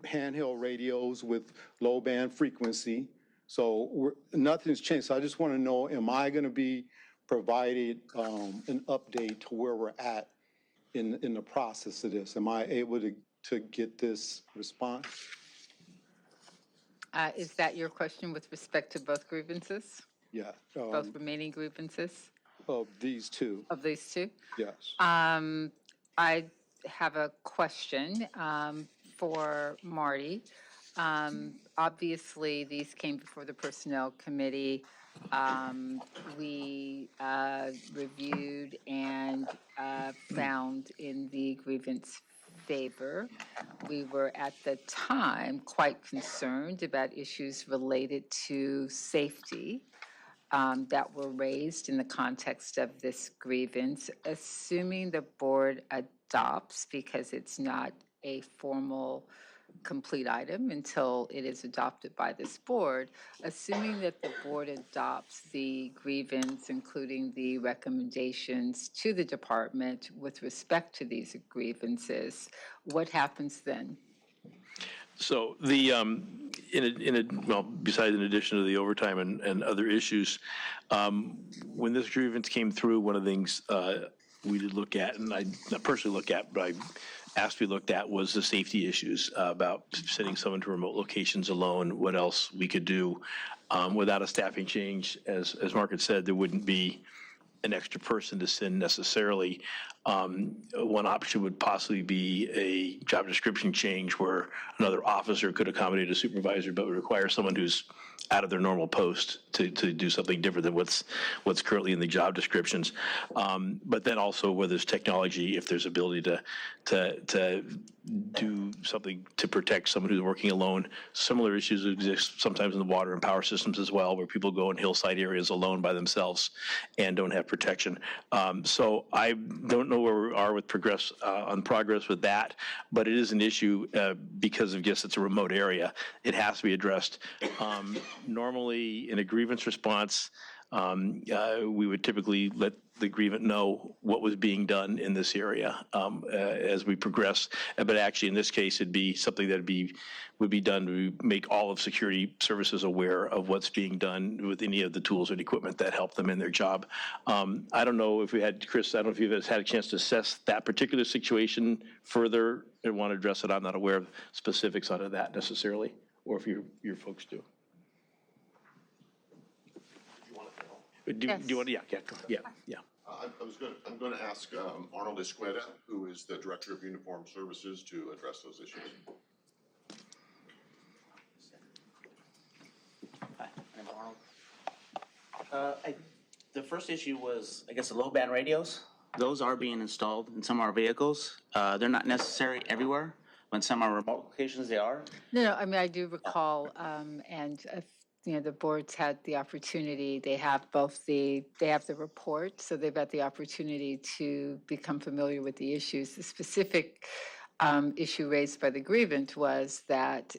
handheld radios with low band frequency. So nothing's changed. So I just want to know, am I going to be provided an update to where we're at in the process of this? Am I able to get this response? Is that your question with respect to both grievances? Yeah. Both remaining grievances? Of these two. Of these two? Yes. I have a question for Marty. Obviously, these came before the Personnel Committee. We reviewed and found in the grievance favor. We were at the time quite concerned about issues related to safety that were raised in the context of this grievance. Assuming the board adopts, because it's not a formal complete item until it is adopted by this board, assuming that the board adopts the grievance, including the recommendations to the department with respect to these grievances, what happens then? So the, besides in addition to the overtime and other issues, when this grievance came through, one of the things we did look at, and I not personally look at, but I asked to be looked at, was the safety issues about sending someone to remote locations alone, what else we could do without a staffing change. As Mark had said, there wouldn't be an extra person to send necessarily. One option would possibly be a job description change where another officer could accommodate a supervisor, but would require someone who's out of their normal post to do something different than what's currently in the job descriptions. But then also where there's technology, if there's ability to do something to protect someone who's working alone. Similar issues exist sometimes in the water and power systems as well, where people go in hillside areas alone by themselves and don't have protection. So I don't know where we are with progress with that, but it is an issue because of just it's a remote area. It has to be addressed. Normally in a grievance response, we would typically let the grievant know what was being done in this area as we progress. But actually, in this case, it'd be something that would be done to make all of security services aware of what's being done with any of the tools and equipment that help them in their job. I don't know if we had, Chris, I don't know if you've had a chance to assess that particular situation further and want to address it. I'm not aware of specifics out of that necessarily, or if your folks do. Do you want to, yeah. I'm going to ask Arnold Escueda, who is the Director of Uniform Services, to address those issues. Hi, I'm Arnold. The first issue was, I guess, the low band radios. Those are being installed in some of our vehicles. They're not necessary everywhere. When some are remote locations, they are. No, I mean, I do recall, the boards had the opportunity, they have the report, so they've had the opportunity to become familiar with the issues. The specific issue raised by the grievant was that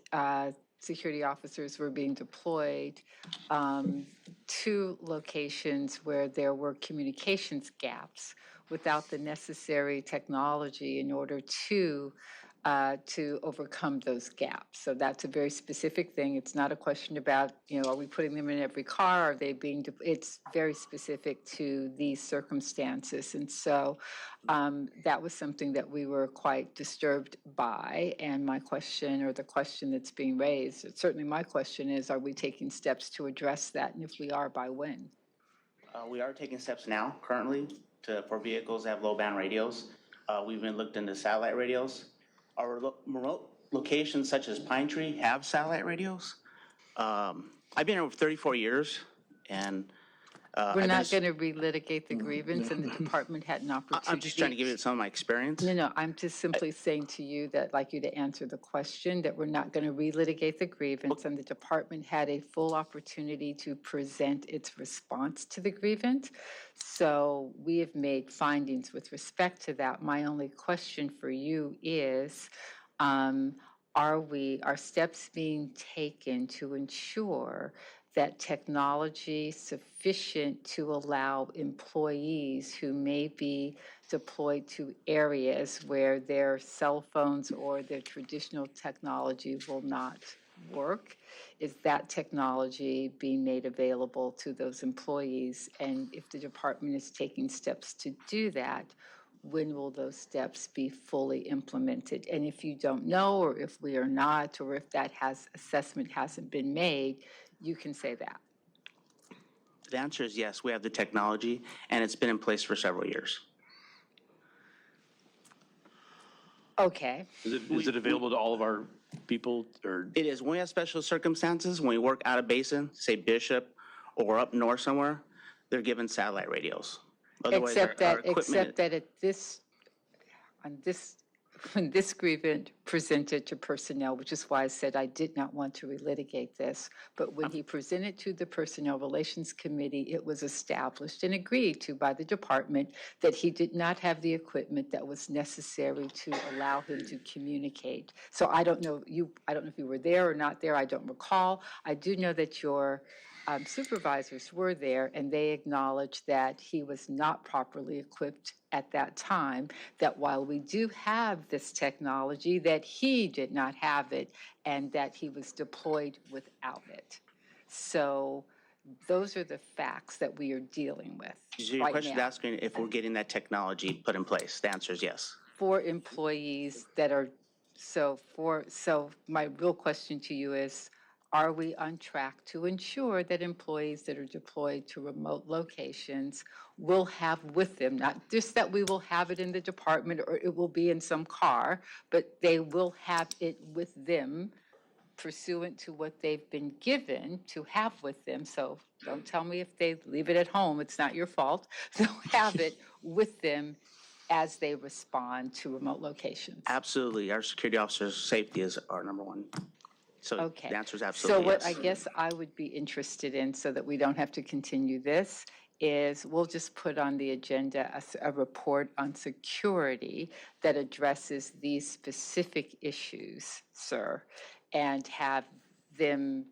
security officers were being deployed to locations where there were communications gaps without the necessary technology in order to overcome those gaps. So that's a very specific thing. It's not a question about, are we putting them in every car? Are they being, it's very specific to these circumstances. And so that was something that we were quite disturbed by. And my question, or the question that's being raised, certainly my question is, are we taking steps to address that? And if we are, by when? We are taking steps now, currently, for vehicles that have low band radios. We've been looked into satellite radios. Our remote locations such as Pine Tree have satellite radios. I've been here for 34 years, and we're not going to relitigate the grievance, and the department had an opportunity. I'm just trying to give you some of my experience. No, I'm just simply saying to you that I'd like you to answer the question, that we're not going to relitigate the grievance, and the department had a full opportunity to present its response to the grievance. So we have made findings with respect to that. My only question for you is, are steps being taken to ensure that technology sufficient to allow employees who may be deployed to areas where their cell phones or their traditional technology will not work? Is that technology being made available to those employees? And if the department is taking steps to do that, when will those steps be fully implemented? And if you don't know, or if we are not, or if that assessment hasn't been made, you can say that. The answer is yes, we have the technology, and it's been in place for several years. Okay. Is it available to all of our people, or? It is. When we have special circumstances, when we work out of basin, say Bishop or up north somewhere, they're given satellite radios. Otherwise, Except our that when this grievance presented to personnel, which is why I said I did not want to relitigate this, but when he presented to the Personnel Relations Committee, it was established and agreed to by the department that he did not have the equipment that was necessary to allow him to communicate. So I don't know if you were there or not there, I don't recall. I do know that your supervisors were there, and they acknowledged that he was not properly equipped at that time, that while we do have this technology, that he did not have it, and that he was deployed without it. So those are the facts that we are dealing with So your right question is now. asking if we're getting that technology put in place. The answer is yes. For employees that are, so my real question to you is, are we on track to ensure that employees that are deployed to remote locations will have with them, not just that we will have it in the department or it will be in some car, but they will have it with them pursuant to what they've been given to have with them. So don't tell me if they leave it at home, it's not your fault. They'll have it with them as they respond to remote locations. Absolutely. Our security officers' safety is our number one. So Okay. the answer is absolutely So what yes. I guess I would be interested in, so that we don't have to continue this, is we'll just put on the agenda a report on security that addresses these specific issues, sir, and have them,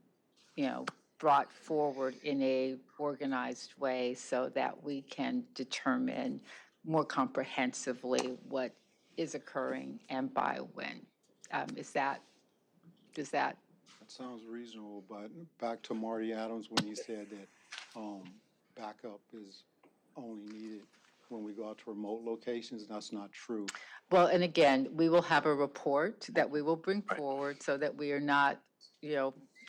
brought forward in a organized way so that we can determine more comprehensively what is occurring and by when. Does that? That sounds reasonable, but back to Marty Adams when he said that backup is only needed when we go out to remote locations, that's not true. Well, and again, we will have a report that we will bring forward so that we are not,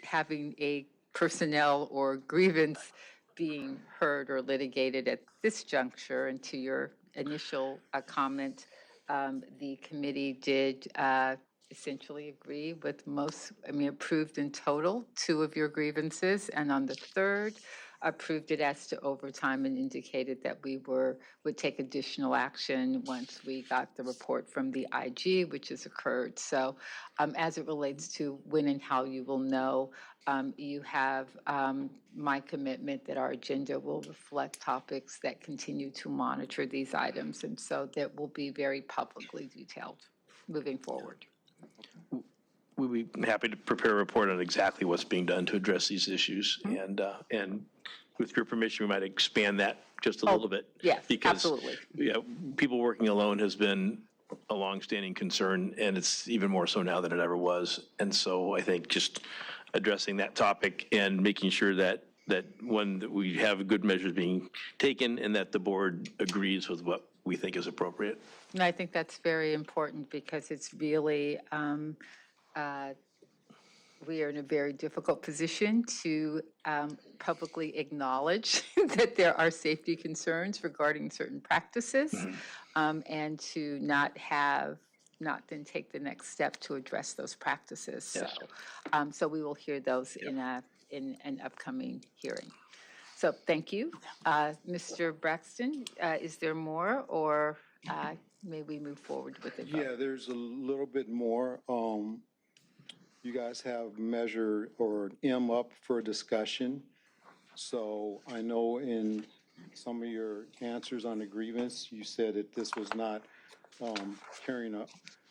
having a personnel or grievance being heard or litigated at this juncture. And to your initial comment, the committee did essentially agree with approved in total 2 of your grievances, and on the 3rd, approved it as to overtime and indicated that we would take additional action once we got the report from the IG, which has occurred. So as it relates to when and how you will know, you have my commitment that our agenda will reflect topics that continue to monitor these items, and so that will be very publicly detailed moving forward. We'd be happy to prepare a report on exactly what's being done to address these issues. And with your permission, we might expand that just a little bit. Yes, because, absolutely. People working alone has been a longstanding concern, and it's even more so now than it ever was. And so I think just addressing that topic and making sure that that we have good measures being taken and that the board agrees with what we think is appropriate. And I think that's very important because it's really, we are in a very difficult position to publicly acknowledge that there are safety concerns regarding certain practices, and to not then take the next step to address those practices. Yes. So we will hear those in an upcoming hearing. So thank you. Mr. Braxton, is there more, or may we move forward with it? Yeah, there's a little bit more. You guys have measure or M up for discussion. So I know in some of your answers on the grievance, you said that this was not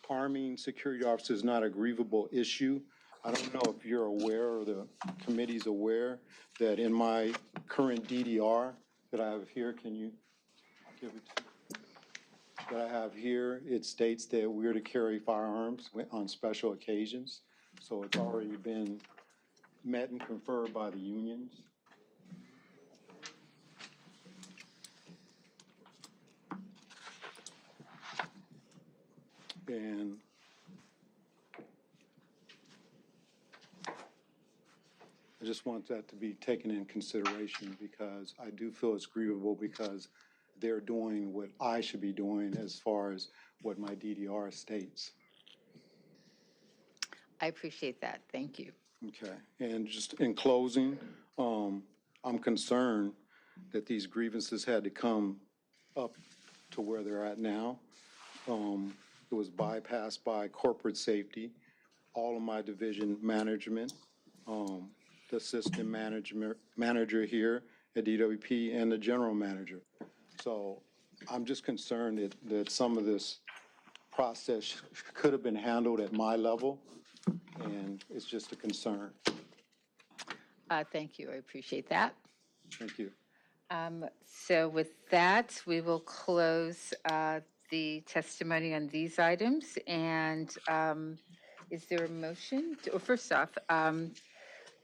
arming security officers is not a grievable issue. I don't know if you're aware or the committee's aware that in my current DDR that I have here, can you give it to me? That I have here, it states that we're to carry firearms on special occasions. So it's already been met and conferred by the unions. And I just want that to be taken in consideration because I do feel it's grievable because they're doing what I should be doing as far as what my DDR states. I appreciate that. Thank you. Okay. And just in closing, I'm concerned that these grievances had to come up to where they're at now. It was bypassed by corporate safety, all of my division management, the assistant manager here at DWP, and the general manager. So I'm just concerned that some of this process could have been handled at my level, and it's just a concern. Thank you. I appreciate that. Thank you. So with that, we will close the testimony on these items. And is there a motion? First off,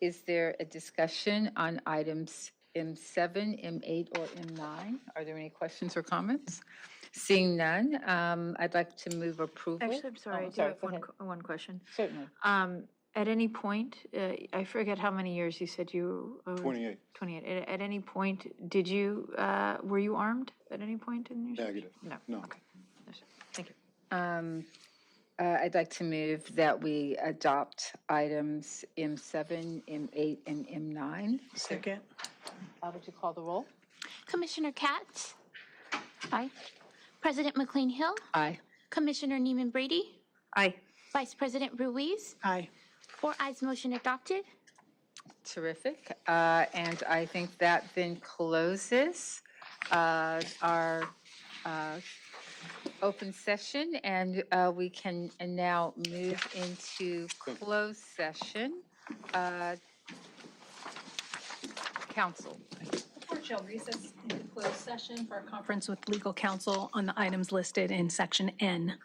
is there a discussion on items M7, M8, or M9? Are there any questions or comments? Seeing none, I'd like to move approval. Actually, I'm sorry, Oh, I do have go ahead. one question. Certainly. At any point, I forget how many years you said you... 28. 28. At any point, were you armed at any point in your... Negative. No. Okay. Thank you. I'd like to move that we adopt items M7, M8, and M9. Second. Would you call the roll? Commissioner KATZ, Aye. President McCLAIN-HILL, Aye. Commissioner NEEMAN-Brady, Aye. Vice President RUIZ. Aye. 4 ayes, motion adopted. Terrific. And I think that then closes our open session, and we can now move into closed session. Council. The board shall recess into closed session for a conference with legal counsel on the items listed in section N.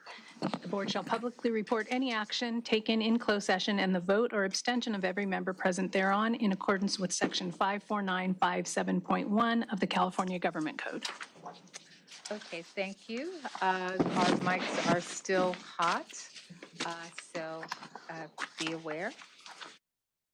The board shall publicly report any action taken in closed session and the vote or abstention of every member present thereon in accordance with section 54957.1 of the California Government Code. Okay, thank you. Our mics are still hot, so be aware.